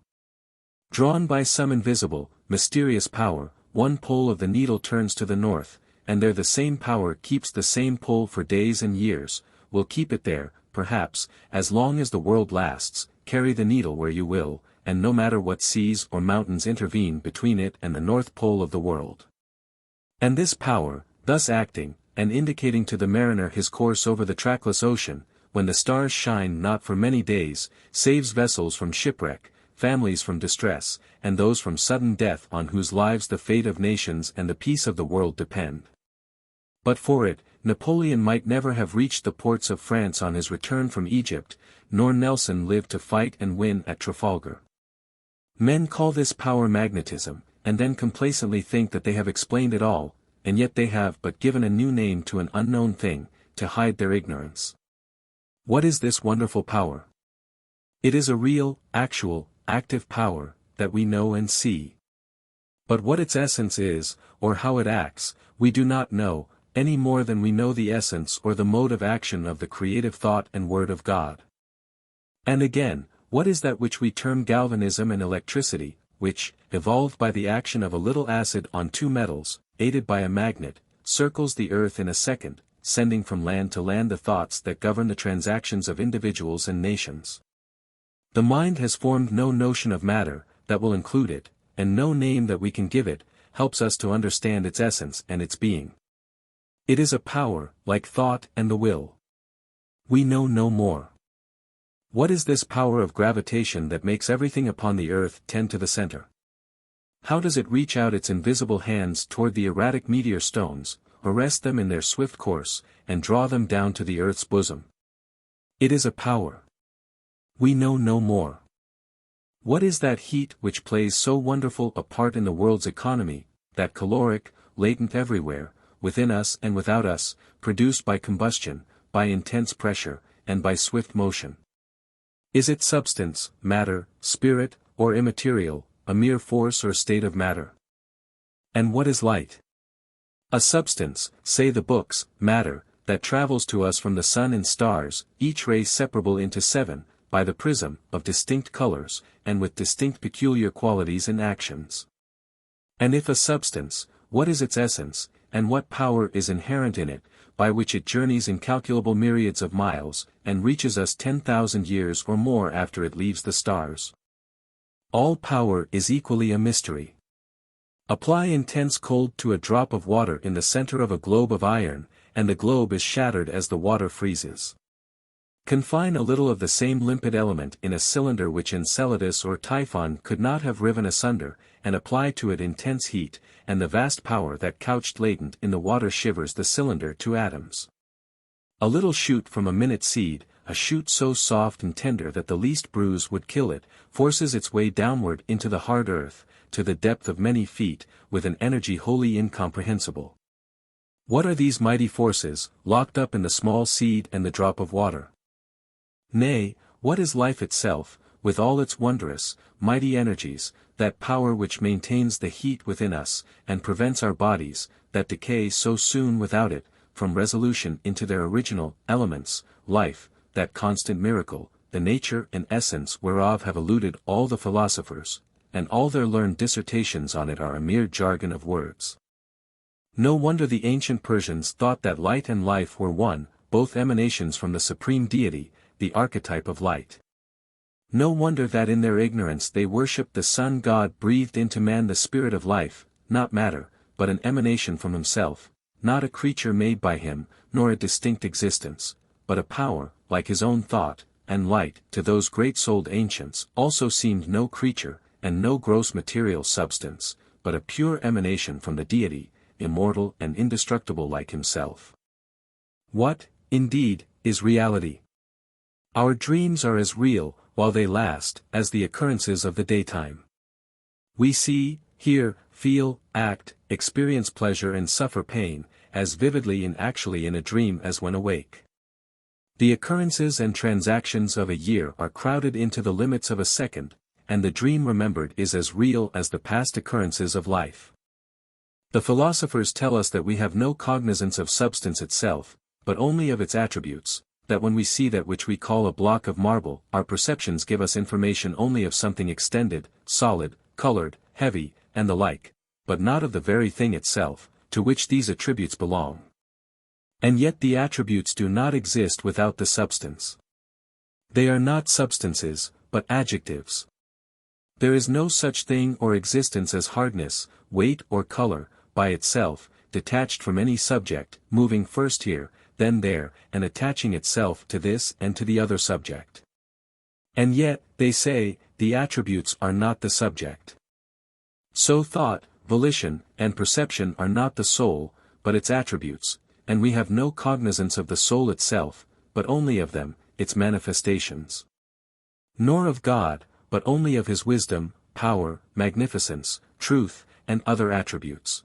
Drawn by some invisible, mysterious power, one pole of the needle turns to the north, and there the same power keeps the same pole for days and years, will keep it there, perhaps, as long as the world lasts. Carry the needle where you will, and no matter what seas or mountains intervene between it and the North Pole of the world. And this power, thus acting, and indicating to the mariner his course over the trackless ocean, when the stars shine not for many days, saves vessels from shipwreck, families from distress, and those from sudden death on whose lives the fate of nations and the peace of the world depend. But for it, Napoleon might never have reached the ports of France on his return from Egypt, nor Nelson live to fight and win at Trafalgar. Men call this power magnetism, and then complacently think that they have explained it all, and yet they have but given a new name to an unknown thing, to hide their ignorance. What is this wonderful power? It is a real, actual, active power, that we know and see. But what its essence is, or how it acts, we do not know, any more than we know the essence or the mode of action of the creative thought and word of God. And again, what is that which we term galvanism and electricity, which, evolved by the action of a little acid on two metals, aided by a magnet, circles the earth in a second, sending from land to land the thoughts that govern the transactions of individuals and nations? The mind has formed no notion of matter, that will include it, and no name that we can give it, helps us to understand its essence and its being. It is a power, like thought and the will. We know no more. What is this power of gravitation that makes everything upon the earth tend to the center? How does it reach out its invisible hands toward the erratic meteor stones, arrest them in their swift course, and draw them down to the earth's bosom? It is a power. We know no more. What is that heat which plays so wonderful a part in the world's economy, that caloric, latent everywhere, within us and without us, produced by combustion, by intense pressure, and by swift motion? Is it substance, matter, spirit, or immaterial, a mere force or state of matter? And what is light? A substance, say the books, matter, that travels to us from the sun and stars, each ray separable into seven, by the prism, of distinct colors, and with distinct peculiar qualities and actions. And if a substance, what is its essence, and what power is inherent in it, by which it journeys incalculable myriads of miles, and reaches us 10,000 years or more after it leaves the stars? All power is equally a mystery. Apply intense cold to a drop of water in the center of a globe of iron, and the globe is shattered as the water freezes. Confine a little of the same limpid element in a cylinder which Enceladus or Typhon could not have riven asunder, and apply to it intense heat, and the vast power that couched latent in the water shivers the cylinder to atoms. A little shoot from a minute seed, a shoot so soft and tender that the least bruise would kill it, forces its way downward into the hard earth, to the depth of many feet, with an energy wholly incomprehensible. What are these mighty forces, locked up in the small seed and the drop of water? Nay, what is life itself, with all its wondrous, mighty energies, that power which maintains the heat within us, and prevents our bodies, that decay so soon without it, from resolution into their original elements, life, that constant miracle, the nature and essence whereof have eluded all the philosophers, and all their learned dissertations on it are a mere jargon of words. No wonder the ancient Persians thought that light and life were one, both emanations from the supreme deity, the archetype of light. No wonder that in their ignorance they worshipped the sun god breathed into man the spirit of life, not matter, but an emanation from himself, not a creature made by him, nor a distinct existence, but a power, like his own thought, and light, to those great-souled ancients, also seemed no creature, and no gross material substance, but a pure emanation from the deity, immortal and indestructible like himself. What, indeed, is reality? Our dreams are as real, while they last, as the occurrences of the daytime. We see, hear, feel, act, experience pleasure and suffer pain, as vividly and actually in a dream as when awake. The occurrences and transactions of a year are crowded into the limits of a second, and the dream remembered is as real as the past occurrences of life. The philosophers tell us that we have no cognizance of substance itself, but only of its attributes, that when we see that which we call a block of marble, our perceptions give us information only of something extended, solid, colored, heavy, and the like, but not of the very thing itself, to which these attributes belong. And yet the attributes do not exist without the substance. They are not substances, but adjectives. There is no such thing or existence as hardness, weight or color, by itself, detached from any subject, moving first here, then there, and attaching itself to this and to the other subject. And yet, they say, the attributes are not the subject. So thought, volition, and perception are not the soul, but its attributes, and we have no cognizance of the soul itself, but only of them, its manifestations. Nor of God, but only of his wisdom, power, magnificence, truth, and other attributes.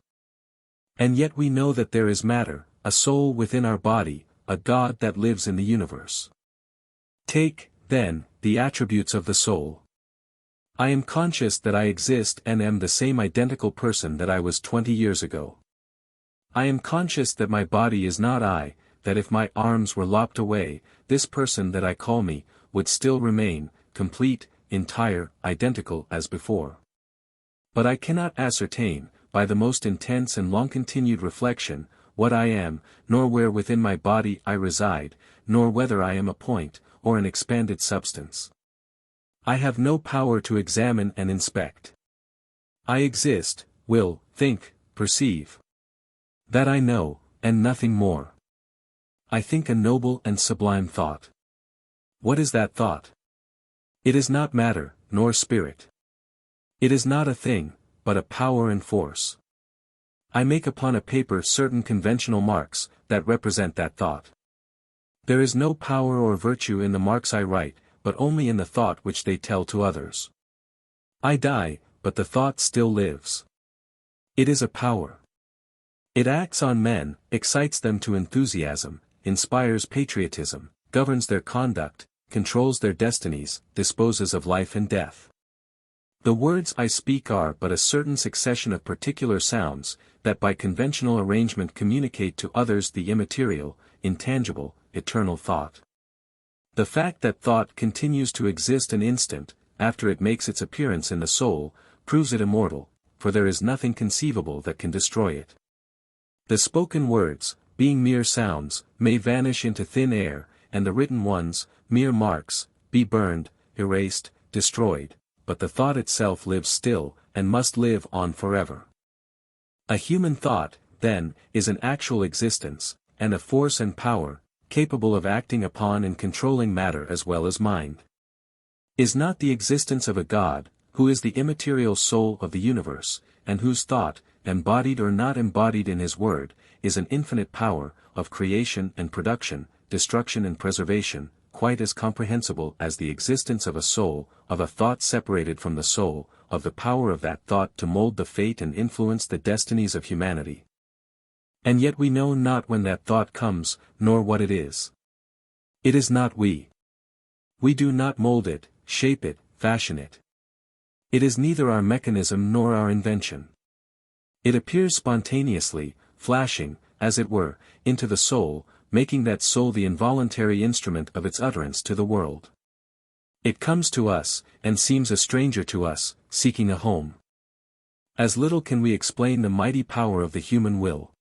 And yet we know that there is matter, a soul within our body, a God that lives in the universe. Take, then, the attributes of the soul. I am conscious that I exist and am the same identical person that I was 20 years ago. I am conscious that my body is not I, that if my arms were lopped away, this person that I call me, would still remain, complete, entire, identical as before. But I cannot ascertain, by the most intense and long-continued reflection, what I am, nor where within my body I reside, nor whether I am a point, or an expanded substance. I have no power to examine and inspect. I exist, will, think, perceive. That I know, and nothing more. I think a noble and sublime thought. What is that thought? It is not matter, nor spirit. It is not a thing, but a power and force. I make upon a paper certain conventional marks, that represent that thought. There is no power or virtue in the marks I write, but only in the thought which they tell to others. I die, but the thought still lives. It is a power. It acts on men, excites them to enthusiasm, inspires patriotism, governs their conduct, controls their destinies, disposes of life and death. The words I speak are but a certain succession of particular sounds, that by conventional arrangement communicate to others the immaterial, intangible, eternal thought. The fact that thought continues to exist an instant, after it makes its appearance in the soul, proves it immortal, for there is nothing conceivable that can destroy it. The spoken words, being mere sounds, may vanish into thin air, and the written ones, mere marks, be burned, erased, destroyed, but the thought itself lives still, and must live on forever. A human thought, then, is an actual existence, and a force and power, capable of acting upon and controlling matter as well as mind. Is not the existence of a God, who is the immaterial soul of the universe, and whose thought, embodied or not embodied in his word, is an infinite power, of creation and production, destruction and preservation, quite as comprehensible as the existence of a soul, of a thought separated from the soul, of the power of that thought to mold the fate and influence the destinies of humanity. And yet we know not when that thought comes, nor what it is. It is not we. We do not mold it, shape it, fashion it. It is neither our mechanism nor our invention. It appears spontaneously, flashing, as it were, into the soul, making that soul the involuntary instrument of its utterance to the world. It comes to us, and seems a stranger to us, seeking a home. As little can we explain the mighty power of the human will.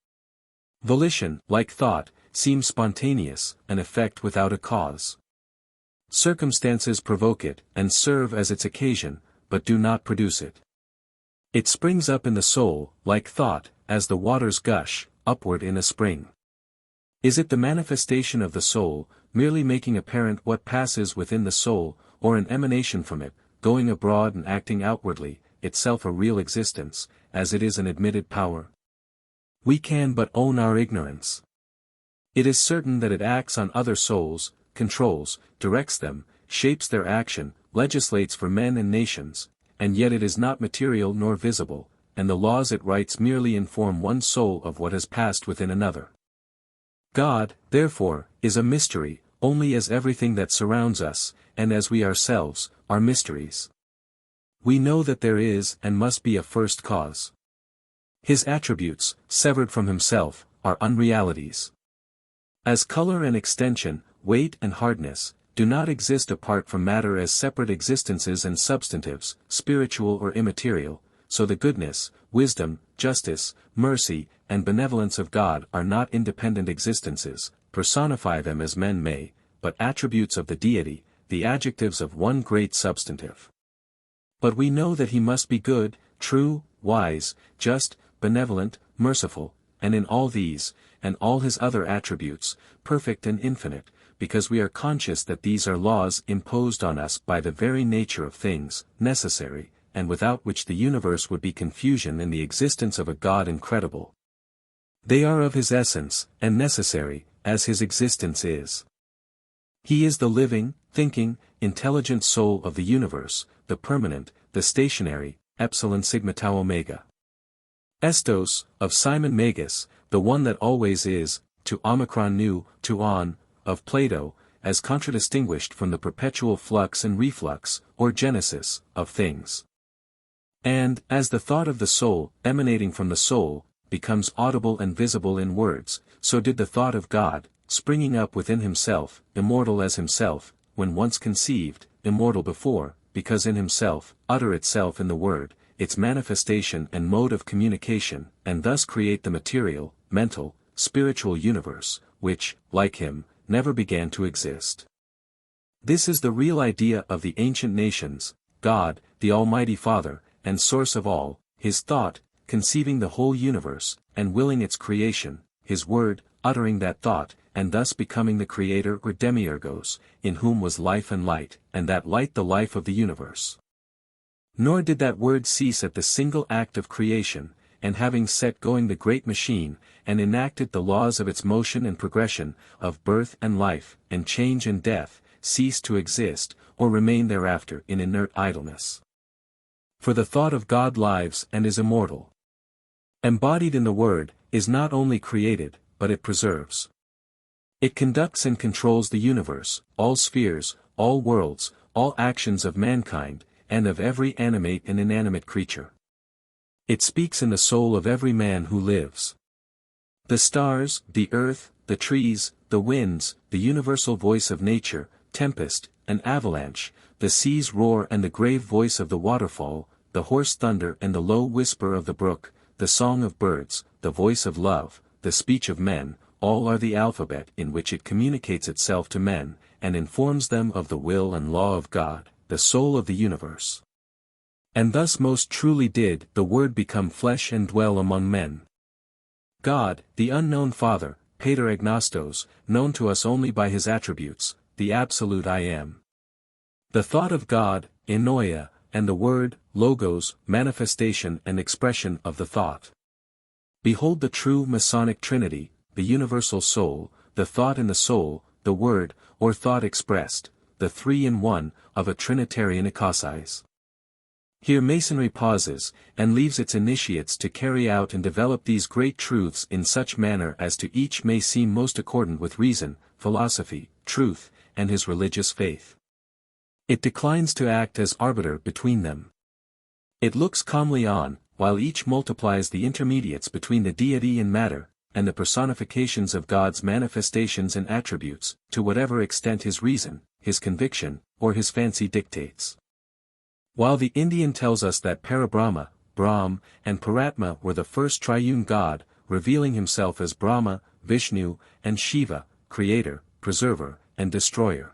Volition, like thought, seems spontaneous, an effect without a cause. Circumstances provoke it, and serve as its occasion, but do not produce it. It springs up in the soul, like thought, as the waters gush, upward in a spring. Is it the manifestation of the soul, merely making apparent what passes within the soul, or an emanation from it, going abroad and acting outwardly, itself a real existence, as it is an admitted power? We can but own our ignorance. It is certain that it acts on other souls, controls, directs them, shapes their action, legislates for men and nations, and yet it is not material nor visible, and the laws it writes merely inform one soul of what has passed within another. God, therefore, is a mystery, only as everything that surrounds us, and as we ourselves, are mysteries. We know that there is and must be a first cause. His attributes, severed from himself, are unrealities. As color and extension, weight and hardness, do not exist apart from matter as separate existences and substantives, spiritual or immaterial, so the goodness, wisdom, justice, mercy, and benevolence of God are not independent existences, personify them as men may, but attributes of the deity, the adjectives of one great substantive. But we know that he must be good, true, wise, just, benevolent, merciful, and in all these, and all his other attributes, perfect and infinite, because we are conscious that these are laws imposed on us by the very nature of things, necessary, and without which the universe would be confusion and the existence of a God incredible. They are of his essence, and necessary, as his existence is. He is the living, thinking, intelligent soul of the universe, the permanent, the stationary, epsilon sigma tau omega. Estos, of Simon Magus, the one that always is, to Omicron nu, to On, of Plato, as contradistinguished from the perpetual flux and reflux, or genesis, of things. And, as the thought of the soul, emanating from the soul, becomes audible and visible in words, so did the thought of God, springing up within himself, immortal as himself, when once conceived, immortal before, because in himself, utter itself in the word, its manifestation and mode of communication, and thus create the material, mental, spiritual universe, which, like him, never began to exist. This is the real idea of the ancient nations: God, the Almighty Father, and source of all, his thought, conceiving the whole universe, and willing its creation, his word, uttering that thought, and thus becoming the creator or demiurgos, in whom was life and light, and that light the life of the universe. Nor did that word cease at the single act of creation, and having set going the great machine, and enacted the laws of its motion and progression, of birth and life, and change and death, cease to exist, or remain thereafter in inert idleness. For the thought of God lives and is immortal. Embodied in the word, is not only created, but it preserves. It conducts and controls the universe, all spheres, all worlds, all actions of mankind, and of every animate and inanimate creature. It speaks in the soul of every man who lives. The stars, the earth, the trees, the winds, the universal voice of nature, tempest, and avalanche, the sea's roar and the grave voice of the waterfall, the hoarse thunder and the low whisper of the brook, the song of birds, the voice of love, the speech of men, all are the alphabet in which it communicates itself to men, and informs them of the will and law of God, the soul of the universe. And thus most truly did the Word become flesh and dwell among men. God, the unknown Father, Pater Agnostos, known to us only by his attributes, the absolute I Am. The thought of God, Ennoia, and the Word, Logos, manifestation and expression of the thought. Behold the true Masonic Trinity, the universal soul, the thought in the soul, the word, or thought expressed, the three-in-one, of a Trinitarian ecosys. Here Masonry pauses, and leaves its initiates to carry out and develop these great truths in such manner as to each may seem most accordant with reason, philosophy, truth, and his religious faith. It declines to act as arbiter between them. It looks calmly on, while each multiplies the intermediates between the deity and matter, and the personifications of God's manifestations and attributes, to whatever extent his reason, his conviction, or his fancy dictates. While the Indian tells us that Parabrahma, Brahm, and Paratma were the first triune God, revealing himself as Brahma, Vishnu, and Shiva, creator, preserver, and destroyer.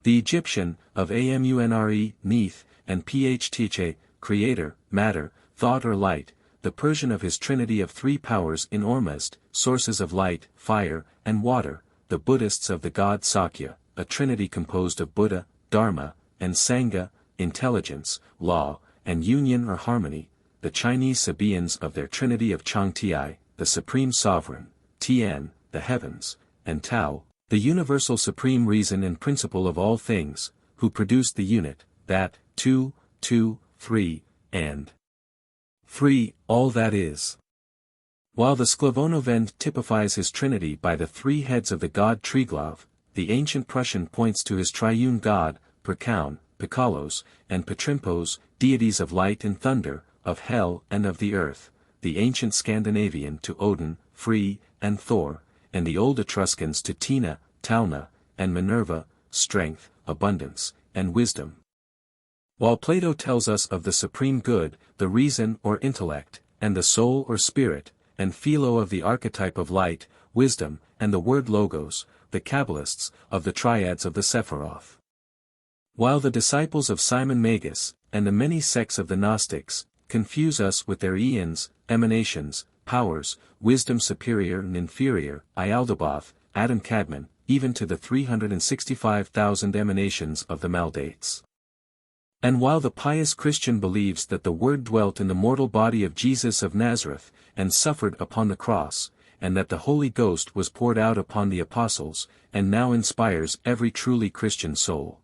The Egyptian, of Amunre, Neith, and Phtha, creator, matter, thought or light, the Persian of his trinity of three powers in Ormuzd, sources of light, fire, and water, the Buddhists of the god Sakya, a trinity composed of Buddha, Dharma, and Sangha, intelligence, law, and union or harmony, the Chinese Sabaeans of their trinity of Changtiai, the supreme sovereign, Tian, the heavens, and Tao, the universal supreme reason and principle of all things, who produced the unit, that, 2, 2, 3, and 3, all that is. While the Sklavovend typifies his trinity by the three heads of the god Triglav, the ancient Prussian points to his triune god, Perkaun, Pikalos, and Petrimpos, deities of light and thunder, of hell and of the earth, the ancient Scandinavian to Odin, Frey, and Thor, and the old Etruscans to Tina, Talna, and Minerva, strength, abundance, and wisdom. While Plato tells us of the supreme good, the reason or intellect, and the soul or spirit, and Philo of the archetype of light, wisdom, and the word logos, the Kabbalists, of the triads of the Sephiroth. While the disciples of Simon Magus, and the many sects of the Gnostics, confuse us with their eons, emanations, powers, wisdom superior and inferior, Ialdabaoth, Adam Kadmon, even to the 365,000 emanations of the Maldates. And while the pious Christian believes that the Word dwelt in the mortal body of Jesus of Nazareth, and suffered upon the cross, and that the Holy Ghost was poured out upon the apostles, and now inspires every truly Christian soul.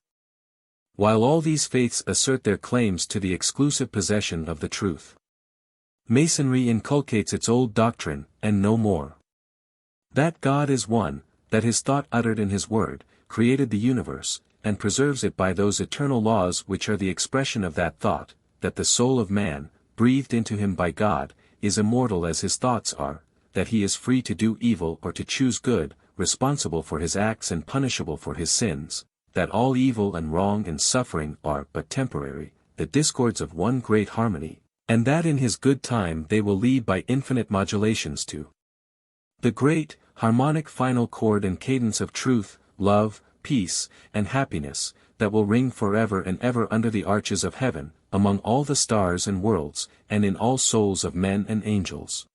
While all these faiths assert their claims to the exclusive possession of the truth, Masonry inculcates its old doctrine, and no more. That God is one, that his thought uttered in his word, created the universe, and preserves it by those eternal laws which are the expression of that thought, that the soul of man, breathed into him by God, is immortal as his thoughts are, that he is free to do evil or to choose good, responsible for his acts and punishable for his sins, that all evil and wrong and suffering are but temporary, the discords of one great harmony, and that in his good time they will lead by infinite modulations to the great, harmonic final chord and cadence of truth, love, peace, and happiness, that will ring forever and ever under the arches of heaven, among all the stars and worlds, and in all souls of men and angels.